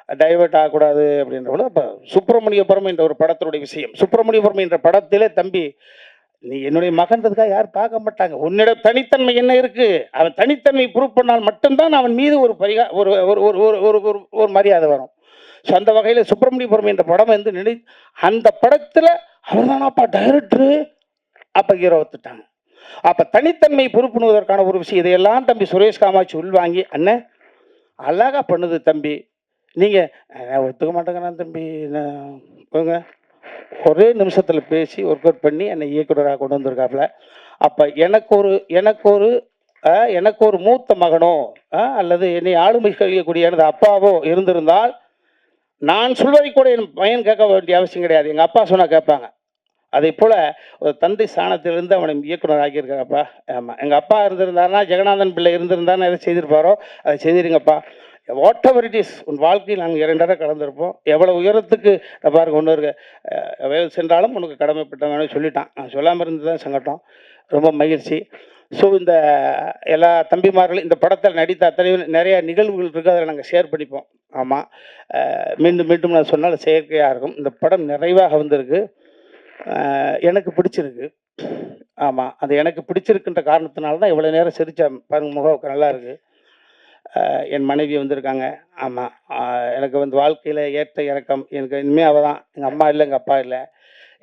டைவெர்ட் ஆகக்கூடாது அப்படின்றபோது அப்போ சுப்பிரமணியபுரம் என்ற ஒரு படத்தினுடைய விஷயம். சுப்பிரமணியபுரம் என்ற படத்திலே தம்பி நீ என்னுடைய மகன்றதுக்காக யார் பார்க்க மாட்டாங்க, உன்னிட தனித்தன்மை என்ன இருக்குது, அவன் தனித்தன்மை ப்ரூவ் பண்ணால் மட்டும்தான் அவன் மீது ஒரு ஒரு மரியாதை வரும். ஸோ அந்த வகையில் சுப்பிரமணியபுரம் என்ற படம் அந்த படத்தில் அவர் தானாப்பா டைரக்டரு, அப்போ ஹீரோ ஒத்துட்டாங்க. அப்போ தனித்தன்மை பொறுப்புணுவதற்கான ஒரு விஷயம் இதையெல்லாம் தம்பி சுரேஷ் காமாட்சி உள்வாங்கி அண்ணன் அழகாக பண்ணுது தம்பி, நீங்கள் ஒத்துக்க மாட்டேங்கிறான் தம்பி போங்க ஒரே நிமிஷத்தில் பேசி ஒர்க் அவுட் பண்ணி என்னை இயக்குனராக கொண்டு வந்திருக்காப்புல. அப்போ எனக்கு ஒரு மூத்த மகனோ அல்லது என்னை ஆளுமை செய்யக்கூடிய எனது அப்பாவோ இருந்திருந்தால் நான் சொல்வதை கூட என் பையன் கேட்க வேண்டிய அவசியம் கிடையாது, எங்கள் அப்பா சொன்னால் கேட்பாங்க. அதே போல் ஒரு தந்தை ஸ்தானத்திலிருந்து அவனை இயக்குனர் ஆக்கியிருக்காப்பா. ஆமாம், எங்கள் அப்பா இருந்திருந்தாருன்னா ஜெகநாதன் பிள்ளை இருந்திருந்தாருன்னு எதை செய்திருப்பாரோ அதை செய்திருங்கப்பா. வாட் எவர் இட் இஸ், உன் வாழ்க்கையில் நாங்கள் 2 தடவை கலந்துருப்போம். எவ்வளோ உயரத்துக்கு பாருங்க ஒன்று இருக்க வேல் சென்றாலும் உனக்கு கடமைப்பட்டவனு சொல்லிட்டான். நான் சொல்லாமல் இருந்து தான் சங்கட்டம், ரொம்ப மகிழ்ச்சி. ஸோ இந்த எல்லா தம்பிமார்களும் இந்த படத்தில் நடித்த அத்தனை நிறைய நிகழ்வுகள் இருக்குது, அதில் நாங்கள் ஷேர் பண்ணிப்போம். ஆமாம், மீண்டும் நான் சொன்னால் செயற்கையாக இருக்கும். இந்த படம் நிறைவாக வந்திருக்கு, எனக்கு பிடிச்சிருக்கு. ஆமாம், அது எனக்கு பிடிச்சிருக்குன்ற காரணத்தினால தான் இவ்வளோ நேரம் சிரித்தேன் பாருங்க, முகம் நல்லா இருக்குது. என் மனைவி வந்திருக்காங்க. ஆமாம், எனக்கு வாழ்க்கையில் ஏற்ற இறக்கம் எனக்கு இனிமேல் அவள் தான். எங்கள் அம்மா இல்லை, எங்கள் அப்பா இல்லை.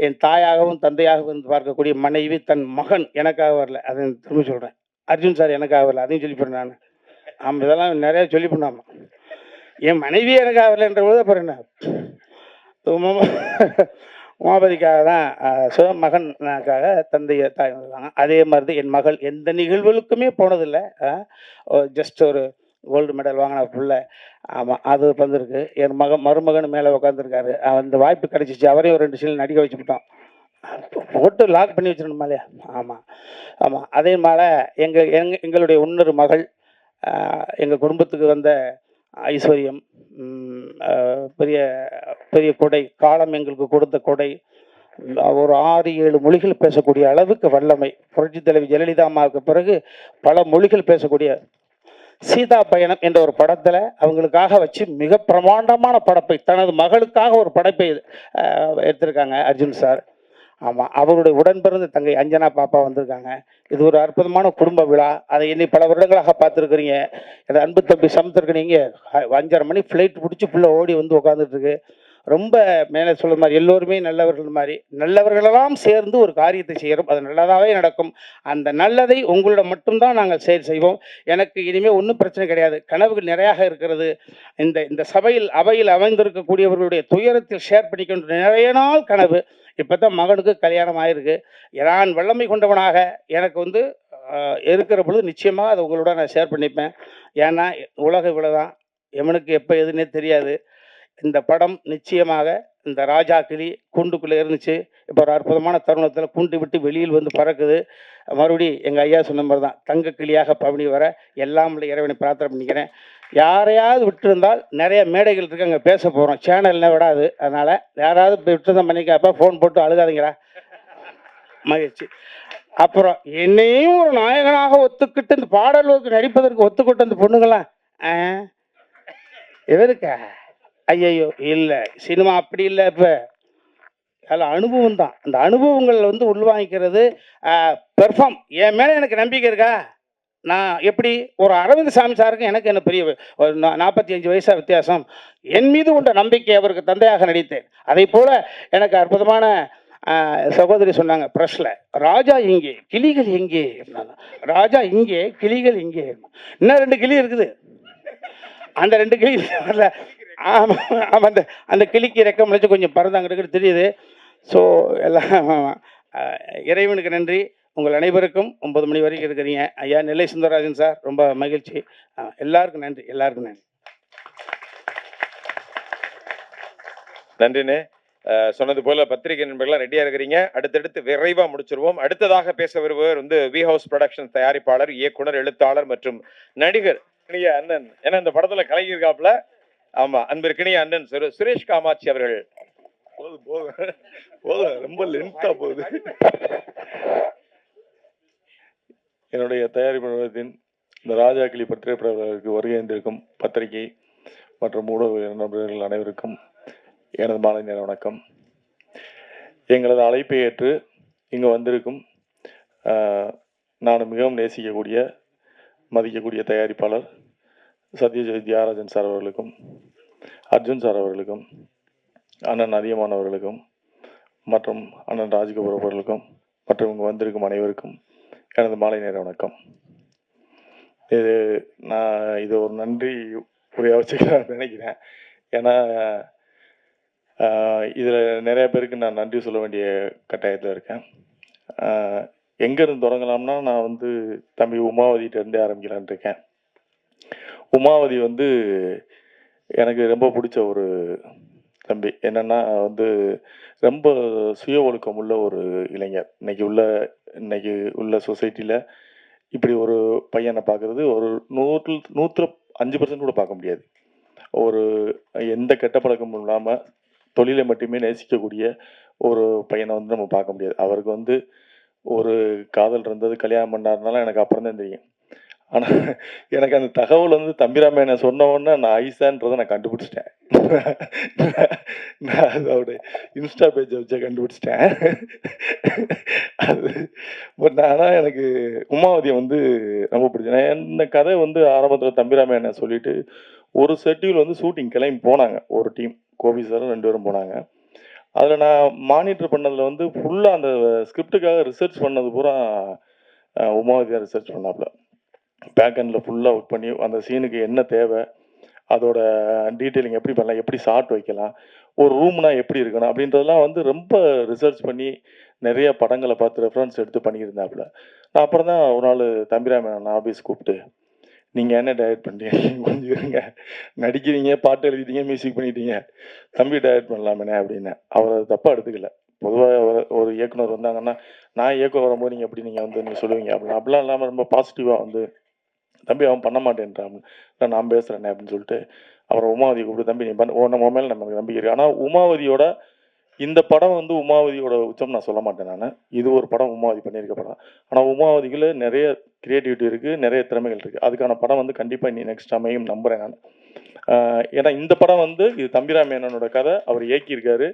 என் தாயாகவும் தந்தையாகவும் பார்க்கக்கூடிய மனைவி தன் மகன் எனக்காக வரல, அதை திரும்ப சொல்கிறேன். அர்ஜுன் சார் எனக்காக வரல, அதையும் சொல்லி போடுறேன் நான். ஆமாம், இதெல்லாம் நிறையா சொல்லி பண்ணாமா. என் மனைவி எனக்காக வரலன்ற போது அப்புறம் என்ன உமாபதிக்காக தான் மகனுக்காக தந்தையை தாய் வந்தாங்க. அதே மாதிரி தான் என் மகள் எந்த நிகழ்வுகளுக்குமே போனதில்லை. ஜஸ்ட் ஒரு கோல்டு மெடல் வாங்கின பிள்ளை. ஆமாம், அது வந்திருக்கு. என் மருமகன் மேலே உட்காந்துருக்காரு. அந்த வாய்ப்பு கிடச்சிச்சு, அவரையும் 2 சீல் நடிக்க வச்சுக்கிட்டோம். போட்டு லாக் பண்ணி வச்சிடணுமா இல்லையா? ஆமாம் ஆமாம். அதே மாதிரி எங்களுடைய இன்னொரு மகள் எங்கள் குடும்பத்துக்கு வந்த ஐஸ்வர்யம், பெரிய பெரிய கொடை, காலம் எங்களுக்கு கொடுத்த கொடை. ஒரு 6-7 மொழிகள் பேசக்கூடிய அளவுக்கு வல்லமை. புரட்சி தலைவி ஜெயலலிதா அம்மாவுக்கு பிறகு பல மொழிகள் பேசக்கூடிய சீதா பயணம் என்ற ஒரு படத்தில் அவங்களுக்காக வச்சு மிக பிரமாண்டமான படைப்பை, தனது மகளுக்காக ஒரு படைப்பை எடுத்திருக்காங்க அர்ஜுன் சார். ஆமாம், அவருடைய உடன்பிறந்த தங்கை அஞ்சனா பாப்பா வந்திருக்காங்க. இது ஒரு அற்புதமான குடும்ப விழா. அதை இன்னி பல வருடங்களாக பார்த்துருக்குறீங்க. எனது அன்பு தம்பி சமுத்திருக்கிறீங்க. 5:30 மணி ஃப்ளைட் பிடிச்சி ஃபுல்லாக ஓடி வந்து உட்காந்துட்டுருக்கு. ரொம்ப மேலே சொல்ல மாதிரி எல்லோருமே நல்லவர்கள் மாதிரி, நல்லவர்களெல்லாம் சேர்ந்து ஒரு காரியத்தை செய்கிறோம், அது நல்லதாகவே நடக்கும். அந்த நல்லதை உங்களிடம் மட்டும்தான் நாங்கள் செய்வோம். எனக்கு இனிமேல் ஒன்றும் பிரச்சனை கிடையாது. கனவுகள் நிறையாக இருக்கிறது. இந்த அவையில் அமைந்திருக்கக்கூடியவர்களுடைய துயரத்தில் ஷேர் பண்ணிக்கின்ற நிறைய நாள் கனவு. இப்போ தான் மகனுக்கு கல்யாணம் ஆகிருக்கு. நான் வல்லமை கொண்டவனாக எனக்கு இருக்கிற பொழுது நிச்சயமாக அதை உங்களோட நான் ஷேர் பண்ணிப்பேன். ஏன்னா உலகம் இவ்வளோதான், எவனுக்கு எப்போ எதுன்னே தெரியாது. இந்த படம் நிச்சயமாக இந்த ராஜா கிளி கூண்டுக்குள்ளே இருந்துச்சு, இப்போ ஒரு அற்புதமான தருணத்தில் கூண்டு விட்டு வெளியில் வந்து பறக்குது. மறுபடி எங்கள் ஐயா சொன்ன மாதிரி தான், தங்க கிளியாக பவனி வர எல்லாம் உள்ள இறைவனை பிரார்த்தனை பண்ணிக்கிறேன். யாரையாவது விட்டுருந்தால் நிறைய மேடைகள் இருக்கு, அங்கே பேச போகிறோம், சேனல்ல விடாது. அதனால் யாராவது விட்டுருந்தா பண்ணிக்கப்போ ஃபோன் போட்டு அழுகாதீங்களா, மகிழ்ச்சி. அப்புறம் என்னையும் ஒரு நாயகனாக ஒத்துக்கிட்டு இந்த பாடல்களுக்கு நடிப்பதற்கு ஒத்துக்கிட்டு அந்த பொண்ணுங்களாம் எவருக்கா? ஐயையோ இல்லை, சினிமா அப்படி இல்லை. இப்போ அதில் அனுபவம் தான், அந்த அனுபவங்கள் வந்து உள்வாங்கிக்கிறது. பெர்ஃபார்ம் என் மேலே எனக்கு நம்பிக்கை இருக்கா? நான் எப்படி ஒரு அரவிந்த் சாமி சாருக்கு எனக்கு என்ன பெரிய ஒரு 45 வயசா வித்தியாசம். என் மீது கொண்ட நம்பிக்கை அவருக்கு தந்தையாக நடித்தேன். அதே போல் எனக்கு அற்புதமான சகோதரி சொன்னாங்க ப்ரெஸ்ஸில், ராஜா இங்கே கிளிகள் எங்கே, ராஜா இங்கே கிளிகள் இங்கே. இன்னும் 2 கிளி இருக்குது, அந்த 2 கிளி வரல. ஆமாம் ஆமாம், அந்த கிளிக்கு ரெக்கம் முளைச்சு கொஞ்சம் பறந்தாங்க தெரியுது. ஸோ எல்லாம் இறைவனுக்கு நன்றி. உங்கள் அனைவருக்கும் 9 மணி வரைக்கும் இருக்கிறீங்க. ஐயா நெல்லை சுந்தரராஜன் சார் ரொம்ப மகிழ்ச்சி. எல்லாருக்கும் நன்றி, எல்லாருக்கும் நன்றி. நன்றிண்ணே. சொன்னது போல பத்திரிகை நண்பர்கள்லாம் ரெடியா இருக்கிறீங்க. அடுத்தடுத்து விரைவா முடிச்சிருவோம். அடுத்ததாக பேச வருபவர் வந்து வி ஹவுஸ் ப்ரொடக்ஷன் தயாரிப்பாளர், இயக்குனர், எழுத்தாளர் மற்றும் நடிகர் கிணிய அண்ணன். ஏன்னா இந்த படத்துல கலங்கியிருக்காப்புல. ஆமா, அன்பிற்கினிய அண்ணன் சுரேஷ் காமாட்சி அவர்கள். போதும் ரொம்ப லென்த்தா போகுது. என்னுடைய தயாரிப்பு நிறுவனத்தின் இந்த ராஜா கிளி திரைப்படத்திற்கு வருகை இருந்திருக்கும் பத்திரிகை மற்றும் ஊடக நண்பர்கள் அனைவருக்கும் எனது மாலை நேர வணக்கம். எங்களது அழைப்பை ஏற்று இங்கு வந்திருக்கும் நான் மிகவும் நேசிக்கக்கூடிய மதிக்கக்கூடிய தயாரிப்பாளர் சத்யஜித் தியாகராஜன் சார் அவர்களுக்கும், அர்ஜுன் சார் அவர்களுக்கும், அண்ணன் அதியமான் அவர்களுக்கும் மற்றும் அண்ணன் ராஜ்கபூர் அவர்களுக்கும் மற்றும் இங்கு வந்திருக்கும் அனைவருக்கும் எனது மாலை நேர வணக்கம். இது ஒரு நன்றி உரையாக வச்சுக்கலாம் நினைக்கிறேன். ஏன்னா இதில் நிறைய பேருக்கு நான் நன்றி சொல்ல வேண்டிய கட்டாயத்தில் இருக்கேன். எங்கேருந்து தொடங்கலாம்னா, நான் வந்து தம்பி உமாவதிகிட்ட இருந்தே ஆரம்பிக்கலான் இருக்கேன். உமாவதி வந்து எனக்கு ரொம்ப பிடிச்ச ஒரு தம்பி. என்னென்னா வந்து ரொம்ப சுய ஒழுக்கம் உள்ள ஒரு இளைஞர். இன்னைக்கு உள்ள சொசைட்டியில் இப்படி ஒரு பையனை பார்க்குறது ஒரு 105% கூட பார்க்க முடியாது. ஒரு எந்த கெட்ட பழக்கமும் இல்லாமல் தொழிலை மட்டுமே நேசிக்கக்கூடிய ஒரு பையனை வந்து நம்ம பார்க்க முடியாது. அவருக்கு வந்து ஒரு காதல் இருந்தது, கல்யாணம் பண்ணாருனால எனக்கு அப்புறம் தான் தெரியும். ஆனால் எனக்கு அந்த தகவல் வந்து தம்பிராமையனை சொன்ன உடனே நான் ஐசான்றதை நான் கண்டுபிடிச்சிட்டேன். நான் அதோட இன்ஸ்டா பேஜை வச்சே கண்டுபிடிச்சிட்டேன். அது பட் ஆனால் எனக்கு உமாவதியை வந்து ரொம்ப பிடிச்சேன். இந்த கதை வந்து ஆரம்பத்தில் தம்பிராமையனை சொல்லிட்டு ஒரு ஷெட்யூல் வந்து ஷூட்டிங் கிளம்பி போனாங்க. ஒரு டீம் கோபி சாரும் 2 பேரும் போனாங்க. அதில் நான் மானிட்டர் பண்ணதில் வந்து ஃபுல்லாக அந்த ஸ்கிரிப்டுக்காக ரிசர்ச் பண்ணது பூரா உமாவதியாக ரிசர்ச் பண்ணாப்புல. பேக்கெண்டில் ஃபுல்லாக ஒர்க் பண்ணி அந்த சீனுக்கு என்ன தேவை, அதோட டீட்டெயிலிங் எப்படி பண்ணலாம், எப்படி ஷார்ட் வைக்கலாம், ஒரு ரூம்னா எப்படி இருக்கணும் அப்படின்றதெல்லாம் வந்து ரொம்ப ரிசர்ச் பண்ணி நிறைய படங்களை பார்த்து ரெஃபரன்ஸ் எடுத்து பண்ணியிருந்தாப்புல. நான் அப்புறம் தான் ஒரு நாள் தம்பிராமன் ஆஃபீஸ் கூப்பிட்டு, நீங்கள் என்ன டைரக்ட் பண்ணுறீங்க, கொஞ்சம் இருங்க, நடிக்கிறீங்க, பாட்டு எழுதிட்டீங்க, மியூசிக் பண்ணிட்டீங்க, தம்பி டைரக்ட் பண்ணலாமே அப்படின்னு. அவர் அதை தப்பாக எடுத்துக்கல. பொதுவாக ஒரு இயக்குனர் வந்தாங்கன்னா, நான் இயக்குனர் வரும்போது நீங்கள் எப்படி நீங்கள் சொல்லுவீங்க அப்படிலாம் இல்லாமல் ரொம்ப பாசிட்டிவாக வந்து, தம்பி அவன் பண்ண மாட்டேன்றான், இல்லை நான் பேசுகிறேனே அப்படின்னு சொல்லிட்டு அப்புறம் உமாவதி கூப்பிட்டு, தம்பி நீ நம்ம மேலே நமக்கு நம்பிக்கை இருக்குது. ஆனால் உமாவதியோட இந்த படம் வந்து உமாவதியோட உச்சம் நான் சொல்ல மாட்டேன். நான் இது ஒரு படம் உமாவதி பண்ணியிருக்க படம். ஆனால் உமாவதிக்குள்ள நிறைய கிரியேட்டிவிட்டி இருக்குது, நிறைய திறமைகள் இருக்குது. அதுக்கான படம் வந்து கண்டிப்பாக நீ நெக்ஸ்ட் அமையும் நம்புகிறேன் நான். ஏன்னா இந்த படம் வந்து இது தம்பிராமேனனோட கதை, அவர் இயக்கியிருக்காரு.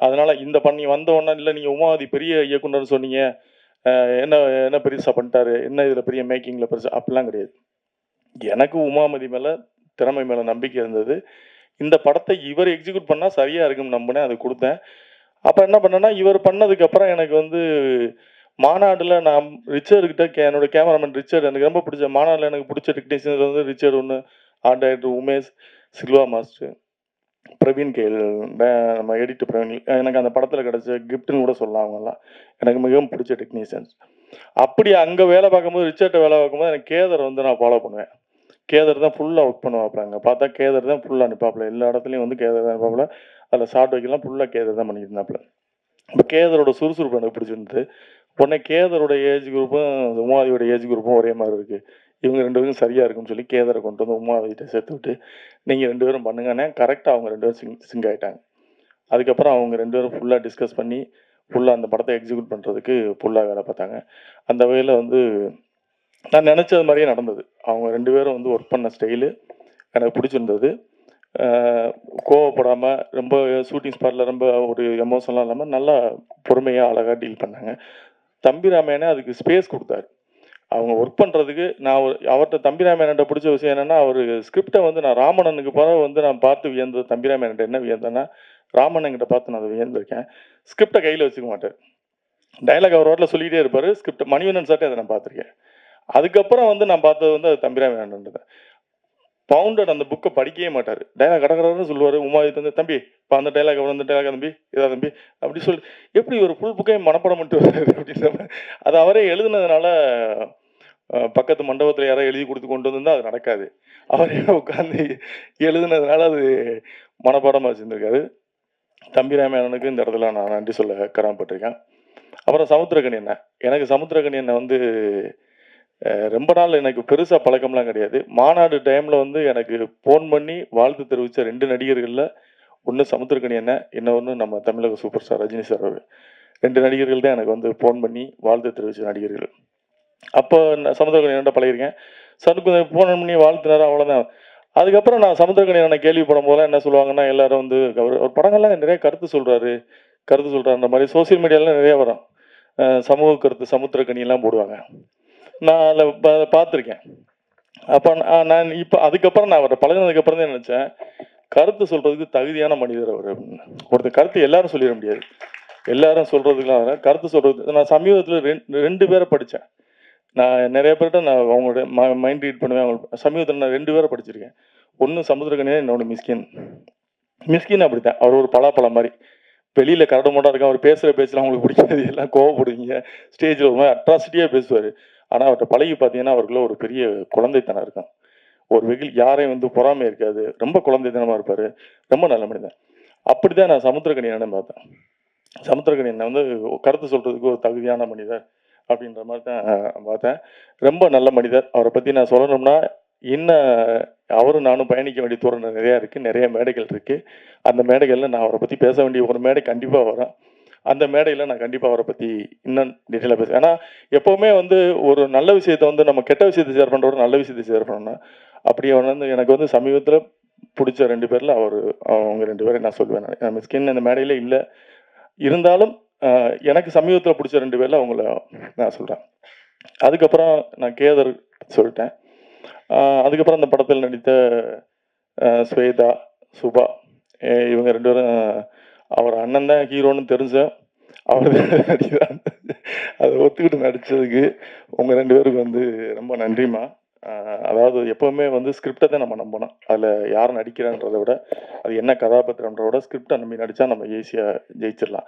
அதனால் இந்த பண்ணி வந்த உடனே இல்லை நீங்கள் உமாவதி பெரிய இயக்குனர்னு சொன்னீங்க, என்ன பெருசாக பண்ணிட்டாரு, என்ன இதில் பெரிய மேக்கிங்கில் பெருசாக, அப்படிலாம் கிடையாது. எனக்கு உமாவதி மேலே திறமை மேலே நம்பிக்கை இருந்தது. இந்த படத்தை இவர் எக்ஸிக்யூட் பண்ணால் சரியாக இருக்குன்னு நம்பினேன், அதை கொடுத்தேன். அப்போ என்ன பண்ணேன்னா, இவர் பண்ணதுக்கப்புறம் எனக்கு வந்து மாநாட்டில் நான் ரிச்சர்ட்கிட்ட என்னோட கேமராமேன் ரிச்சர்ட், எனக்கு ரொம்ப பிடிச்ச மாநாட்டில் எனக்கு பிடிச்ச டெக்னீஷியன்ஸ் வந்து ரிச்சர்ட் ஒன்று, art director Umesh, Silva master, Praveen கேள், நம்ம எடிட் பிரவீன், எனக்கு அந்த படத்தில் கிடச்ச கிஃப்ட்னு கூட சொல்லலாம். அவங்கெல்லாம் எனக்கு மிகவும் பிடிச்ச டெக்னீஷியன்ஸ். அப்படி அங்கே வேலை பார்க்கும்போது, ரிச்சர்ட்டை வேலை பார்க்கும்போது எனக்கு கேதர் வந்து நான் ஃபாலோ பண்ணுவேன். கேதர் தான் ஃபுல்லாக ஒர்க் பண்ணுவாப்புல. அங்கே பார்த்தா கேதர் தான் ஃபுல்லாக நிற்பாப்புல. எல்லா இடத்துலையும் வந்து கேதர் தான் நிற்பாப்புல. அதில் ஷார்ட் வைக்கலாம் ஃபுல்லாக கேதர் தான் பண்ணிட்டு இருந்தாப்புல. இப்போ கேதரோட சுறுசுறுப்பு எனக்கு பிடிச்சிருந்தது. உடனே கேதரோட ஏஜ் குரூப்பும் உமாதியோட ஏஜ் குரூப்பும் ஒரே மாதிரி இருக்குது, இவங்க 2 பேரும் சரியாக இருக்குன்னு சொல்லி கேதரை கொண்டு வந்து உமாதிட்ட சேர்த்து விட்டு, நீங்கள் 2 பேரும் பண்ணுங்கன்னே. கரெக்டாக அவங்க 2 பேரும் சிங்க் ஆகிட்டாங்க. அதுக்கப்புறம் அவங்க 2 பேரும் ஃபுல்லாக டிஸ்கஸ் பண்ணி ஃபுல்லாக அந்த படத்தை எக்ஸிக்யூட் பண்ணுறதுக்கு ஃபுல்லாக வேலை பார்த்தாங்க. அந்த வகையில் வந்து நான் நினச்சது மாதிரியே நடந்தது. அவங்க 2 பேரும் வந்து ஒர்க் பண்ண ஸ்டைலு எனக்கு பிடிச்சிருந்தது. கோவப்படாமல், ரொம்ப ஷூட்டிங் ஸ்பாட்டில் ரொம்ப ஒரு எமோஷனலாக இல்லாமல் நல்லா பொறுமையாக அழகாக டீல் பண்ணாங்க. தம்பிராமையானே அதுக்கு ஸ்பேஸ் கொடுத்தாரு. அவங்க ஒர்க் பண்ணுறதுக்கு நான் அவர்கிட்ட தம்பிராமையான்ட்ட பிடிச்ச விஷயம் என்னென்னா, அவர் ஸ்கிரிப்டை வந்து நான் ராமணனுக்கு பிறகு வந்து நான் பார்த்து வியந்தது. தம்பிராமையான்ட்ட என்ன வியந்தேன்னா, ராமண்ணங்கிட்ட பார்த்து நான் அதை வியந்திருக்கேன். ஸ்கிரிப்டை கையில் வச்சுக்க மாட்டார். டைலாக் அவர் ரோட்டில் சொல்லிகிட்டே இருப்பார். ஸ்கிரிப்ட் மணிவண்ணன் சார்ட்டே அதை நான் பார்த்துருக்கேன். அதுக்கப்புறம் வந்து நான் பார்த்தது வந்து அது தம்பிராமையான் தான். பவுண்டட் அந்த புக்கை படிக்கவே மாட்டார். டைலாக் கடற்கடன்னு சொல்லுவார். உமாதித்து வந்து, தம்பி இப்போ அந்த டைலாக் அப்புறம் அந்த டைலாக் தம்பி இதா தம்பி அப்படி சொல்லி எப்படி ஒரு ஃபுல் புக்கையும் மனப்படம் பண்ணிட்டு வர்றாரு அப்படின்ற அது அவரே எழுதுனதுனால. பக்கத்து மண்டபத்தில் யாராவது எழுதி கொடுத்து கொண்டு வந்திருந்தால் அது நடக்காது. அவரே உட்காந்து எழுதுனதுனால அது மனப்பாடமாக வச்சுருந்துருக்காரு. தம்பிராமையானனுக்கு இந்த இடத்துல நான் நன்றி சொல்ல கடமைப்பட்டிருக்கேன். அப்புறம் சமுத்திரக்கனி அண்ணன், எனக்கு சமுத்திரக்கனி அண்ணன் வந்து ரொம்ப நாள் எனக்கு பெருசாக பழக்கம்லாம் கிடையாது. மாநாடு டைமில் வந்து எனக்கு ஃபோன் பண்ணி வாழ்த்து தெரிவித்த 2 நடிகர்களில் ஒன்று சமுத்திரக்கனி அண்ணன், இன்னொன்று நம்ம தமிழக சூப்பர் ஸ்டார் ரஜினி சார். அவர் 2 நடிகர்கள் தான் எனக்கு வந்து ஃபோன் பண்ணி வாழ்த்து தெரிவித்த நடிகர்கள். அப்போ நான் சமுத்திரக்கனி அண்ணன் பழகிருக்கேன். சனுக்கு ஃபோன் பண்ணி வாழ்த்துனார், அவ்வளோதான். அதுக்கப்புறம் நான் சமுத்திரக்கனி அண்ணனை கேள்விப்படும் போதெல்லாம் என்ன சொல்லுவாங்கன்னா, எல்லாரும் வந்து அவர் படங்கள்லாம் நிறைய கருத்து சொல்கிறாருன்ற மாதிரி சோசியல் மீடியாலாம் நிறைய வரும். சமூக கருத்து சமுத்திரக்கனியெல்லாம் போடுவாங்க. நான் அதில் பார்த்துருக்கேன். அப்போ நான் இப்போ அதுக்கப்புறம் நான் அவரை பழகினதுக்கப்புறம் தான் நினச்சேன், கருத்து சொல்கிறதுக்கு தகுதியான மனிதர் அவர். ஒருத்தர் கருத்து எல்லாரும் சொல்லிட முடியாது. எல்லாரும் சொல்கிறதுக்குலாம் வர கருத்து சொல்கிறது. நான் சமீபத்தில் 2 பேரை படித்தேன். நான் நிறைய பேர்கிட்ட நான் அவங்களோட மைண்ட் ரீட் பண்ணுவேன். அவங்க சமீபத்தில் நான் 2 பேரை படிச்சிருக்கேன். ஒன்று சமுத்திரக்கனியா, இன்னொன்று மிஸ்கின். மிஸ்கின் அப்படி தான், அவர் ஒரு பலாப்பழம் மாதிரி. வெளியில் கரடு மோட்டாக இருக்கும். அவர் பேசுகிற பேச்செலாம் அவங்களுக்கு பிடிக்காது, எல்லாம் கோவப்படுவீங்க. ஸ்டேஜில் ஒரு மாதிரி அட்ராசிட்டியாக பேசுவார். ஆனால் அவர்கிட்ட பழகி பார்த்தீங்கன்னா அவருக்குள்ள ஒரு பெரிய குழந்தைத்தனம் இருக்கும். ஒரு வெகுள் யாரையும் வந்து பொறாமை இருக்காது. ரொம்ப குழந்தைத்தனமாக இருப்பார். ரொம்ப நல்ல மனிதன். அப்படி தான் நான் சமுத்திரக்கனி அண்ணன் பார்த்தேன். சமுத்திரக்கனி அண்ணன் வந்து கருத்து சொல்கிறதுக்கு ஒரு தகுதியான மனிதர் அப்படின்ற மாதிரி தான் பார்த்தேன். ரொம்ப நல்ல மனிதர். அவரை பற்றி நான் சொல்லணும்னா இன்னும் அவரும் நானும் பயணிக்க வேண்டிய தூரம் நிறையா இருக்குது. நிறைய மேடைகள் இருக்குது. அந்த மேடைகளில் நான் அவரை பற்றி பேச வேண்டிய ஒரு மேடை கண்டிப்பாக வரேன். அந்த மேடையில் நான் கண்டிப்பாக அவரை பற்றி இன்னும் டீட்டெயிலாக பேசுவேன். ஏன்னா எப்போவுமே வந்து ஒரு நல்ல விஷயத்தை வந்து நம்ம கெட்ட விஷயத்தை ஷேர் பண்ணுறோட நல்ல விஷயத்தை ஷேர் பண்ணணும். அப்படி வந்து எனக்கு வந்து சமீபத்தில் பிடிச்ச 2 பேரில் அவங்க 2 பேரை நான் சொல்லுவேன். நான் மிஸ்கின் அந்த மேடையில் இல்லை, இருந்தாலும் எனக்கு சமீபத்தில் பிடிச்ச 2 பேரில் அவங்கள நான் சொல்கிறேன். அதுக்கப்புறம் நான் கேதர் சொல்லிட்டேன். அதுக்கப்புறம் அந்த படத்தில் நடித்த ஸ்வேதா, சுபா, இவங்க 2 பேரும் அவர் அண்ணன் தான் ஹீரோன்னு தெரிஞ்சேன். அவர் நடிக்கிறார். அதை ஒத்துக்கிட்டு நடித்ததுக்கு உங்கள் 2 பேருக்கு வந்து ரொம்ப நன்றிம்மா. அதாவது எப்போவுமே வந்து ஸ்கிரிப்டை தான் நம்ம நம்பணும். அதில் யார் நடிக்கிறான்றதை விட, அது என்ன கதாபாத்திரன்றத விட ஸ்கிரிப்டை நம்பி நடித்தா நம்ம ஈஸியாக ஜெயிச்சிடலாம்.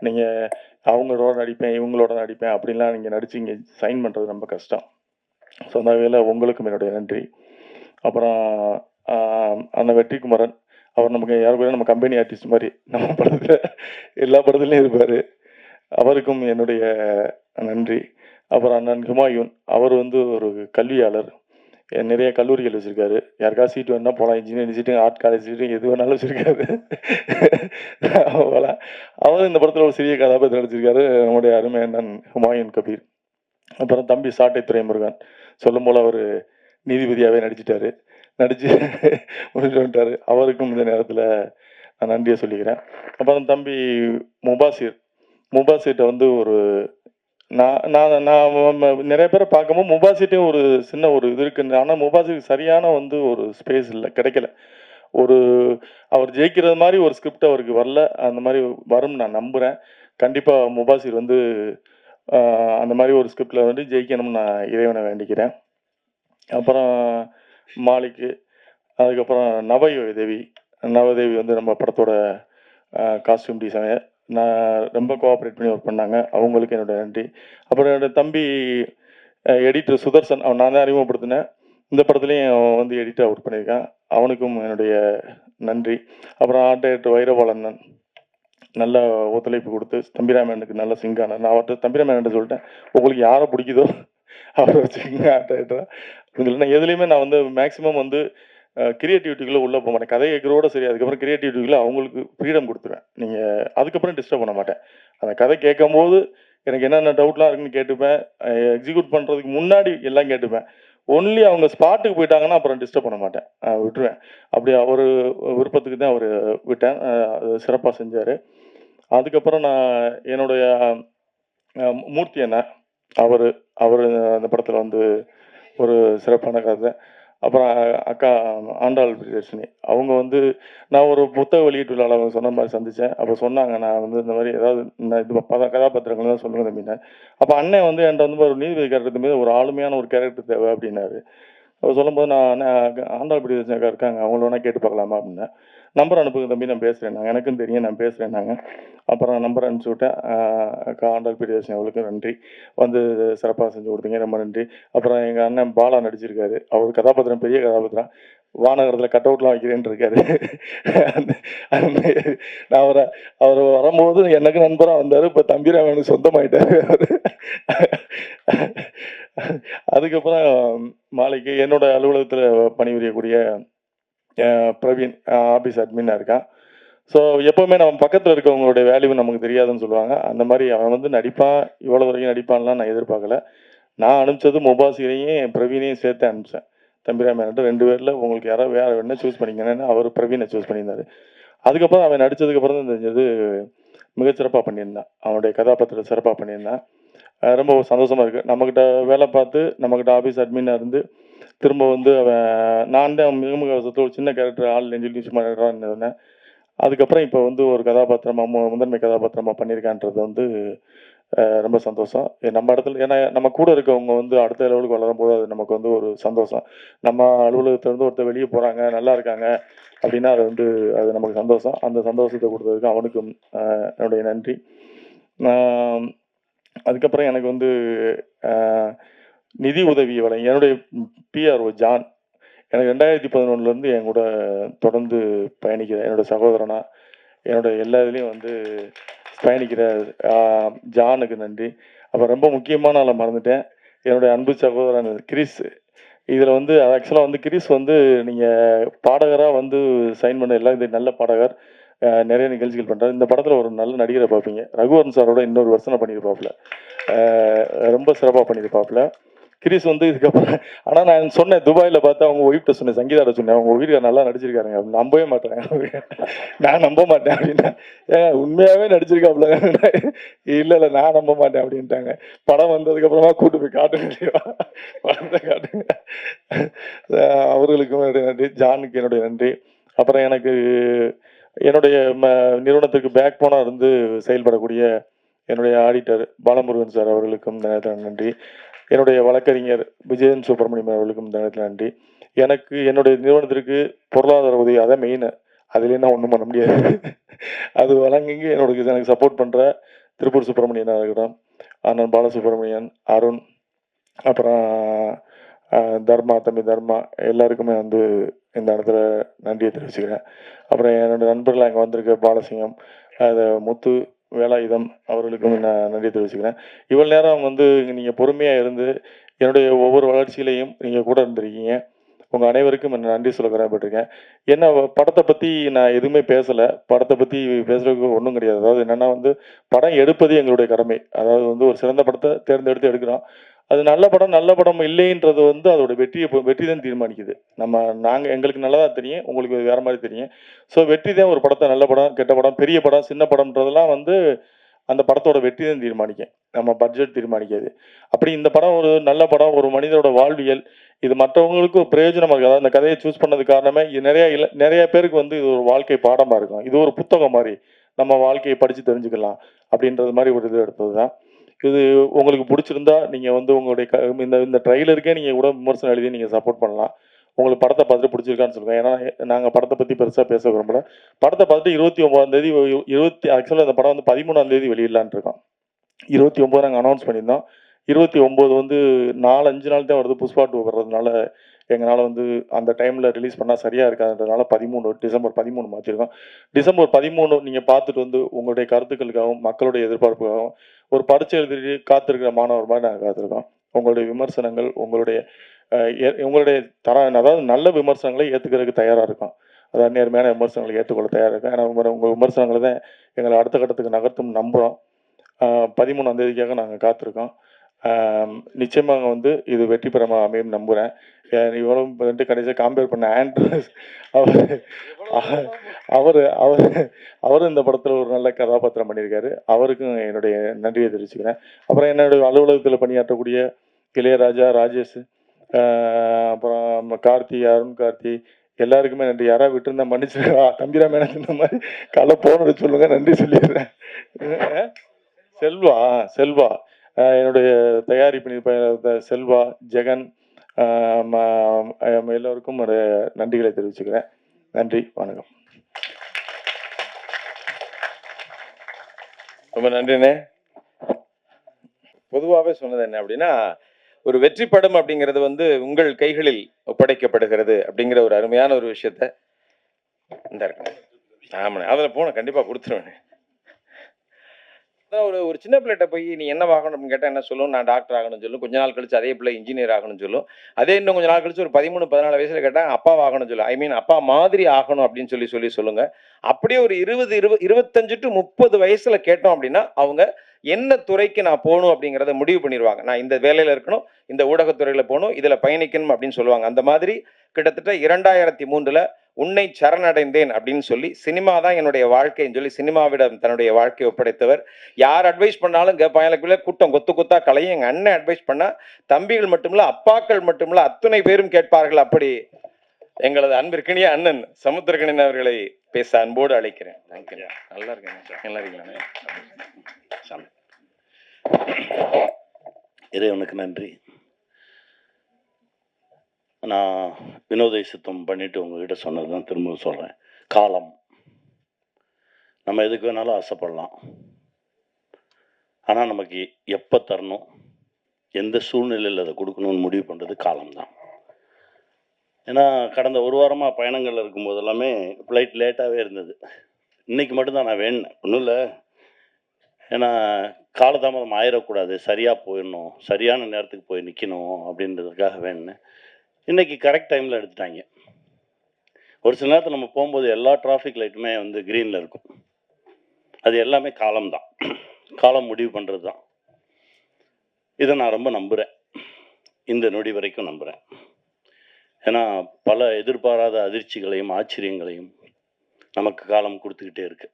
நீங்கள் அவங்களோட நடிப்பேன், இவங்களோட நடிப்பேன் அப்படின்லாம் நீங்கள் நடித்து இங்கே சைன் பண்ணுறது ரொம்ப கஷ்டம். ஸோ அந்த வகையில் உங்களுக்கும் என்னுடைய நன்றி. அப்புறம் அந்த வெற்றிக்குமரன், அவர் நமக்கு யாருக்கும் நம்ம கம்பெனி ஆர்டிஸ்ட் மாதிரி நம்ம படத்தில் எல்லா படத்துலையும் இருப்பார். அவருக்கும் என்னுடைய நன்றி. அப்புறம் அண்ணன் ஹுமாயூன், அவர் வந்து ஒரு கல்வியாளர். நிறைய கல்லூரிகள் வச்சுருக்காரு. யாருக்காவது சீட்டு வேணுன்னா போகலாம். இன்ஜினியரிங் சீட்டு, ஆர்ட் காலேஜ் சீட்டு, எது வேணாலும் வச்சுருக்காரு. போகலாம். அவர் இந்த படத்தில் ஒரு சிறிய கதாபாத்திரம் நடிச்சிருக்காரு, நம்முடைய அருமை அண்ணன் ஹுமாயூன் கபீர். அப்புறம் தம்பி சாட்டை துரைமுருகன், சொல்லும் போல் அவர் நீதிபதியாகவே நடிச்சிட்டாரு. நடித்து முடிச்சு வந்துட்டார். அவருக்கும் இந்த நேரத்தில் நான் நன்றியை சொல்லிக்கிறேன். அப்புறம் தம்பி முபாசிர்கிட்ட வந்து ஒரு நான் நிறைய பேரை பார்க்கும்போது முபாசிட்டையும் ஒரு சின்ன ஒரு இது இருக்குன்னு, ஆனால் முபாசிக்கு சரியான வந்து ஒரு ஸ்பேஸ் இல்லை, கிடைக்கல. அவர் ஜெயிக்கிறது மாதிரி ஒரு ஸ்கிரிப்ட் அவருக்கு வரல. அந்த மாதிரி வரும்னு நான் நம்புகிறேன். கண்டிப்பாக முபாசிர் வந்து அந்த மாதிரி ஒரு ஸ்கிரிப்டில் வந்து ஜெயிக்கணும்னு நான் இறைவனை வேண்டிக்கிறேன். அப்புறம் மாலிக்கு, அதுக்கப்புறம் நவயோகி தேவி, நவதேவி வந்து நம்ம படத்தோட காஸ்டியூம் டிசைனர். நான் ரொம்ப கோஆப்ரேட் பண்ணி ஒர்க் பண்ணாங்க. அவங்களுக்கு என்னோட நன்றி. அப்புறம் என்னோட தம்பி எடிட்டர் சுதர்சன், அவன் நான் தான் அறிமுகப்படுத்தினேன். இந்த படத்துலையும் அவன் வந்து எடிட்டர் ஒர்க் பண்ணியிருக்கான். அவனுக்கும் என்னுடைய நன்றி. அப்புறம் ஆர்ட் டைரக்டர் வைரபாலன் நல்ல ஒத்துழைப்பு கொடுத்து தம்பிராமனுக்கு நல்ல சிங்கான. நான் அவர்கிட்ட தம்பிராமன் சொல்லிட்டேன், உங்களுக்கு யாரை பிடிக்குதோ அவரை வச்சுக்கோங்க ஆர்ட் டைரக்டராக. இல்லைன்னா எதுலேயுமே நான் வந்து மேக்ஸிமம் வந்து கிரியேட்டிவிட்டிக்குள்ளே உள்ளே போக மாட்டேன். கதை கேட்குறோட சரி, அதுக்கப்புறம் கிரியேட்டிவிட்டிக்குள்ளே அவங்களுக்கு ஃப்ரீடம் கொடுத்துருவேன். நீங்கள் அதுக்கப்புறம் டிஸ்டர்ப் பண்ண மாட்டேன். அந்த கதை கேட்கும்போது எனக்கு என்னென்ன டவுட்லாம் இருக்குன்னு கேட்டுப்பேன். எக்ஸிக்யூட் பண்ணுறதுக்கு முன்னாடி எல்லாம் கேட்டுப்பேன். ஒன்லி அவங்க ஸ்பாட்டுக்கு போயிட்டாங்கன்னா அப்புறம் டிஸ்டர்ப் பண்ண மாட்டேன், விட்டுருவேன். அப்படி அவர் விருப்பத்துக்கு தான் அவர் விட்டேன். சிறப்பாக செஞ்சார். அதுக்கப்புறம் நான் என்னுடைய மூர்த்தி அண்ணன், அவர் அந்த படத்தில் வந்து ஒரு சிறப்பான கதை. அப்புறம் அக்கா ஆண்டாள் பிரியதர்ஷினி, அவங்க வந்து நான் ஒரு புத்தக வெளியீட்டு விழாவில் அவங்க சொன்ன மாதிரி சந்தித்தேன். அப்போ சொன்னாங்க, நான் வந்து இந்த மாதிரி ஏதாவது இது கதாபாத்திரங்கள் தான் சொல்லுங்கள் தம்பின்னு. அப்போ அண்ணன் வந்து என்கிட்ட வந்து ஒரு நீதிபதி கேரக்டர் மீது ஒரு ஆளுமையான ஒரு கேரக்டர் தேவை அப்படின்னாரு. அவர் சொல்லும்போது நான் ஆண்டாள் பிரியதர்ஷினி அக்கா இருக்காங்க, அவங்கள வேணால் கேட்டு பார்க்கலாமா அப்படின்னேன். நம்பர் அனுப்புங்க தம்பி, நான் பேசுகிறேன், எனக்கும் தெரியும், நான் பேசுகிறேன்னாங்க. அப்புறம் நம்பர் அனுப்பிச்சி விட்டேன். அக்கா ஆண்டாள் பிரியதர்ஷினி அவளுக்கு நன்றி, வந்து சிறப்பாக செஞ்சு கொடுத்தீங்க, ரொம்ப நன்றி. அப்புறம் எங்கள் அண்ணன் பாலா நடிச்சிருக்காரு. அவர் கதாபாத்திரம் பெரிய கதாபாத்திரம், வானகரத்தில் கட் அவுட்லாம் வைக்கிறேன்னு இருக்காரு. நான் அவர் வரும்போது எனக்கு நண்பராக வந்தார். இப்போ தம்பிராமனுக்கு சொந்தமாயிட்டார் அவர். அதுக்கப்புறம் மாலைக்கு என்னோட அலுவலகத்தில் பணிபுரியக்கூடிய பிரவீன் ஆஃபீஸ் அட்மினாக இருக்கான். ஸோ எப்போவுமே நம்ம பக்கத்தில் இருக்கவங்களுடைய வேல்யூ நமக்கு தெரியாதுன்னு சொல்லுவாங்க. அந்த மாதிரி அவன் வந்து நடிப்பான், இவ்வளோ வரைக்கும் நடிப்பான்லாம் நான் எதிர்பார்க்கல. நான் அனுப்பிச்சது முபாசிரையும் பிரவீனையும் சேர்த்து அனுப்பிச்சேன். தம்பிராமன்ட்டு 2 பேரில் உங்களுக்கு யாராவது வேறு வேணா சூஸ் பண்ணிக்கணும்னு அவர் பிரவீனை சூஸ் பண்ணியிருந்தார். அதுக்கப்புறம் அவன் நடித்ததுக்கப்புறம் தான் தெரிஞ்சது மிகச்சிறப்பாக பண்ணியிருந்தான். அவனுடைய கதாபாத்திரத்தை சிறப்பாக பண்ணியிருந்தான். ரொம்ப சந்தோஷமாக இருக்குது. நம்மக்கிட்ட வேலை பார்த்து நம்மக்கிட்ட ஆஃபீஸ் அட்மினாக இருந்து திரும்ப வந்து அவன் நான் தான் மிகமுகத்தில் ஒரு சின்ன கேரக்டர் ஆள் நெஞ்சில் நிச்சயமாக இருந்தேன். அதுக்கப்புறம் இப்போ வந்து ஒரு கதாபாத்திரமாக முதன்மை கதாபாத்திரமாக பண்ணியிருக்கான்றது வந்து ரொம்ப சந்தோஷம். நம்ம இடத்துல ஏன்னா நம்ம கூட இருக்கவங்க வந்து அடுத்த லெவலுக்கு வளரும்போது அது நமக்கு வந்து ஒரு சந்தோஷம். நம்ம அலுவலகத்திலேருந்து ஒருத்தர் வெளியே போகிறாங்க, நல்லா இருக்காங்க அப்படின்னா அது நமக்கு சந்தோஷம். அந்த சந்தோஷத்தை கொடுத்ததுக்கு அவனுக்கும் என்னுடைய நன்றி. அதுக்கப்புறம் எனக்கு வந்து நிதி உதவி வழங்கி என்னுடைய பிஆர்ஓ ஜான், எனக்கு 2011 என் கூட தொடர்ந்து பயணிக்கிற என்னோட சகோதரனா, என்னோட எல்லா இதுலேயும் வந்து பயணிக்கிற ஜானுக்கு நன்றி. அப்போ ரொம்ப முக்கியமான ஆளை மறந்துட்டேன், என்னுடைய அன்பு சகோதரன் கிறிஸ். இதில் வந்து ஆக்சுவலாக வந்து கிறிஸ் வந்து நீங்கள் பாடகராக வந்து சைன் பண்ண எல்லாம் இது நல்ல பாடகர், நிறைய நிகழ்ச்சிகள் பண்ணுறாரு. இந்த படத்தில் ஒரு நல்ல நடிகரை பார்ப்பீங்க. ரகுவரன் சாரோட இன்னொரு வருஷனை பண்ணியிருப்பாப்புல, ரொம்ப சிறப்பாக பண்ணியிருப்பாப்புல கிரீஸ் வந்து. இதுக்கப்புறம் ஆனால் நான் சொன்னேன், துபாயில் பார்த்து அவங்க ஒய்ஃப்ட்ட சொன்னேன், சங்கீதாட்ட சொன்னேன், அவங்க வீட்டுக்கார நல்லா நடிச்சிருக்காருங்க அப்படின்னு. நம்பவே மாட்டேன், நான் நம்ப மாட்டேன் அப்படின்னா, உண்மையாகவே நடிச்சிருக்காப்புல. இல்லை நான் நம்ப மாட்டேன் அப்படின்ட்டாங்க. படம் வந்ததுக்கப்புறமா கூட்டு போய் காட்டுங்க, படத்தை காட்டுங்க. அவர்களுக்கும் என்னுடைய நன்றி, ஜானுக்கு என்னுடைய நன்றி. அப்புறம் எனக்கு என்னுடைய நிறுவனத்துக்கு பேக் போனாக இருந்து செயல்படக்கூடிய என்னுடைய ஆடிட்டர் பாலமுருகன் சார் அவர்களுக்கும் இந்த நேரத்தில் நன்றி. என்னுடைய வழக்கறிஞர் விஜயன் சுப்பிரமணியம் அவர்களுக்கும் இந்த நேரத்தில் நன்றி. எனக்கு என்னுடைய நிறுவனத்திற்கு பொருளாதார உதவி அதான் மெயின், அதுலேயும் நான் ஒன்றும் பண்ண முடியாது. அது வழங்கி எனக்கு சப்போர்ட் பண்ணுற திருப்பூர் சுப்பிரமணியனாக இருக்கட்டும், அண்ணன் பாலசுப்ரமணியன், அருண், அப்புறம் தர்மா, தம்பி தர்மா, எல்லாருக்குமே வந்து இந்த இடத்துல நன்றியை தெரிவிச்சுக்கிறேன். அப்புறம் என்னோடய நண்பர்கள் அங்கே வந்திருக்க பாலசிங்கம், முத்து, வேலாயுதம் அவர்களுக்கும் நான் நன்றி தெரிவிச்சுக்கிறேன். இவ்வளோ நேரம் வந்து நீங்கள் பொறுமையாக இருந்து என்னுடைய ஒவ்வொரு வளர்ச்சியிலையும் நீங்கள் கூட இருந்திருக்கீங்க. உங்கள் அனைவருக்கும் நான் நன்றி சொல்ல கடமைப்பட்டிருக்கேன். என்ன படத்தை பற்றி நான் எதுவுமே பேசலை, படத்தை பற்றி பேசுகிறதுக்கு ஒன்றும் கிடையாது. அதாவது என்னென்னா வந்து படம் எடுப்பது எங்களுடைய கடமை. அதாவது வந்து ஒரு சிறந்த படத்தை தேர்ந்தெடுத்து எடுக்கிறோம், அது நல்ல படம் இல்லைன்றது வந்து அதோட வெற்றி தான் தீர்மானிக்குது. எங்களுக்கு நல்லதாக தெரியும், உங்களுக்கு வேறு மாதிரி தெரியும். ஸோ வெற்றி தான் ஒரு படத்தை நல்ல படம், கெட்ட படம், பெரிய படம், சின்ன படம்ன்றதெல்லாம் வந்து அந்த படத்தோட வெற்றி தான் தீர்மானிக்கும், நம்ம பட்ஜெட் தீர்மானிக்காது. அப்படி இந்த படம் ஒரு நல்ல படம், ஒரு மனிதனோட வாழ்வியல், இது மற்றவங்களுக்கும் பிரயோஜனமாக இருக்குது. அதாவது இந்த கதையை சூஸ் பண்ணது காரணமே இது நிறைய பேருக்கு வந்து இது ஒரு வாழ்க்கை பாடமாக இருக்கும். இது ஒரு புத்தகம் மாதிரி, நம்ம வாழ்க்கையை படித்து தெரிஞ்சுக்கலாம் அப்படின்றது மாதிரி ஒரு இது எடுத்தது தான். இது உங்களுக்கு பிடிச்சிருந்தா நீங்கள் வந்து உங்களுடைய இந்த ட்ரைலருக்கே நீங்கள் கூட விமர்சனம் எழுதி நீங்கள் சப்போர்ட் பண்ணலாம். உங்களுக்கு படத்தை பார்த்துட்டு பிடிச்சிருக்கான்னு சொல்லுங்கள். ஏன்னா நாங்கள் படத்தை பற்றி பெருசாக பேச விரும்பல. படத்தை பார்த்துட்டு 29 ஆக்சுவலாக அந்த படம் வந்து 13 வெளியிடலான் இருக்கோம். 29 நாங்கள் அனௌன்ஸ் பண்ணியிருந்தோம். 29 வந்து 4-5 நாள் தான் வருது. புஷ்பா 2 வர்றதுனால எங்களால் வந்து அந்த டைமில் ரிலீஸ் பண்ணால் சரியாக இருக்காதுன்றதுனால டிசம்பர் 13 மாற்றிருக்கோம். டிசம்பர் 13 நீங்கள் பார்த்துட்டு வந்து உங்களுடைய கருத்துக்களுக்காகவும் மக்களுடைய எதிர்பார்ப்புக்காகவும் ஒரு பரீட்சை எழுதி காத்திருக்கிற மாணவர் மாதிரி நாங்கள் காத்திருக்கோம். உங்களுடைய விமர்சனங்கள் உங்களுடைய அதாவது நல்ல விமர்சனங்களை ஏற்றுக்கிறதுக்கு தயாராக இருக்கும். அதாவது நேர்மையான விமர்சனங்களை ஏற்றுக்கொள்ள தயாராக இருக்கும். ஏன்னா உங்கள் விமர்சனங்களை தான் எங்களை அடுத்த கட்டத்துக்கு நகர்த்தும் நம்புகிறோம். 13ஆம் தேதிக்காக நாங்கள் காத்திருக்கோம். நிச்சயமாக வந்து இது வெற்றி பெறமாக அமையும் நம்புகிறேன். இவ்வளோ வந்துட்டு கடைசியாக கம்பேர் பண்ண ஆண்ட்ரஸ் அவர் இந்த படத்தில் ஒரு நல்ல கதாபாத்திரம் பண்ணியிருக்காரு. அவருக்கும் என்னுடைய நன்றியை தெரிவிச்சுக்கிறேன். அப்புறம் என்னுடைய அலுவலகத்தில் பணியாற்றக்கூடிய இளையராஜா, ராஜேஷ், அப்புறம் கார்த்தி, அருண் கார்த்தி எல்லாருக்குமே நன்றி. யாராவது விட்டுருந்தா மன்னிச்சிருக்கா. தம்பிராம எனக்கு இந்த மாதிரி காலை போன சொல்லுங்க, நன்றி சொல்லிடுறேன். செல்வா என்னுடைய தயாரிப்பு செல்வா, ஜெகன் எல்லோருக்கும் ஒரு நன்றிகளை தெரிவிச்சுக்கிறேன். நன்றி, வணக்கம். ரொம்ப நன்றிண்ணே. பொதுவாகவே சொன்னது என்ன அப்படின்னா, ஒரு வெற்றி படம் அப்படிங்கிறது வந்து உங்கள் கைகளில் ஒப்படைக்கப்படுகிறது அப்படிங்கிற ஒரு அருமையான ஒரு விஷயத்த இந்த இருக்கணும். ஆமாண்ணே, அதில் போன கண்டிப்பாக கொடுத்துருவேண்ணே. ஒரு சின்ன பிள்ளைகிட்ட போய் நீ என்ன ஆகணும் அப்படின்னு கேட்டால் என்ன சொல்லும்? நான் டாக்டர் ஆகணும்னு சொல்லும். கொஞ்ச நாள் கழிச்சு அதே பிள்ளை இன்ஜினியர் ஆகணும்னு சொல்லும். அதே இன்னும் கொஞ்ச நாள் கழிச்சு ஒரு 13-14 வயசுல கேட்டால் அப்பா ஆகணும்னு சொல்லும். ஐ மீன் அப்பா மாதிரி ஆகணும் அப்படின்னு சொல்லுங்க. அப்படியே ஒரு 25 to 30 வயசுல கேட்டோம் அப்படின்னா அவங்க என்ன துறைக்கு நான் போகணும் அப்படிங்கிறத முடிவு பண்ணிடுவாங்க. நான் இந்த வேலையில இருக்கணும், இந்த ஊடகத்துறையில போகணும், இதுல பயணிக்கணும் அப்படின்னு சொல்லுவாங்க. அந்த மாதிரி கிட்டத்தட்ட 2003ல் உன்னை சரணடைந்தேன் அப்படின்னு சொல்லி சினிமா தான் என்னுடைய வாழ்க்கைன்னு சொல்லி சினிமாவிடம் தன்னுடைய வாழ்க்கையை ஒப்படைத்தவர். யார் அட்வைஸ் பண்ணாலும் கேட்பாங்க. கூட்டம் கொத்தா கலையும் எங்க அண்ணன் அட்வைஸ் பண்ணா தம்பிகள் மட்டுமில்ல, அப்பாக்கள் மட்டுமில்ல, அத்தனை பேரும் கேட்பார்கள். அப்படி எங்களது அன்பிற்கினிய அண்ணன் சமுத்திரக்கணியன் அவர்களை பேச அன்போடு அழைக்கிறேன். நல்லா இருக்கேன். நல்லா இருக்கீங்களா? இறைவனுக்கு நன்றி. நான் வினோத சித்தம் பண்ணிட்டு உங்ககிட்ட சொன்னது தான் திரும்ப சொல்கிறேன். காலம் நம்ம எதுக்கு வேணாலும் ஆசைப்படலாம். ஆனால் நமக்கு எப்போ தரணும், எந்த சூழ்நிலையில் அதை கொடுக்கணும்னு முடிவு பண்ணுறது காலம்தான். ஏன்னா கடந்த ஒரு வாரமாக பயணங்கள் இருக்கும்போது எல்லாமே ஃப்ளைட் லேட்டாகவே இருந்தது. இன்றைக்கி மட்டும்தான் நான் வேணுனேன், ஒன்றும் இல்லை. ஏன்னா காலதாமதம் ஆயிடக்கூடாது, சரியாக போயிடணும், சரியான நேரத்துக்கு போய் நிற்கணும் அப்படின்றதுக்காக வேணுனேன். இன்றைக்கி கரெக்ட் டைமில் எடுத்துட்டாங்க. ஒரு சில நேரத்தில் நம்ம போகும்போது எல்லா டிராஃபிக் லைட்டுமே வந்து க்ரீனில் இருக்கும். அது எல்லாமே காலம்தான், காலம் முடிவு பண்ணுறது தான். இதை நான் ரொம்ப நம்புகிறேன், இந்த நொடி வரைக்கும் நம்புகிறேன். ஏன்னா பல எதிர்பாராத அதிர்ச்சிகளையும் ஆச்சரியங்களையும் நமக்கு காலம் கொடுத்துக்கிட்டே இருக்கு.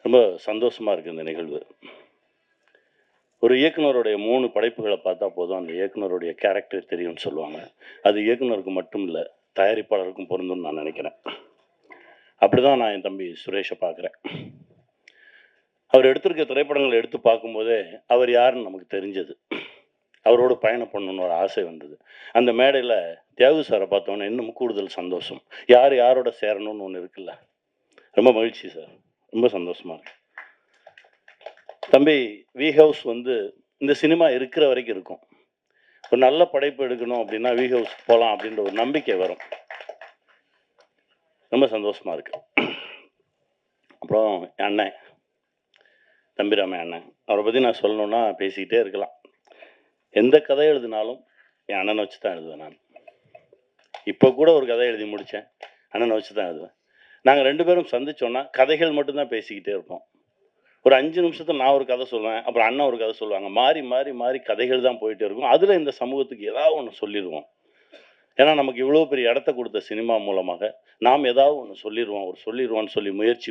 ரொம்ப சந்தோஷமாக இருக்குது இந்த நிகழ்வு. ஒரு இயக்குனருடைய 3 படைப்புகளை பார்த்தா போதும் அந்த இயக்குனருடைய கேரக்டர் தெரியும்னு சொல்லுவாங்க. அது இயக்குனருக்கு மட்டும் இல்லை, தயாரிப்பாளருக்கும் பொருந்தும்னு நான் நினைக்கிறேன். அப்படி தான் நான் என் தம்பி சுரேஷை பார்க்குறேன். அவர் எடுத்திருக்க திரைப்படங்களை எடுத்து பார்க்கும்போதே அவர் யாருன்னு நமக்கு தெரிஞ்சது. அவரோட பயணம் பண்ணணுன்னு ஒரு ஆசை வந்தது. அந்த மேடையில் தியாகு சாரை பார்த்தோன்னே இன்னும் கூடுதல் சந்தோஷம். யார் யாரோட சேரணும்னு ஒன்று இருக்குல்ல, ரொம்ப மகிழ்ச்சி சார், ரொம்ப சந்தோஷமாக இருக்கு. தம்பி வி ஹவுஸ் வந்து இந்த சினிமா இருக்கிற வரைக்கும் இருக்கும். ஒரு நல்ல படைப்பு எடுக்கணும் அப்படின்னா வி ஹவுஸ் போகலாம் அப்படின்ற ஒரு நம்பிக்கை வரும். ரொம்ப சந்தோஷமாக இருக்கு. அப்புறம் என் அண்ணன் தம்பிராம அண்ணன், அவரை பற்றி நான் சொல்லணுன்னா பேசிக்கிட்டே இருக்கலாம். எந்த கதை எழுதினாலும் என் அண்ணனை வச்சு தான் எழுதுவேன். நான் இப்போ கூட ஒரு கதை எழுதி முடித்தேன், அண்ணனை வச்சு தான் எழுதுவேன். நாங்கள் 2 பேரும் சந்திச்சோன்னா கதைகள் மட்டும்தான் பேசிக்கிட்டே இருப்போம். ஒரு 5 நிமிஷத்தில் நான் ஒரு கதை சொல்லுவேன், அப்புறம் அண்ணன் ஒரு கதை சொல்லுவாங்க. மாறி மாறி மாறி கதைகள் தான் போயிட்டே இருக்கும். அதில் இந்த சமூகத்துக்கு ஏதாவது ஒன்று சொல்லிடுவோம். ஏன்னா நமக்கு இவ்வளோ பெரிய இடத்த கொடுத்த சினிமா மூலமாக நாம் ஏதாவது ஒன்று சொல்லிடுவோன்னு சொல்லி முயற்சி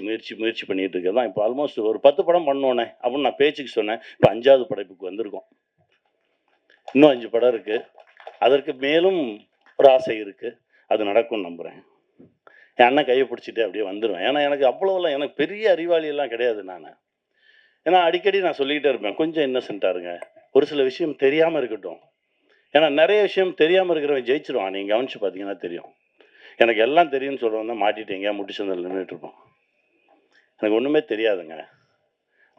பண்ணிட்டு இருக்கிறது தான். இப்போ ஆல்மோஸ்ட் ஒரு 10 படம் பண்ணோன்னே அப்படின்னு நான் பேச்சுக்கு சொன்னேன். இப்போ 5வது படைப்புக்கு வந்திருக்கோம். இன்னும் 5 படம் இருக்குது. அதற்கு மேலும் ஒரு ஆசை இருக்குது. அது நடக்கும்னு நம்புகிறேன். என் அண்ணன் கையை பிடிச்சிட்டு அப்படியே வந்துடுவேன். ஏன்னா எனக்கு அவ்வளோலாம் எனக்கு பெரிய அறிவாளியெல்லாம் கிடையாது. ஏன்னா அடிக்கடி நான் சொல்லிக்கிட்டே இருப்பேன், கொஞ்சம் இன்னசென்ட்டாக இருங்க, ஒரு சில விஷயம் தெரியாமல் இருக்கட்டும். ஏன்னா நிறைய விஷயம் தெரியாமல் இருக்கிறவன் ஜெயிச்சிருவான். நீங்கள் கவனிச்சு பார்த்தீங்கன்னா தெரியும். எனக்கு எல்லாம் தெரியும்னு சொல்கிறவன் தான் மாட்டிட்டு எங்கேயா முட்டிச்சந்தில் நின்றுட்டு இருப்பான். எனக்கு ஒன்றுமே தெரியாதுங்க,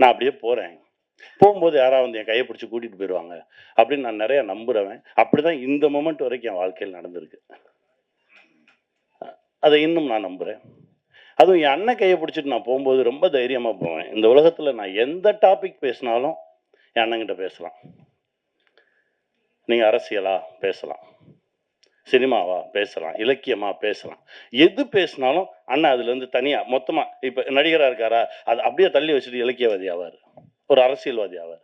நான் அப்படியே போகிறேன், போகும்போது யாராவது வந்து என் கையை பிடிச்சி கூட்டிகிட்டு போயிடுவாங்க அப்படின்னு நான் நிறையா நம்புகிறவன். அப்படி தான் இந்த மொமெண்ட் வரைக்கும் என் வாழ்க்கையில் நடந்திருக்கு. அதை இன்னும் நான் நம்புகிறேன். அதுவும் என் அண்ணன் கையை பிடிச்சிட்டு நான் போகும்போது ரொம்ப தைரியமாக போவேன். இந்த உலகத்தில் நான் எந்த டாபிக் பேசினாலும் என் அண்ணங்கிட்ட பேசலாம். நீங்கள் அரசியலா பேசலாம், சினிமாவா பேசலாம், இலக்கியமா பேசலாம், எது பேசினாலும் அண்ணன் அதுலேருந்து தனியாக மொத்தமாக இப்போ நடிகராக இருக்காரா அது அப்படியே தள்ளி வச்சுட்டு இலக்கியவாதி ஆவார், ஒரு அரசியல்வாதி ஆவார்.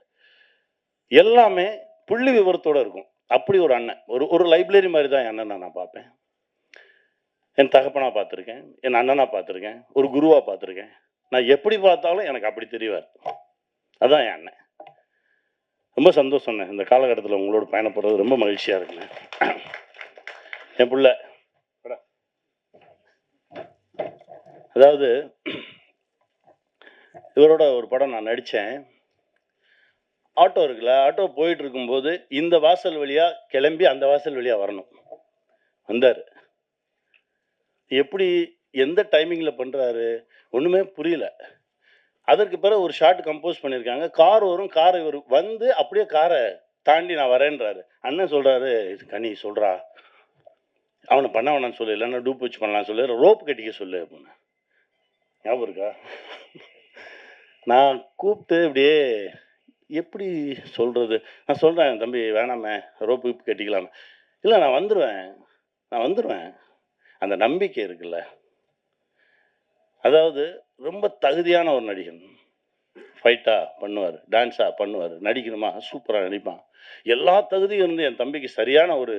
எல்லாமே புள்ளி விவரத்தோடு இருக்கும். அப்படி ஒரு அண்ணன், ஒரு லைப்ரரி மாதிரி தான் என் அண்ணனை நான் பார்ப்பேன். என் தகப்பனாக பார்த்துருக்கேன், என் அண்ணனாக பார்த்துருக்கேன், ஒரு குருவாக பார்த்துருக்கேன். நான் எப்படி பார்த்தாலும் எனக்கு அப்படி தெரிவார். அதுதான் என் அண்ணன். ரொம்ப சந்தோஷம்ண்ணே, இந்த காலகட்டத்தில் உங்களோட பயணப்படுறது ரொம்ப மகிழ்ச்சியாக இருக்குண்ணே. என் பிள்ளை அதாவது இவரோட ஒரு படம் நான் நடித்தேன். ஆட்டோ இருக்குல்ல, ஆட்டோ போயிட்டு இருக்கும்போது இந்த வாசல் வழியாக கிளம்பி அந்த வாசல் வழியாக வரணும். வந்தார். எப்படி எந்த டைமிங்கில் பண்ணுறாரு ஒன்றுமே புரியல. அதற்கு பிறகு ஒரு ஷார்ட் கம்போஸ் பண்ணியிருக்காங்க. கார் வரும், கார் இவர் வந்து அப்படியே காரை தாண்டி நான் வரேன்றாரு. அண்ணன் சொல்கிறாரு, இது கனி சொல்கிறா, அவனை பண்ண வேணான்னு சொல்லு, இல்லைன்னா டூப் வச்சு பண்ணலான்னு சொல்லு, ரோப் கட்டிக்க சொல்லு அப்படின்னு. ஞாபகம் இருக்கா? நான் கூப்பிட்டு இப்படியே எப்படி சொல்கிறது, நான் சொல்கிறேன், தம்பி வேணாமே, ரோப்பு கட்டிக்கலாமே. இல்லை நான் வந்துடுவேன். அந்த நம்பிக்கை இருக்குல்ல, அதாவது ரொம்ப தகுதியான ஒரு நடிகன். ஃபைட்டாக பண்ணுவார், டான்ஸாக பண்ணுவார், நடிக்கணுமா சூப்பராக நடிப்பான். எல்லா தகுதியும் இருந்து என் தம்பிக்கு சரியான ஒரு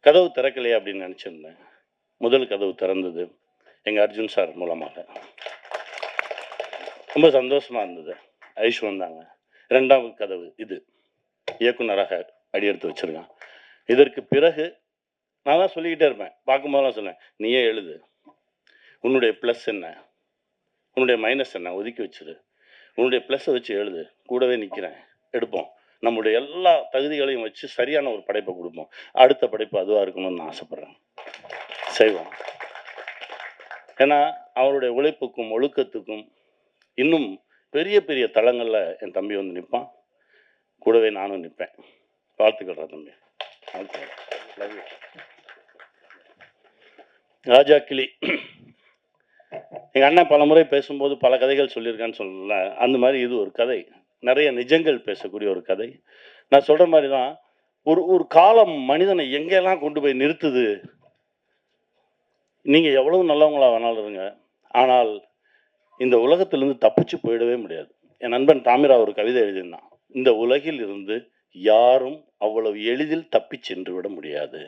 கதவு திறக்கலையே அப்படின்னு நினச்சிருந்தேன். முதல் கதவு திறந்தது எங்கள் அர்ஜுன் சார் மூலமாக. ரொம்ப சந்தோஷமாக இருந்தது. ஐஷு வந்தாங்க. ரெண்டாவது கதவு இது, இயக்குனராக அடியெடுத்து வச்சுருக்கான். இதற்கு பிறகு நான் தான் சொல்லிக்கிட்டே இருப்பேன், பார்க்கும்போதெல்லாம் சொல்லுவேன், நீயே எழுது, உன்னுடைய ப்ளஸ் என்ன, உன்னுடைய மைனஸ் என்ன ஒதுக்கி வச்சிரு, உன்னுடைய ப்ளஸ்ஸை வச்சு எழுது, கூடவே நிற்கிறேன், எடுப்போம், நம்முடைய எல்லா தகுதிகளையும் வச்சு சரியான ஒரு படைப்பை கொடுப்போம். அடுத்த படைப்பு அதுவாக இருக்கணும்னு நான் ஆசைப்பட்றேன். செய்வோம். ஏன்னா அவருடைய உழைப்புக்கும் ஒழுக்கத்துக்கும் இன்னும் பெரிய பெரிய தளங்களில் என் தம்பி வந்து நிற்பான். கூடவே நானும் நிற்பேன். வாழ்த்துக்கள் தம்பி. வாழ்த்துக்கள். ராஜா கிளி, எங்கள் அண்ணன் பல முறை பேசும்போது பல கதைகள் சொல்லியிருக்கான்னு சொல்லல, அந்த மாதிரி இது ஒரு கதை. நிறைய நிஜங்கள் பேசக்கூடிய ஒரு கதை. நான் சொல்கிற மாதிரி தான் ஒரு காலம் மனிதனை எங்கெல்லாம் கொண்டு போய் நிறுத்துது. நீங்கள் எவ்வளவு நல்லவங்களா வேணாலும் இருங்க, ஆனால் இந்த உலகத்திலிருந்து தப்பிச்சு போயிடவே முடியாது. என் நண்பன் தாமிரா ஒரு கவிதை எழுதினான், இந்த உலகில் இருந்து யாரும் அவ்வளவு எளிதில் தப்பி சென்று விட முடியாது,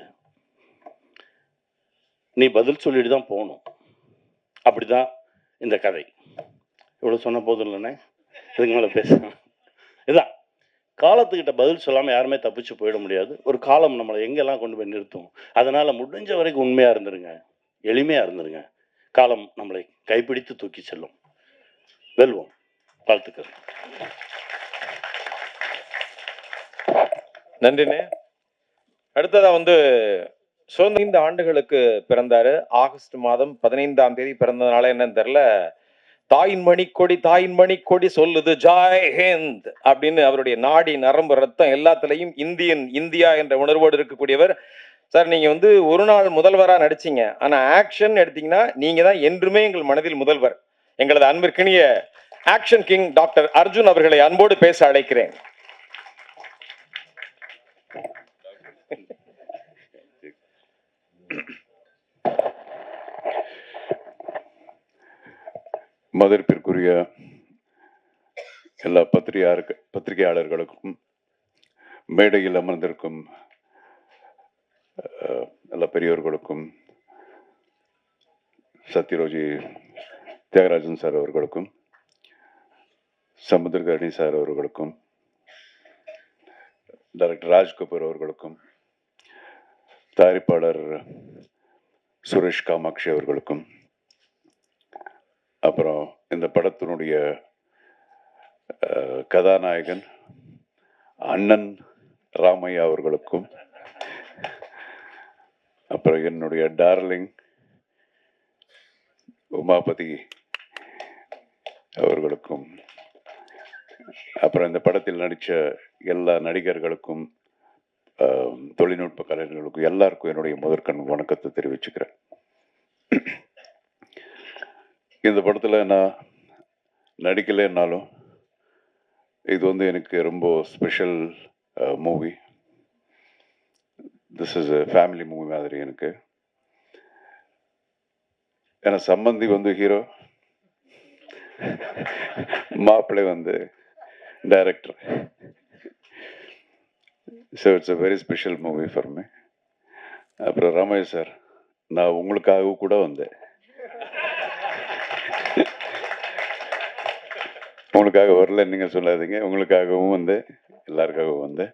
நீ பதில் சொல்லிட்டு தான் போகணும். அப்படிதான் இந்த கதை. இவ்வளோ சொன்ன போதும் இல்லைண்ணே, இதுக்கு மேலே பேசணும். இதுதான், காலத்துக்கிட்ட பதில் சொல்லாமல் யாருமே தப்பிச்சு போயிட முடியாது. ஒரு காலம் நம்மளை எங்கெல்லாம் கொண்டு போய் நிறுத்தும். அதனால் முடிஞ்ச வரைக்கும் உண்மையாக இருந்துருங்க, எளிமையாக இருந்துருங்க. காலம் நம்மளை கைப்பிடித்து தூக்கி செல்லும். வெல்வோம். வாழ்த்துக்கள். நன்றிண்ணே. அடுத்ததா வந்து சுதந்திர 5 ஆண்டுகளுக்கு பிறந்தாரு. ஆகஸ்ட் மாதம் 15ஆம் தேதி பிறந்ததுனால என்னன்னு தெரியல, தாயின் மணிக்கொடி தாயின் மணிக்கொடி சொல்லுது ஜாய் ஹிந்த் அப்படின்னு அவருடைய நாடி நரம்பு ரத்தம் எல்லாத்துலயும் இந்தியா என்ற உணர்வோடு இருக்கக்கூடியவர். சார், நீங்க வந்து ஒரு நாள் முதல்வரா நடிச்சீங்க, ஆனா ஆக்ஷன் எடுத்தீங்கன்னா நீங்க தான் என்றுமே எங்கள் மனதில் முதல்வர். எங்களது அன்பிற்கினிய ஆக்ஷன் கிங் டாக்டர் அர்ஜுன் அவர்களை அன்போடு பேச அழைக்கிறேன். மதிப்பிற்குரிய எல்லா பத்திரிகையாளர்களுக்கும், மேடையில் அமர்ந்திருக்கும் எல்லா பெரியோர்களுக்கும், சத்யரோஜி தியாகராஜன் சார் அவர்களுக்கும், சமுத்திரகரணி சார் அவர்களுக்கும், டைரக்டர் ராஜ்கபூர் அவர்களுக்கும், தயாரிப்பாளர் சுரேஷ் காமாட்சி அவர்களுக்கும், அப்புறம் இந்த படத்தினுடைய கதாநாயகன் அண்ணன் ராமையா அவர்களுக்கும், அப்புறம் என்னுடைய டார்லிங் உமாபதி அவர்களுக்கும், அப்புறம் இந்த படத்தில் நடித்த எல்லா நடிகர்களுக்கும், தொழில்நுட்ப கலைஞர்களுக்கும் எல்லாருக்கும் என்னுடைய முதற்கண் வணக்கத்தை தெரிவிச்சுக்கிறேன். இந்த படத்தில் நான் நடிக்கலைன்னாலும் இது வந்து எனக்கு ரொம்ப special movie. This is a family movie மாதிரி எனக்கு. ஏன்னா சம்பந்தி வந்து ஹீரோ, மாப்பிள்ளை வந்து director. So it's a very special movie for me. அப்புறம் ராமையா சார், நான் உங்களுக்காக கூட வந்தேன். உங்களுக்காக வரல நீங்கள் சொல்லாதீங்க, உங்களுக்காகவும் வந்தேன், எல்லாருக்காகவும் வந்தேன்.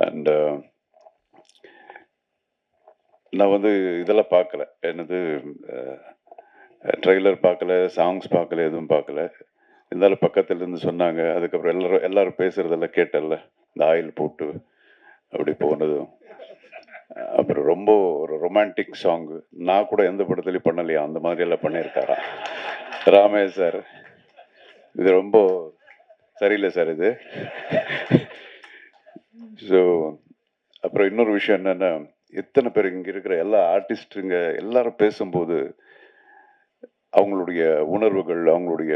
அண்ட் நான் வந்து இதெல்லாம் பார்க்கல, என்னது ட்ரெய்லர் பார்க்கல, சாங்ஸ் பார்க்கல, எதுவும் பார்க்கல. இருந்தாலும் பக்கத்துல இருந்து சொன்னாங்க. அதுக்கப்புறம் எல்லாரும் பேசுறதெல்லாம் கேட்டல, இந்த ஆயில் போட்டு அப்படி போனதும். அப்புறம் ரொம்ப ஒரு ரொமான்டிக் சாங்கு, நான் கூட எந்த படத்துலையும் பண்ணலையா, அந்த மாதிரி எல்லாம் பண்ணியிருக்காரா ராமையா சார். இது ரொம்ப சரியில்லை சார் இது. ஸோ அப்புறம் இன்னொரு விஷயம் என்னென்னா, எத்தனை பேர் இங்கே இருக்கிற எல்லா ஆர்டிஸ்ட்டுங்க எல்லாரும் பேசும்போது அவங்களுடைய உணர்வுகள், அவங்களுடைய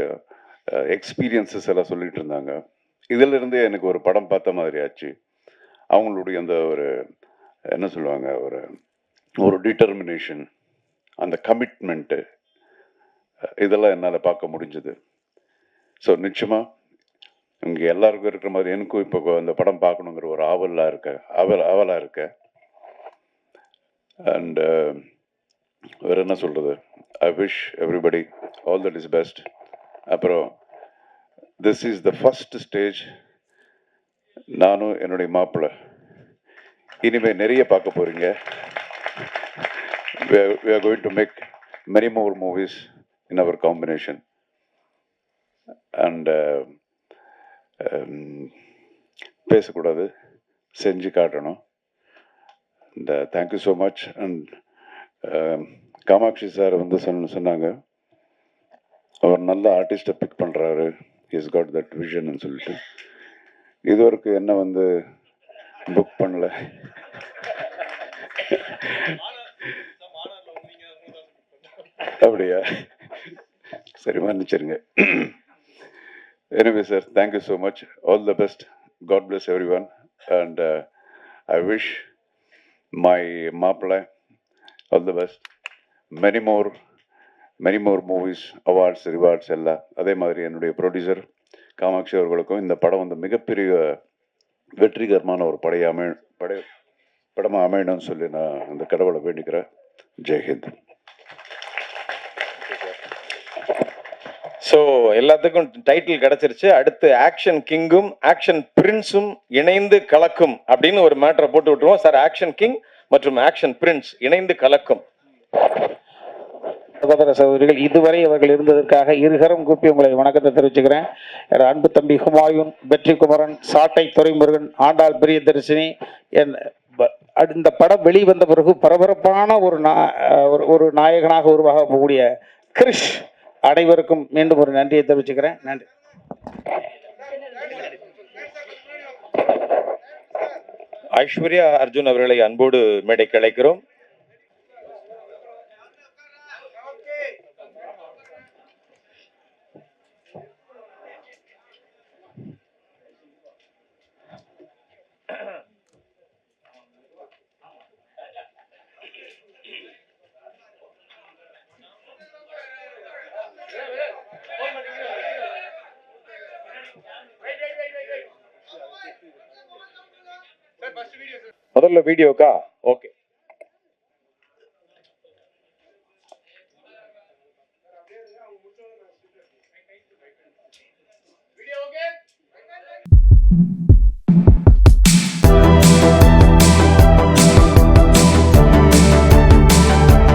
எக்ஸ்பீரியன்ஸஸ் எல்லாம் சொல்லிட்டு இருந்தாங்க. இதிலிருந்தே எனக்கு ஒரு படம் பார்த்த மாதிரி ஆச்சு. அவங்களுடைய அந்த ஒரு என்ன சொல்லுவாங்க, ஒரு டிட்டர்மினேஷன், அந்த கமிட்மெண்ட்டு, இதெல்லாம் என்னால் பார்க்க முடிஞ்சது. ஸோ நிச்சயமாக இங்கே எல்லாருக்கும் இருக்கிற மாதிரி எனக்கும் இப்போ அந்த படம் பார்க்கணுங்கிற ஒரு ஆவலாக இருக்க. அண்ட் வேறு என்ன சொல்கிறது, I wish everybody all that is best. அப்புறம் this is the first stage. நானும் என்னுடைய மாப்பிள்ளை இனிமேல் நிறைய பார்க்க போகிறீங்க. we are going to make many more movies in our combination. And பேசக்கூடாது, செஞ்சு காட்டணும். And thank you so much. And Kamatchi sir வந்து சொன்னாங்க, அவர் நல்ல ஆர்டிஸ்ட்டை பிக் பண்ணுறாரு, இஸ் காட் தட் விஷன்னு சொல்லிட்டு. இது வரைக்கும் என்ன வந்து புக் பண்ணல. அப்படியா, சரி மன்னிச்சிருங்க. Anyway, sir, thank you so much. All the best. God bless everyone. And I wish my Maapla all the best. Many more movies, awards, rewards எல்லாம். அதே மாதிரி என்னுடைய ப்ரொடியூசர் காமாட்சி அவர்களுக்கும் இந்த படம் வந்து மிகப்பெரிய வெற்றிகரமான ஒரு படமாக அமையணும்னு சொல்லி நான் அந்த கடவுளை வேண்டிக்கிறேன். ஜெய்ஹிந்த். ஸோ எல்லாத்துக்கும் டைட்டில் கிடைச்சிருச்சு. அடுத்து ஆக்ஷன் கிங்கும் ஆக்ஷன் பிரின்ஸும் இணைந்து கலக்கும் அப்படின்னு ஒரு மேட்டரை போட்டு விட்டுருவோம் சார். ஆக்ஷன் கிங் மற்றும் ஆக்ஷன் பிரின்ஸ் இணைந்து கலக்கும். சகோதர சகோதரிகள், இதுவரை அவர்கள் இருந்ததற்காக இருகரம் கூப்பி உங்களை வணக்கத்தை தெரிவிச்சுக்கிறேன். அன்பு தம்பி ஹுமாயூன், வெற்றி குமரன், சாட்டை துரைமுருகன், ஆண்டாள் பிரியதர்சினி, இந்த படம் வெளிவந்த பிறகு பரபரப்பான ஒரு நாயகனாக உருவாக போகக்கூடிய கிரிஷ், அனைவருக்கும் மீண்டும் ஒரு நன்றியை தெரிவிச்சுக்கிறேன். நன்றி. ஐஸ்வர்யா அர்ஜுன் அவர்களை அன்போடு மேடைக்கு அழைக்கிறோம். முதல்ல வீடியோக்கா? ஓகே.